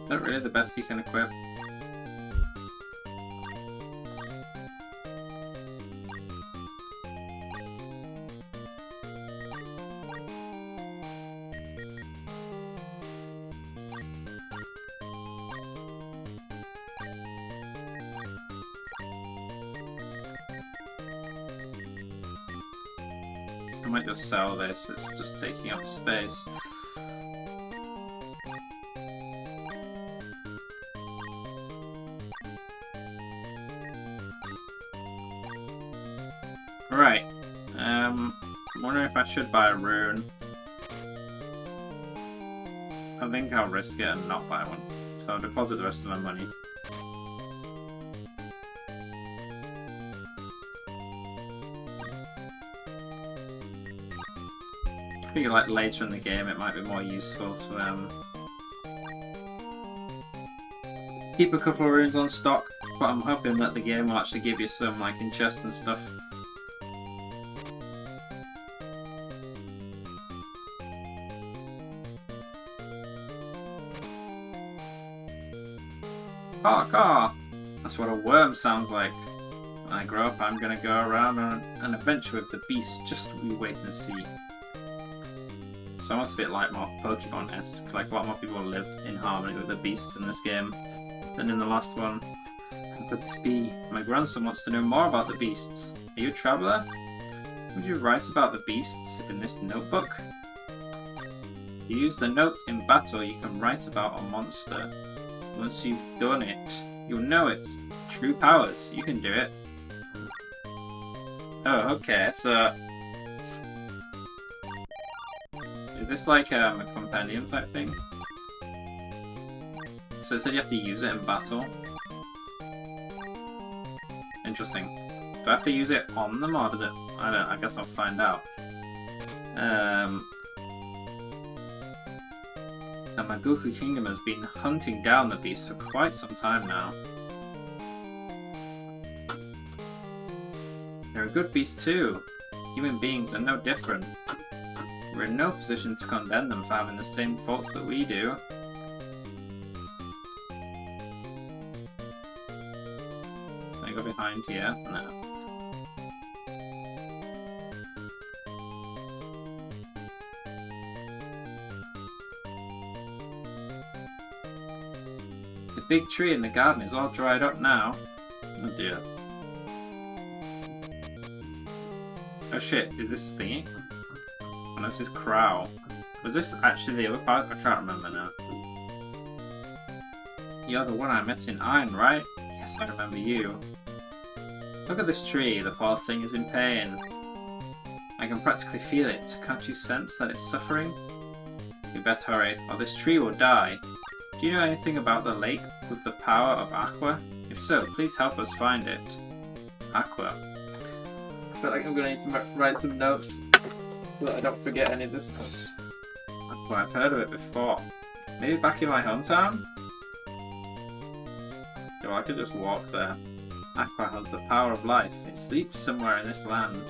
Is that really the best you can equip? I might just sell this, it's just taking up space. Right, I'm wondering if I should buy a rune. I think I'll risk it and not buy one, so I'll deposit the rest of my money. I think like later in the game it might be more useful to keep a couple of runes on stock, but I'm hoping that the game will actually give you some like in chests and stuff. Caw. That's what a worm sounds like. When I grow up, I'm gonna go around on an adventure with the beast, just we wait and see. So almost a bit like more Pokemon-esque, like a lot more people live in harmony with the beasts in this game than in the last one. How could this be? My grandson wants to know more about the beasts. Are you a traveller? Would you write about the beasts in this notebook? You use the notes in battle, you can write about a monster. Once you've done it, you'll know its true powers. You can do it. Oh, okay, so... is this like a compendium type thing? So it said you have to use it in battle. Interesting. Do I have to use it on them, or does it... I guess I'll find out. The Magoku Kingdom has been hunting down the beast for quite some time now. They're a good beast too. Human beings are no different. We're in no position to condemn them for having the same faults that we do. Can I go behind here? No. The big tree in the garden is all dried up now. Oh dear. Oh shit, is this thingy? Oh, this is Crow. Was this actually the other part? I can't remember now. You're the one I met in Iron, right? Yes, I remember you. Look at this tree, the poor thing is in pain. I can practically feel it. Can't you sense that it's suffering? You best hurry, or this tree will die. Do you know anything about the lake with the power of Aqua? If so, please help us find it. Aqua. I feel like I'm going to need to write some notes so that I don't forget any of this stuff. Aqua, I've heard of it before. Maybe back in my hometown? So I could just walk there. Aqua has the power of life. It sleeps somewhere in this land.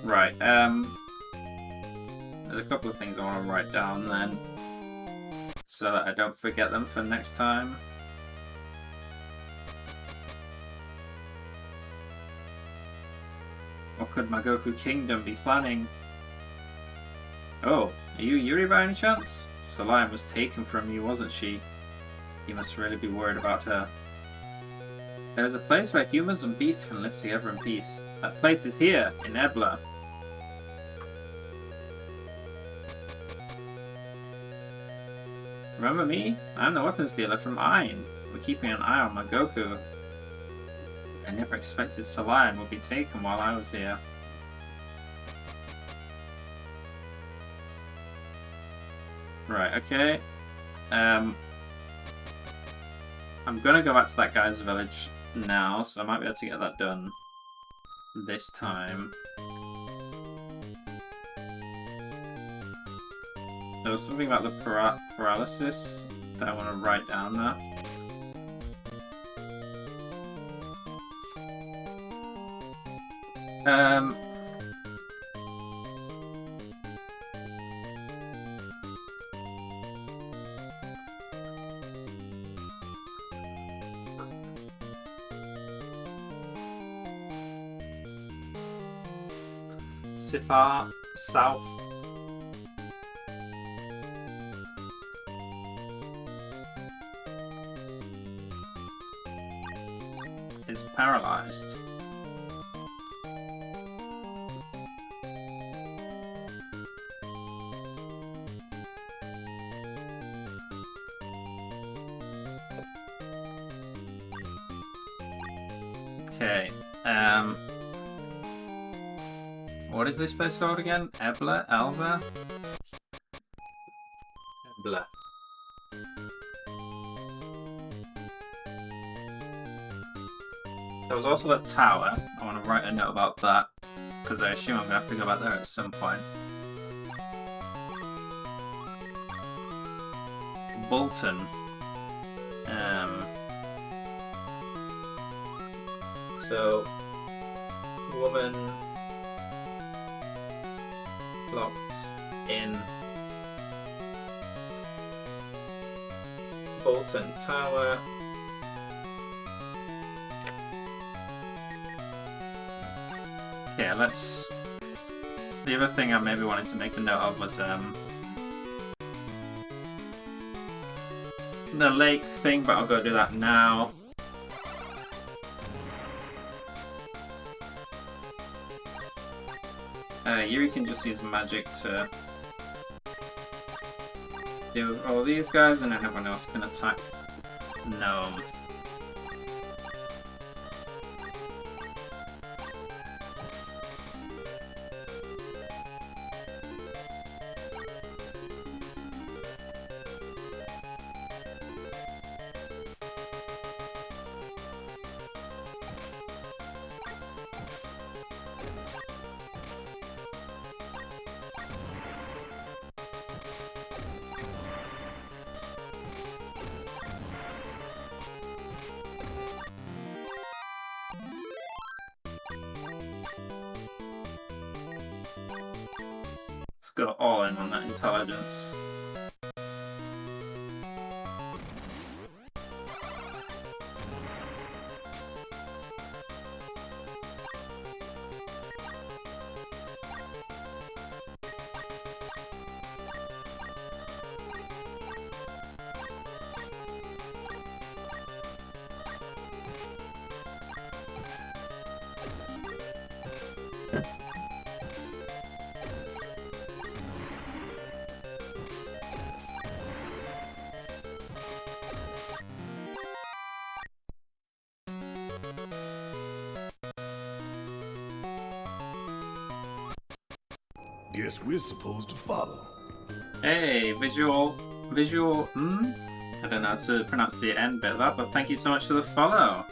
Right, there's a couple of things I want to write down then, so that I don't forget them for next time. What could Magoku Kingdom be planning? Oh, are you Yuri by any chance? Celine was taken from you, wasn't she? You must really be worried about her. There is a place where humans and beasts can live together in peace. That place is here, in Ebla. Remember me? I'm the weapons dealer from Ain. We're keeping an eye on Magoku. I never expected Celine would be taken while I was here. Right, okay. I'm gonna go back to that guy's village now, so I might be able to get that done this time. There was something about the paralysis that I want to write down there. Sipar South is paralyzed. Okay, what is this place called again? Ebla? Elba? Ebla. There was also a tower. I want to write a note about that, because I assume I'm going to have to go back there at some point. Bolton. So, woman locked in Bolton Tower. Okay, let's... The other thing I maybe wanted to make a note of was the lake thing, but I'll go do that now. Yuri can just use magic to do all these guys, and then everyone else can attack Gnome. Go all in on that intelligence. Guess we're supposed to follow. Hey, visual, I don't know how to pronounce the end bit of that, but thank you so much for the follow.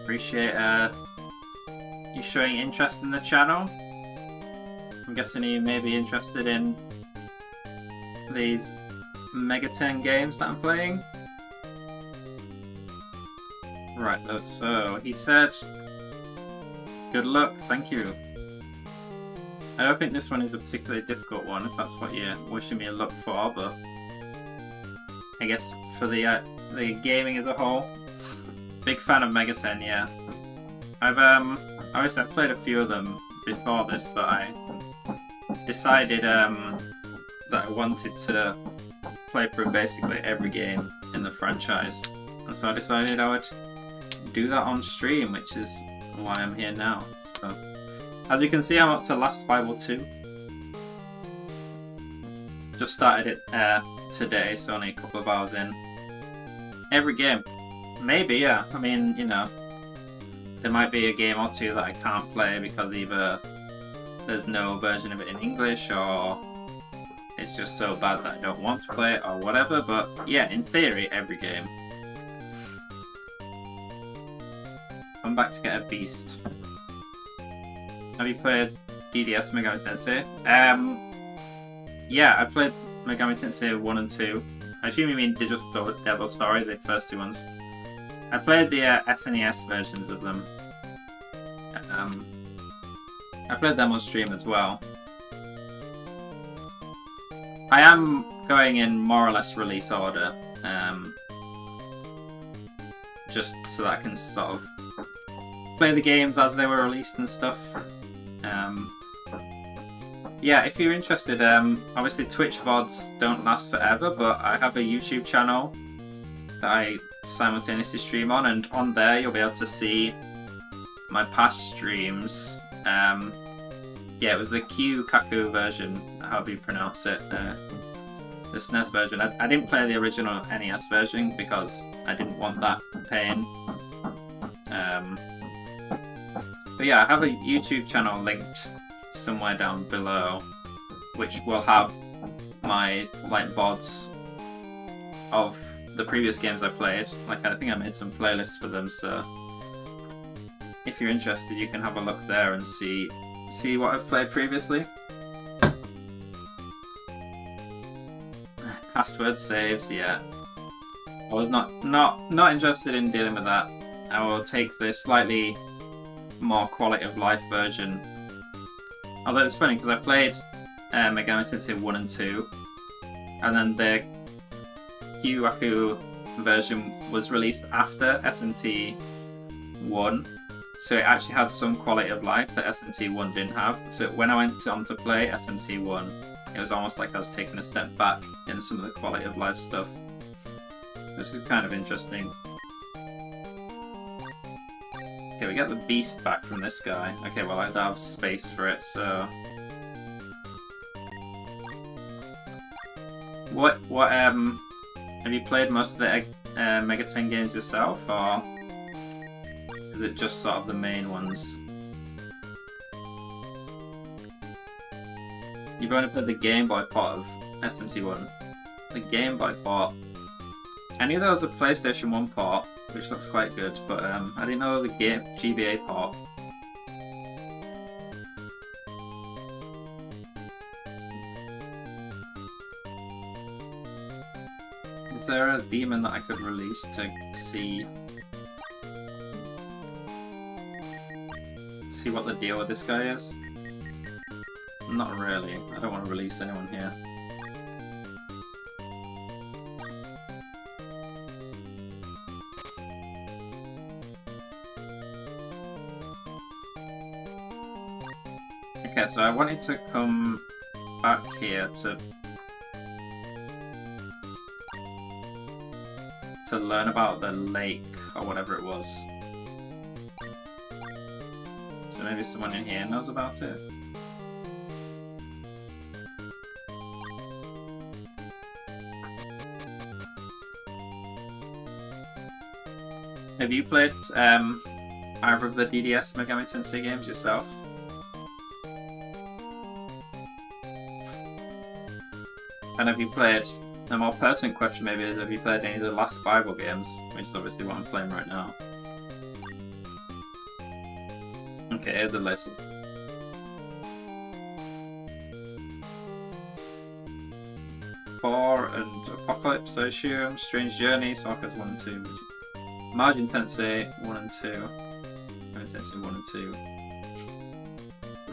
Appreciate you showing interest in the channel. I'm guessing you may be interested in these Mega 10 games that I'm playing. Right, so he said Good luck, thank you. I don't think this one is a particularly difficult one, if that's what you're wishing me luck for, but I guess for the gaming as a whole, big fan of Mega 10, yeah. Obviously I've played a few of them before this, but I decided that I wanted to play through basically every game in the franchise, and so I decided I would do that on stream, which is why I'm here now. So, as you can see, I'm up to Last Bible 2. Just started it today, so only a couple of hours in. Every game, maybe, yeah. I mean, you know, there might be a game or two that I can't play because either there's no version of it in English or it's just so bad that I don't want to play it or whatever, but yeah, in theory, every game. I'm back to get a beast. Have you played DDS Megami Tensei? Yeah, I played Megami Tensei 1 and 2. I assume you mean Digital Devil Story, the first two ones. I played the SNES versions of them. I played them on stream as well. I am going in more or less release order, just so that I can sort of play the games as they were released and stuff. Yeah, if you're interested, obviously Twitch VODs don't last forever, but I have a YouTube channel that I simultaneously stream on, and on there you'll be able to see my past streams. Yeah, it was the Q-Kaku version, however you pronounce it, the SNES version. I didn't play the original NES version because I didn't want that pain. But yeah, I have a YouTube channel linked somewhere down below, which will have my VODs of the previous games I played. Like, I think I made some playlists for them, so if you're interested, you can have a look there and see what I've played previously. Password saves, yeah. I was not interested in dealing with that. I will take the slightly more quality of life version. Although it's funny because I played Megami Tensei 1 and 2, and then the Kyu-Aku version was released after SMT 1, so it actually had some quality of life that SMT 1 didn't have. So when I went on to play SMT 1, it was almost like I was taking a step back in some of the quality of life stuff. This is kind of interesting. Okay, we get the beast back from this guy. Okay, well I don't have space for it, so... What, have you played most of the Mega 10 games yourself, or is it just sort of the main ones? You've only played the Game Boy port of SMT1. The Game Boy port. I knew there was a PlayStation 1 port, which looks quite good, but I didn't know the GBA port. Is there a demon that I could release to see what the deal with this guy is? Not really. I don't want to release anyone here. Okay, so I wanted to come back here to learn about the lake, or whatever it was. So maybe someone in here knows about it? Have you played either of the DDS Megami Tensei games yourself? And have you played, a more pertinent question maybe is, have you played any of the Last Bible games, which is obviously what I'm playing right now? Okay, here's the list. Four and Apocalypse, I assume, Strange Journey, Soccer's 1 and 2, Majin Tensei 1 and 2, Megami Tensei 1 and 2,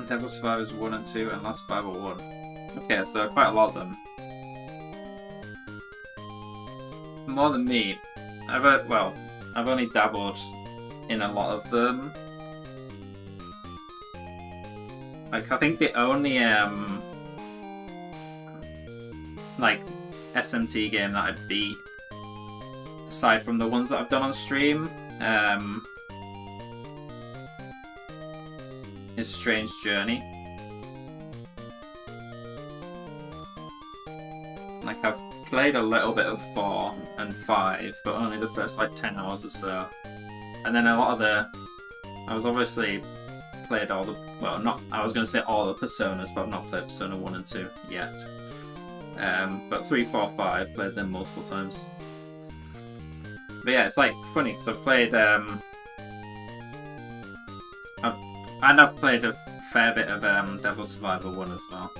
Devil Survivors 1 and 2 and Last Survivor 1. Okay, so quite a lot of them. More than me. I've only dabbled in a lot of them. Like, I think the only like SMT game that I beat, aside from the ones that I've done on stream, is Strange Journey. Like, I've played a little bit of 4 and 5, but only the first like 10 hours or so. And then a lot of I was obviously played all the, well, not, I was going to say all the Personas, but I've not played Persona 1 and 2 yet. But 3, 4, 5, played them multiple times. But yeah, it's like funny because I've played, I've played a fair bit of Devil Survivor 1 as well.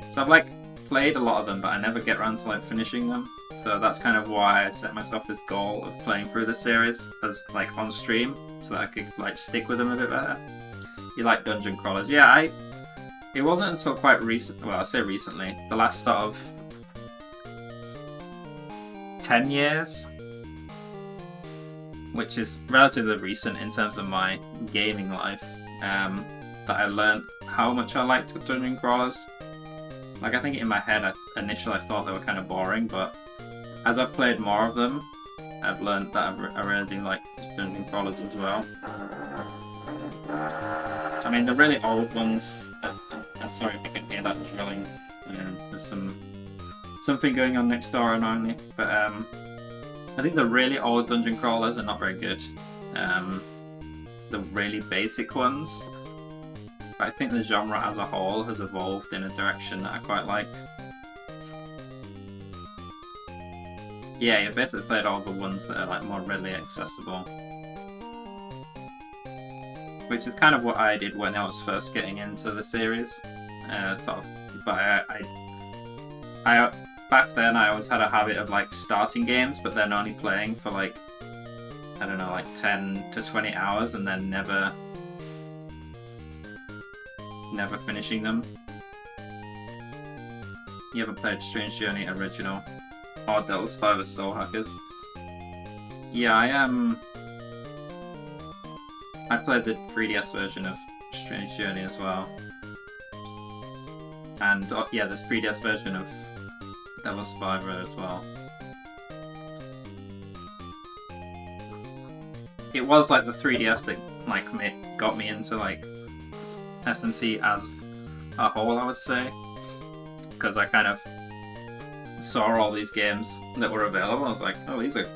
So I've like played a lot of them, but I never get around to like finishing them. So that's kind of why I set myself this goal of playing through the series as like on stream, so that I could like stick with them a bit better. You like dungeon crawlers? Yeah, it wasn't until quite recent. Well, I say recently, the last sort of 10 years, which is relatively recent in terms of my gaming life, that I learned how much I liked dungeon crawlers. Like, I think in my head, initially I thought they were kind of boring, but as I've played more of them, I've learned that I really do like dungeon crawlers as well. I mean, the really old ones. Sorry if you can hear that drilling. There's something going on next door annoyingly, but I think the really old dungeon crawlers are not very good. The really basic ones. But I think the genre as a whole has evolved in a direction that I quite like. Yeah, you basically played all the ones that are like more readily accessible. Which is kind of what I did when I was first getting into the series. But I back then I always had a habit of like starting games, but then only playing for like, I don't know, like 10 to 20 hours and then never finishing them. You ever played Strange Journey Original or Devil Survivor Soul Hackers? Yeah, I played the 3DS version of Strange Journey as well. And yeah, there's 3DS version of Devil Survivor as well. It was like the 3DS that like got me into like SMT as a whole, I would say, because I kind of saw all these games that were available. I was like, oh, these are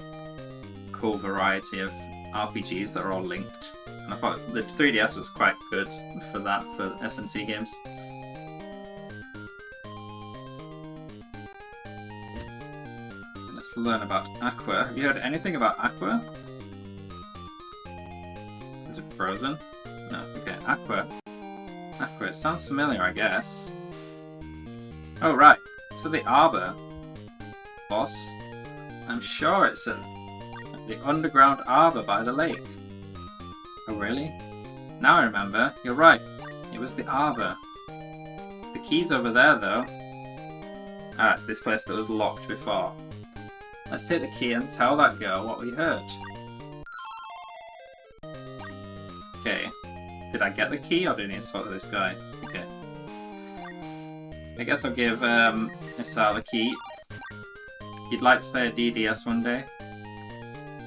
cool variety of RPGs that are all linked, and I thought the 3DS was quite good for that, for SMT games. Let's learn about Aqua. Have you heard anything about Aqua? Is it frozen? No. Okay, Aqua. Aqua, it sounds familiar, I guess. Oh, right. So the Arbor boss. I'm sure it's at the underground Arbor by the lake. Oh, really? Now I remember. You're right. It was the Arbor. The key's over there, though. Ah, it's this place that was locked before. Let's take the key and tell that girl what we heard. Okay. Did I get the key, or do I need to talk to this guy? Okay. I guess I'll give Isao the key. You'd like to play a DDS one day?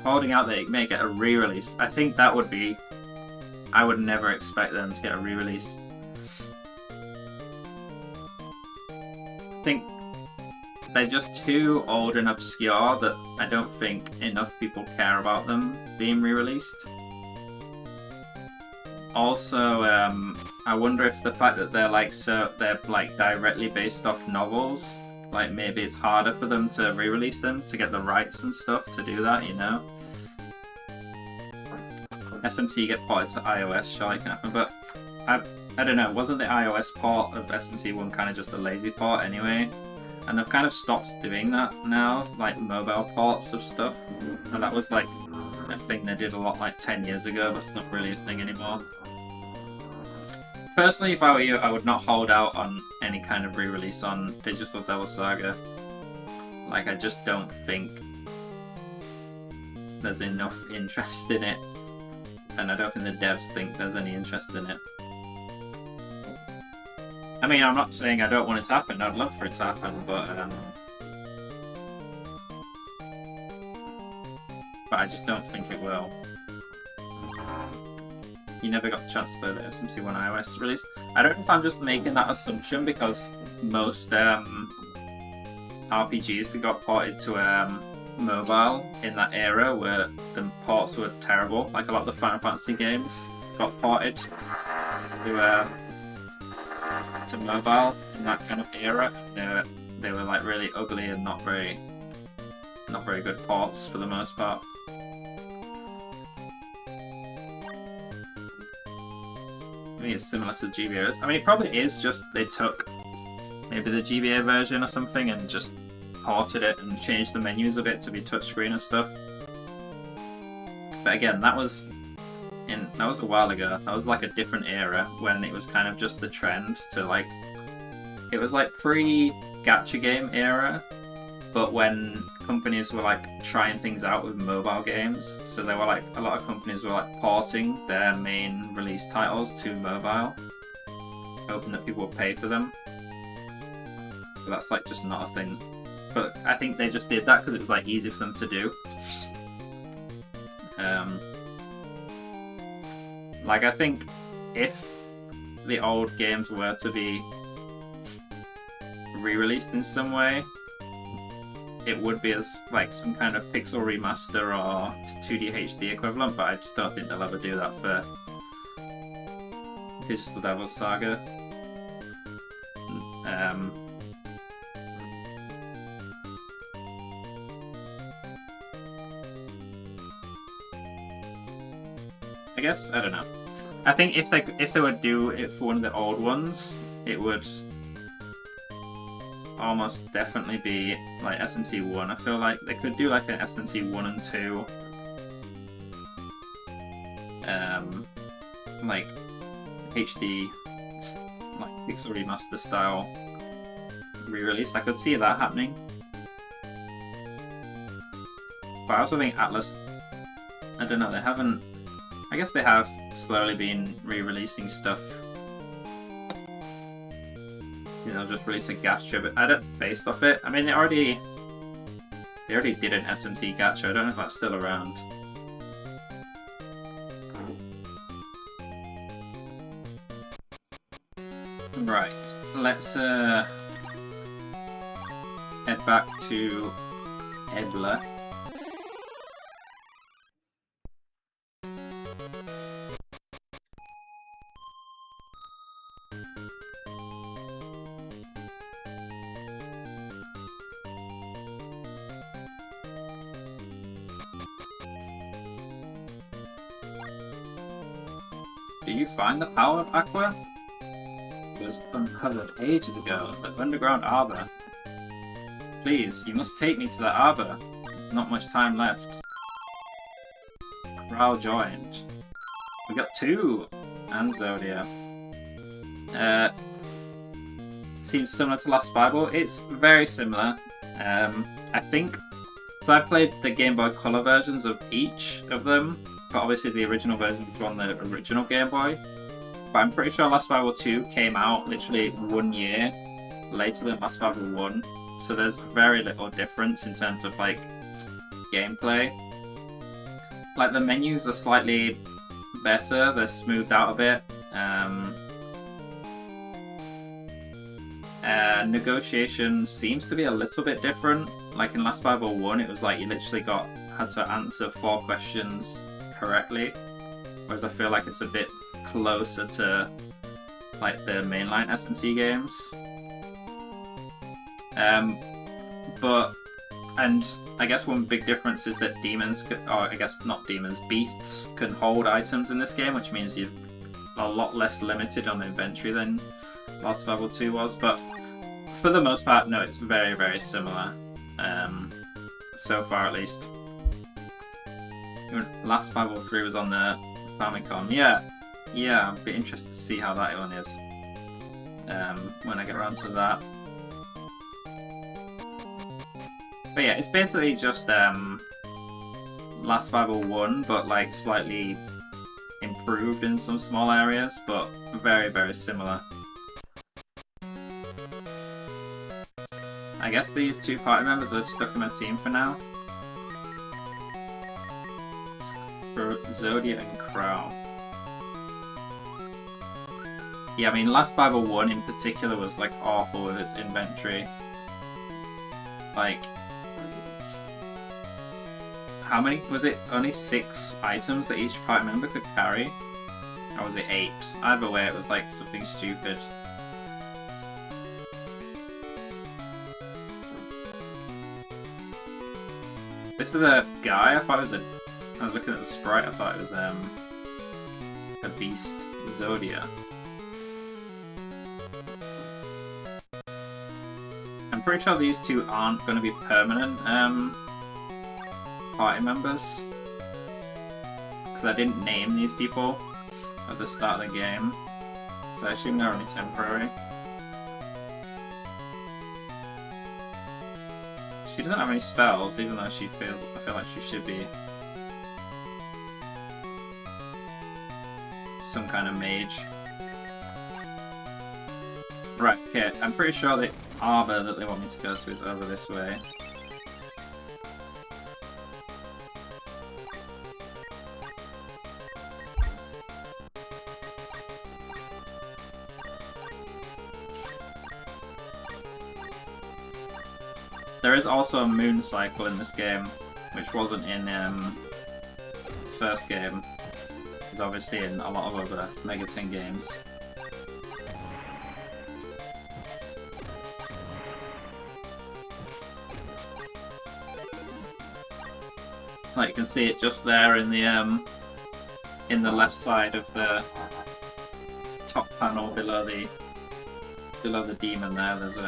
Holding out that it may get a re-release. I think that would be... I would never expect them to get a re-release. I think they're just too old and obscure that I don't think enough people care about them being re-released. Also, I wonder if the fact that they're like directly based off novels, like maybe it's harder for them to re-release them to get the rights and stuff to do that, you know? SMT get ported to iOS, sure, it can happen, but I don't know, wasn't the iOS port of SMT1 kind of just a lazy port anyway? And they've kind of stopped doing that now, like mobile ports of stuff, and that was like a thing they did a lot like 10 years ago, but it's not really a thing anymore. Personally, if I were you, I would not hold out on any kind of re-release on Digital Devil Saga. Like, I just don't think there's enough interest in it. And I don't think the devs think there's any interest in it. I mean, I'm not saying I don't want it to happen. I'd love for it to happen, but I just don't think it will. You never got the chance to play the SMT1 iOS release. I don't know if I'm just making that assumption because most RPGs that got ported to mobile in that era where the ports were terrible. Like a lot of the Final Fantasy games got ported to mobile in that kind of era. They were like really ugly and not very good ports for the most part. I mean, it's similar to the GBA. I mean, it probably is, just they took maybe the GBA version or something and just ported it and changed the menus a bit to be touchscreen and stuff. But again, that was a while ago. That was like a different era when it was kind of just the trend to like... It was like pre-gacha game era, but when companies were like trying things out with mobile games, so there were like a lot of companies were like porting their main release titles to mobile, hoping that people would pay for them. But that's like just not a thing. But I think they just did that because it was like easy for them to do. Like, I think if the old games were to be re-released in some way, it would be as like some kind of pixel remaster or 2D HD equivalent, but I just don't think they'll ever do that for Digital Devil Saga. I guess, I don't know. I think if they would do it for one of the old ones, it would almost definitely be like SMT1. I feel like they could do like an SMT1 and 2 like HD like pixel remaster style re-release. I could see that happening. But I also think Atlus, I don't know, they haven't... I guess they have slowly been re-releasing stuff. You know, just release a gacha, but I don't based off it. I mean, they already did an SMT gacha. I don't know if that's still around. Right, let's head back to Edler. Do you find the power of Aqua? It was uncovered ages ago, the underground arbor. Please, you must take me to the arbor. There's not much time left. Kral joined. We got 2! And Zodia. Seems similar to Last Bible. It's very similar. I think... So I played the Game Boy Color versions of each of them, but obviously the original version was on the original Game Boy. But I'm pretty sure Last Bible 2 came out literally 1 year later than Last Bible 1, so there's very little difference in terms of like gameplay. Like the menus are slightly better, they're smoothed out a bit. Negotiation seems to be a little bit different. Like in Last Bible 1, it was like you literally had to answer 4 questions correctly, whereas I feel like it's a bit closer to like the mainline SMT games. And I guess one big difference is that demons, or I guess not demons, beasts can hold items in this game, which means you're a lot less limited on inventory than Last Bible 2 was, but for the most part, no, it's very, very similar. So far at least. Last Bible 3 was on the Famicom, yeah. yeah, I'd be interested to see how that one is when I get around to that. But yeah, it's basically just Last Survival 1, but like slightly improved in some small areas, but very, very similar. I guess these two party members are stuck in my team for now. Zodia and Crow. Yeah, I mean, Last Survival 1 in particular was like awful with its inventory. Like, how many was it? Only 6 items that each party member could carry? Or was it 8? Either way, it was like something stupid. This is a guy. I thought it was I was looking at the sprite. I thought it was a beast, Zodia. I'm pretty sure these two aren't going to be permanent party members, because I didn't name these people at the start of the game, so I assume they're only temporary. She doesn't have any spells, even though I feel like she should be some kind of mage. Right, okay, I'm pretty sure the arbor that they want me to go to is over this way. There is also a moon cycle in this game, which wasn't in first game. It's obviously in a lot of other Megaton games. Like you can see it just there in the left side of the top panel below the demon there. There's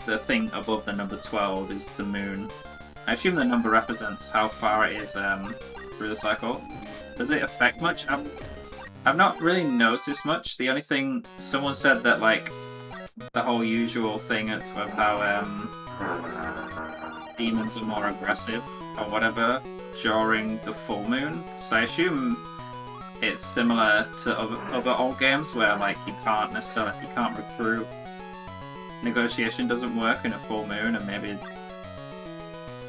the thing above the number 12 is the moon. I assume the number represents how far it is through the cycle. Does it affect much? I've not really noticed much. The only thing, someone said that like the whole usual thing of how demons are more aggressive or whatever during the full moon. So I assume it's similar to other old games where like you can't recruit. Negotiation doesn't work in a full moon, and maybe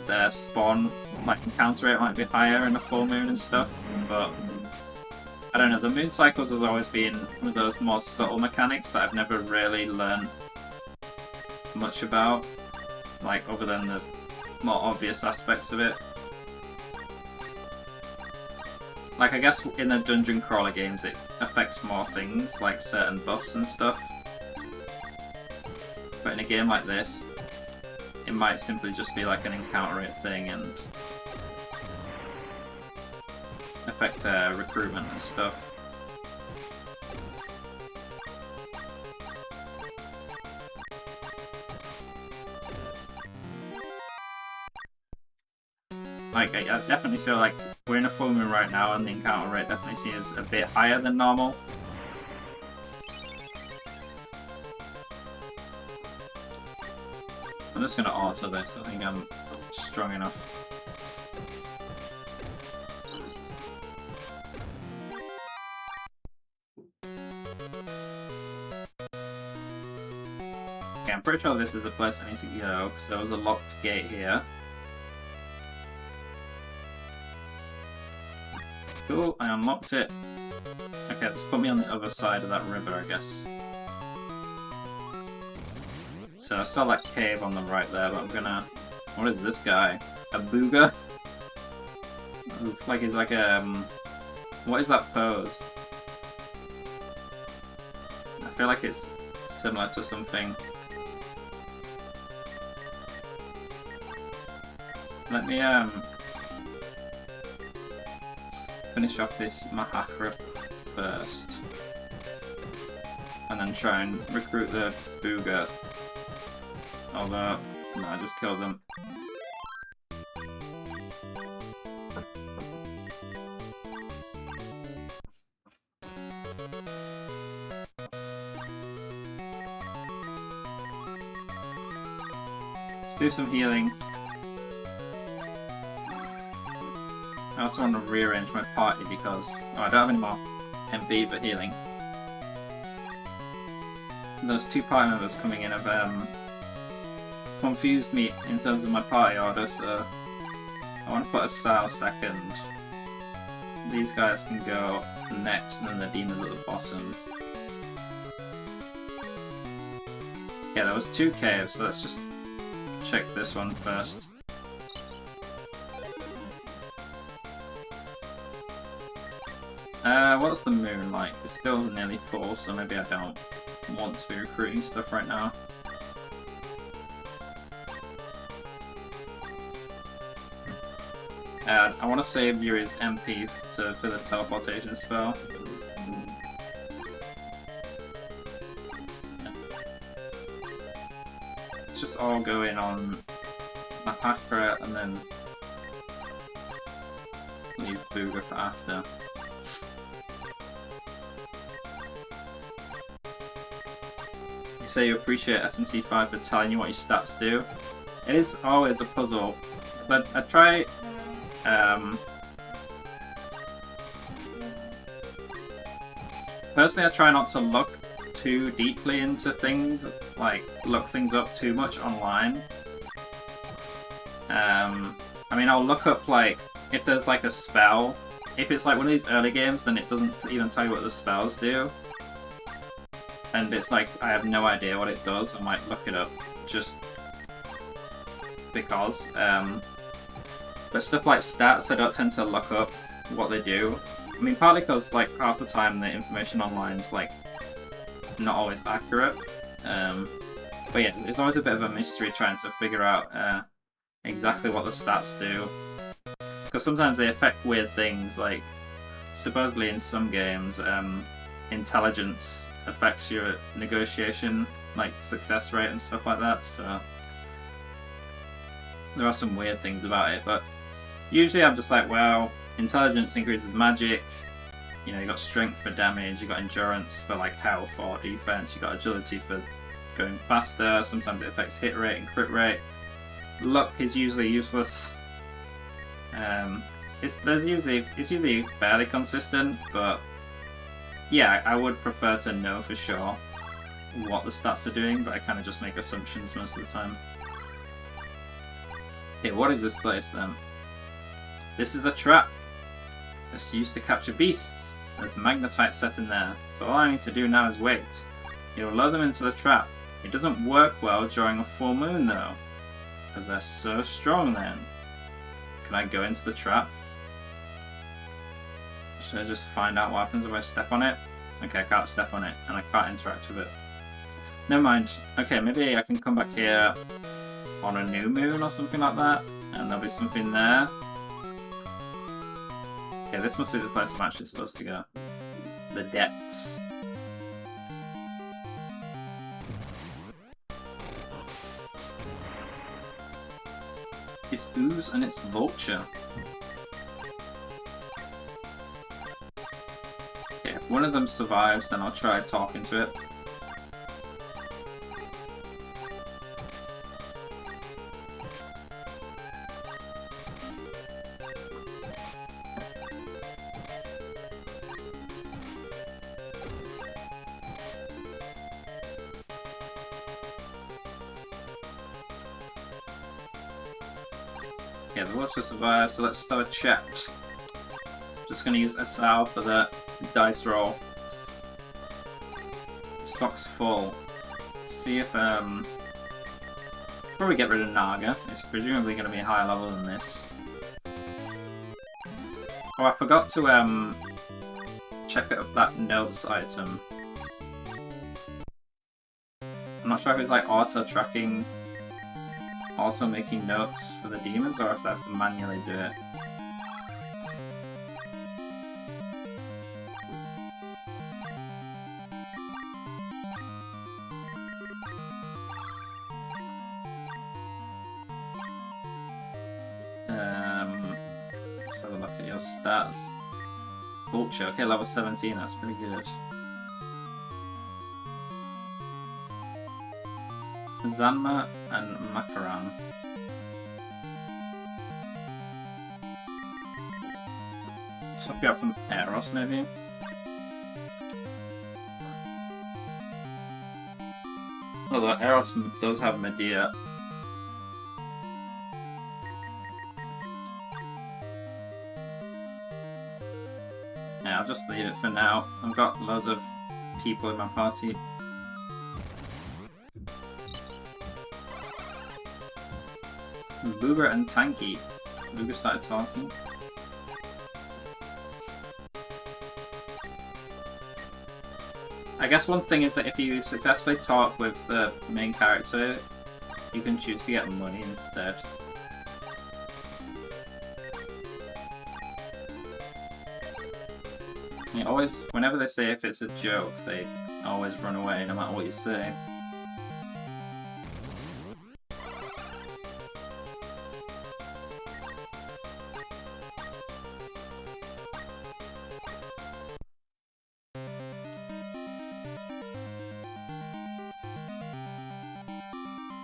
their spawn encounter rate might be higher in a full moon and stuff, but I don't know, the moon cycles has always been one of those more subtle mechanics that I've never really learned much about, like other than the more obvious aspects of it. Like I guess in the dungeon crawler games it affects more things, like certain buffs and stuff. But in a game like this, it might simply just be like an encounter rate thing and affect recruitment and stuff. Like, I definitely feel like we're in a full moon right now and the encounter rate definitely seems a bit higher than normal. I'm just gonna auto this, I think I'm strong enough. Okay, I'm pretty sure this is the place I need to go, because there was a locked gate here. Cool, I unlocked it. Okay, let's put me on the other side of that river, I guess. So I saw that cave on the right there, but I'm gonna... What is this guy? A booger? Looks like he's like a... What is that pose? I feel like it's similar to something. Let me finish off this Mahakra first. And then try and recruit the booger. Although, no, I just killed them. Let's do some healing. I also want to rearrange my party because I don't have any more MP for healing. Those two party members coming in have confused me in terms of my party order, so I want to put a Sao second. These guys can go next, and then the demons at the bottom. Yeah, there was 2 caves, so let's just check this one first. What's the moon like? It's still nearly full, so maybe I don't want to be recruiting stuff right now. I want to save Yuri's MP for the teleportation spell. Let's just all go in on Mahakra and then leave Booga for after. You say you appreciate SMT5 for telling you what your stats do. It is always a puzzle, but I try. Personally, I try not to look too deeply into things, like look things up too much online. I mean, I'll look up like if there's like a spell. If it's like one of these early games, then it doesn't even tell you what the spells do. And it's like, I have no idea what it does, I might look it up just because. But stuff like stats, I don't tend to look up what they do. I mean, partly because like half the time the information online is like not always accurate. But yeah, it's always a bit of a mystery trying to figure out exactly what the stats do. Because sometimes they affect weird things, like supposedly in some games, intelligence affects your negotiation, like success rate and stuff like that, so there are some weird things about it, but usually I'm just like, well, intelligence increases magic, you know, you got strength for damage, you got endurance for like health or defense, you got agility for going faster, sometimes it affects hit rate and crit rate. Luck is usually useless. It's usually fairly consistent, but yeah, I would prefer to know for sure what the stats are doing, but I kind of just make assumptions most of the time. Okay, what is this place then? This is a trap. It's used to capture beasts. There's magnetite set in there, so all I need to do now is wait. You'll lure them into the trap. It doesn't work well during a full moon though, because they're so strong then. Can I go into the trap? Should I just find out what happens if I step on it? Okay, I can't step on it, and I can't interact with it. Never mind. Okay, maybe I can come back here on a new moon or something like that, and there'll be something there. Okay, this must be the place I'm actually supposed to go. The depths. It's Ooze and it's Vulture. Okay, if one of them survives, then I'll try talking to it. Yeah, the Vulture survived, so let's start a chat. Just gonna use SL for the dice roll. Stock's full. See if probably get rid of Naga. It's presumably gonna be a higher level than this. Oh, I forgot to check out that notes item. I'm not sure if it's like auto-tracking, auto-making notes for the demons, or if I have to manually do it. Let's have a look at your stats. Vulture, okay, level 17, that's pretty good. Zanma and Makaran. Swap you out from Eros, maybe? Although Eros does have Medea. Yeah, I'll just leave it for now. I've got loads of people in my party. Boober and Tanky. Boober started talking. I guess one thing is that if you successfully talk with the main character, you can choose to get money instead. You always, whenever they say if it's a joke, they always run away no matter what you say.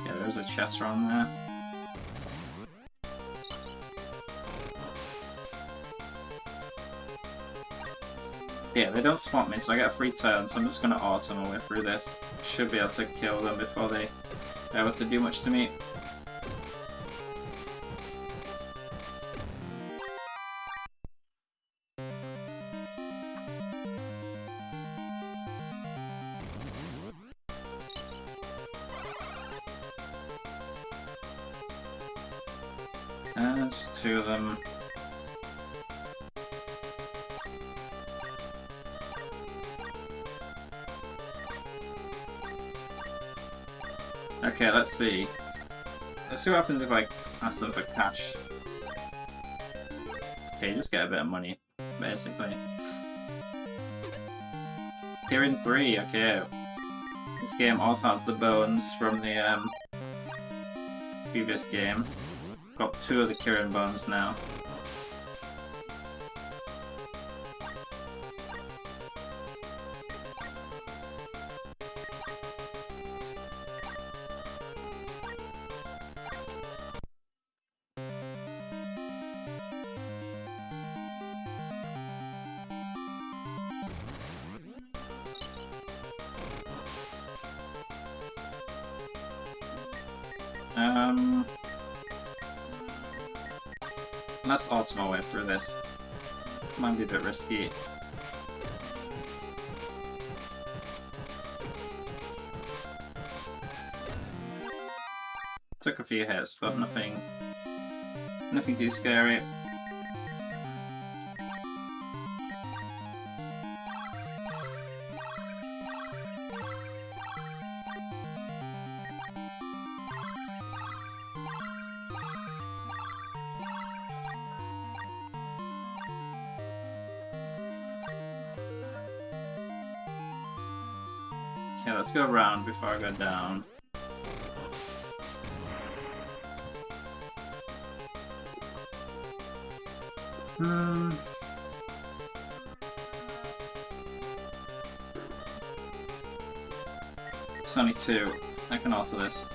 Yeah, there's a chest around there. Yeah, they don't spot me, so I get a free turn, so I'm just gonna auto my way through this. Should be able to kill them before they are able to do much to me. Just two of them. Okay, let's see. Let's see what happens if I ask them for cash. Okay, just get a bit of money, basically. Kirin 3, okay. This game also has the bones from the previous game. Got two of the Kirin bones now. Let's auto my way through this. Might be a bit risky. Took a few hits, but nothing too scary. Okay, let's go around before I go down. It's only two. I can alter this.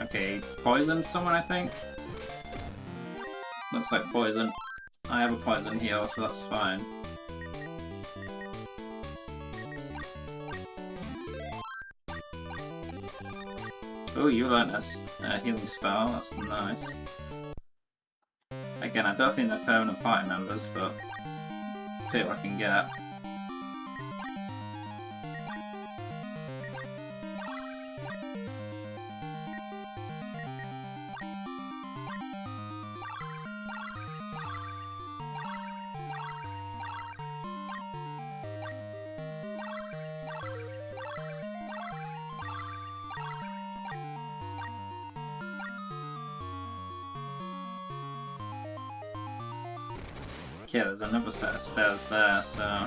Okay, poison someone, I think? Looks like poison. I have a poison heal, so that's fine. Oh, you learned a healing spell, that's nice. Again, I don't think they're permanent party members, but I'll see what I can get. Okay, there's another set of stairs there, so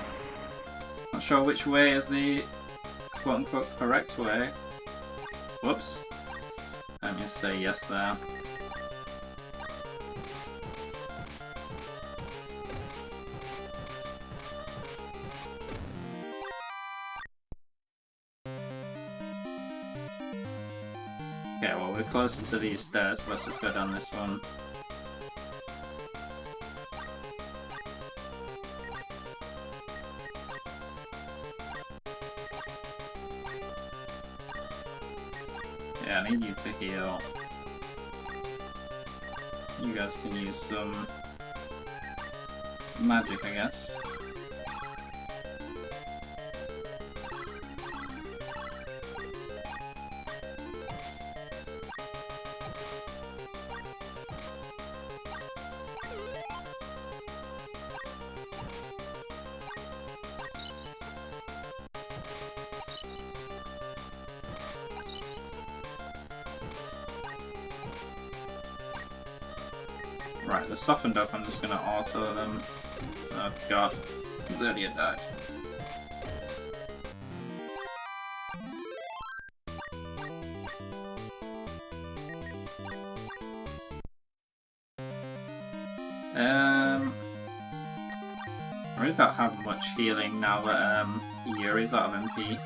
not sure which way is the quote-unquote correct way. Whoops. Let me say yes there. Okay, well, we're closer to these stairs, so let's just go down this one. Yeah, I need you to heal. You guys can use some magic, I guess. Right, they're softened up, I'm just gonna auto them. Oh god, Zerdia died. I really don't have much healing now that Yuri's out of MP.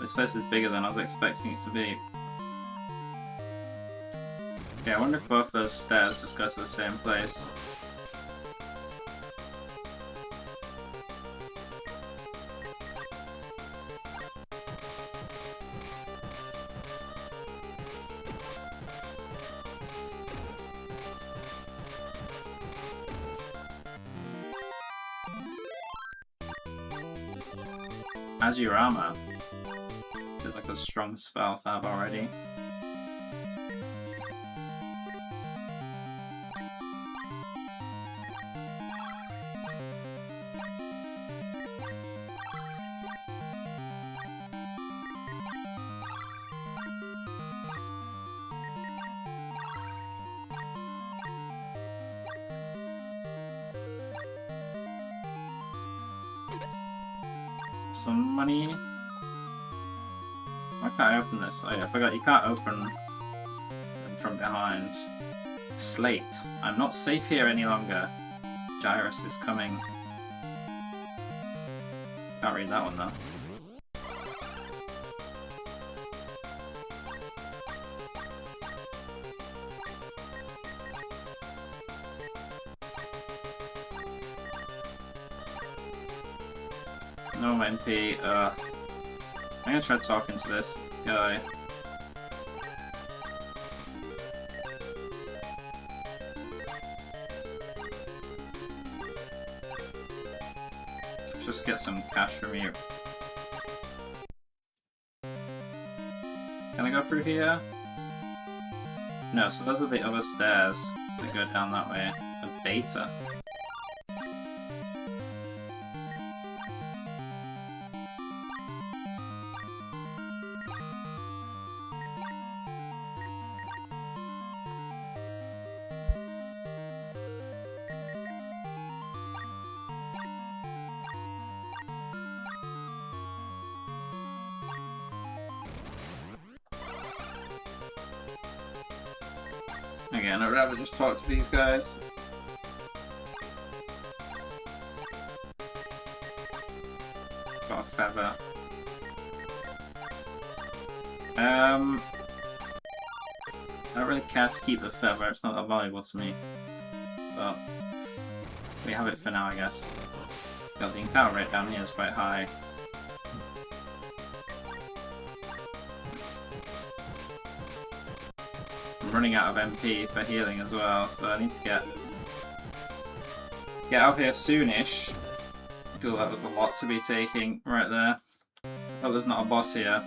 This place is bigger than I was expecting it to be. Okay, I wonder if both those stairs just go to the same place. Ajirama. Feels like a strong spell to have already. Some money. Why can't I open this? Oh yeah, I forgot you can't open them from behind. Slate. I'm not safe here any longer. Gyrus is coming. Can't read that one though. No MP. I'm gonna try talking to this guy. Just get some cash from you. Can I go through here? No, so those are the other stairs that go down that way. A beta. Again, I'd rather just talk to these guys. Got a feather. I don't really care to keep the feather, it's not that valuable to me. But we have it for now, I guess. God, the encounter rate down here is quite high. I'm running out of MP for healing as well, so I need to get out here soonish. Cool, that was a lot to be taking right there. Oh, there's not a boss here.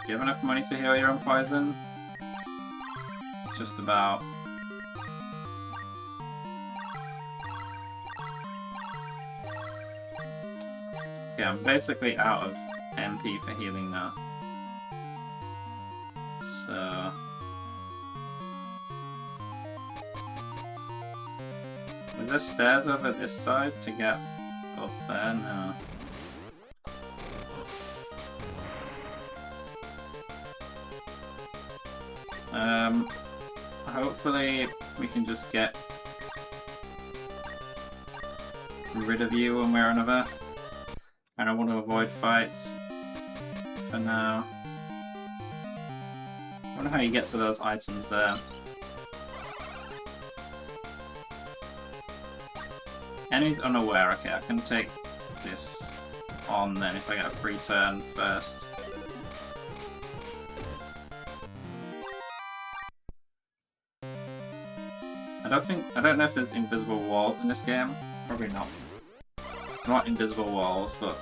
Do you have enough money to heal your own poison? Just about. Yeah, I'm basically out of MP for healing now. So... is there stairs over this side to get up there? No. Hopefully we can just get rid of you one way or another. I don't want to avoid fights for now. I wonder how you get to those items there. Enemies unaware. Okay, I can take this on then if I get a free turn first. I don't know if there's invisible walls in this game. Probably not. Not invisible walls, but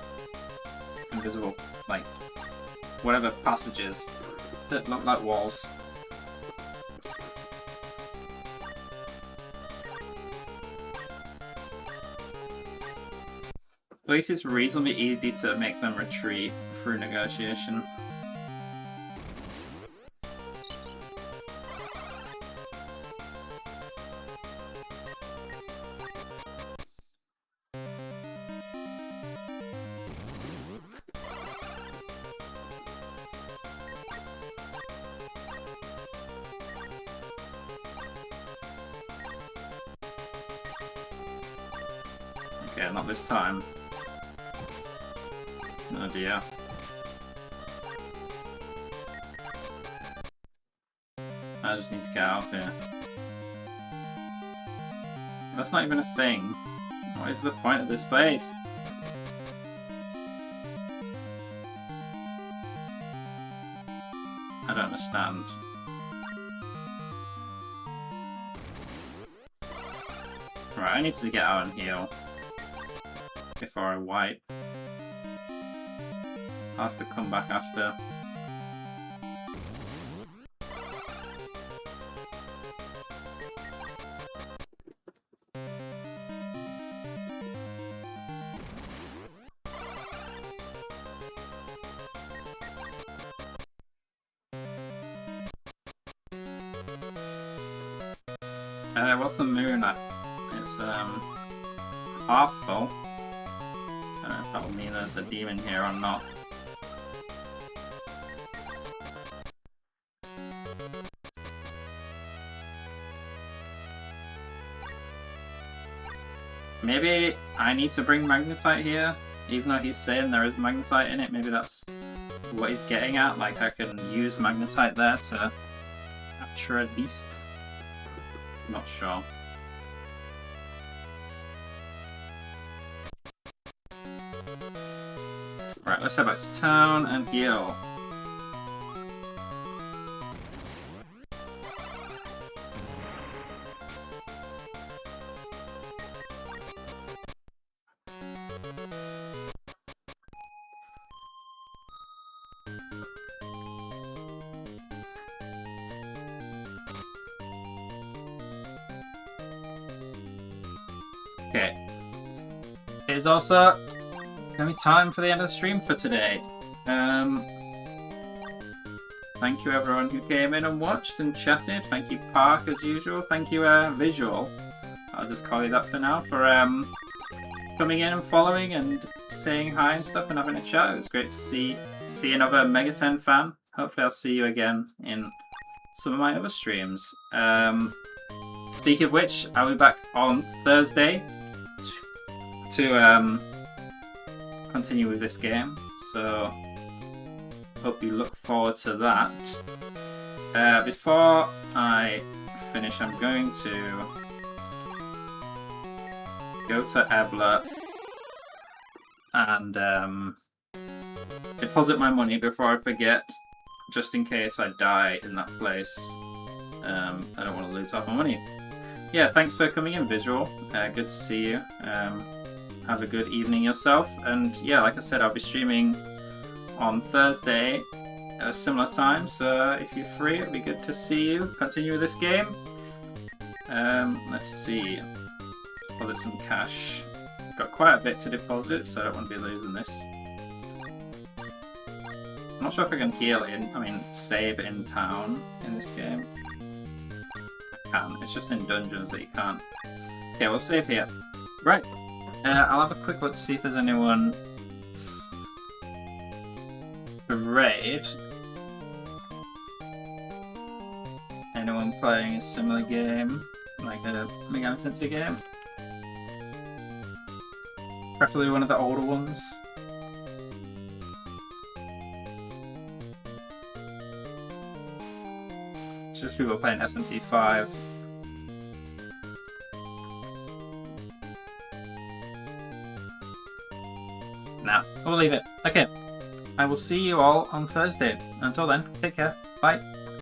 invisible, like, whatever passages that look like walls. At least it's reasonably easy to make them retreat through negotiation. Okay, not this time. Oh dear. I just need to get out of here. That's not even a thing. What is the point of this place? I don't understand. Right, I need to get out and heal before I wipe. I'll have to come back after. What's the moon at? It's half full. I don't know if that'll mean there's a demon here or not. Maybe I need to bring Magnetite here, even though he's saying there is Magnetite in it. Maybe that's what he's getting at, like I can use Magnetite there to capture a beast. Not sure. Right, let's head back to town and heal. Okay. It is also gonna be time for the end of the stream for today. Thank you everyone who came in and watched and chatted. Thank you Park as usual. Thank you Visual. I'll just call you that for now for coming in and following and saying hi and stuff and having a chat. It was great to see another Megaten fan. Hopefully I'll see you again in some of my other streams. Speaking of which, I'll be back on Thursday to continue with this game, so hope you look forward to that. Before I finish, I'm going to go to Ebla and deposit my money before I forget, just in case I die in that place. I don't want to lose half my money. Yeah, thanks for coming in, Visual. Good to see you. Have a good evening yourself. And yeah, like I said, I'll be streaming on Thursday at a similar time. So if you're free, it'll be good to see you. Continue with this game. Let's see. Deposit some cash. Got quite a bit to deposit, so I don't want to be losing this. I'm not sure if I can heal save in town in this game. I can. It's just in dungeons that you can't. Okay, we'll save here. Right. I'll have a quick look to see if there's anyone to raid. Anyone playing a similar game, like a Megami Tensei game? Preferably one of the older ones. It's just people playing SMT5. Nah, we'll leave it. Okay, I will see you all on Thursday. Until then, take care. Bye.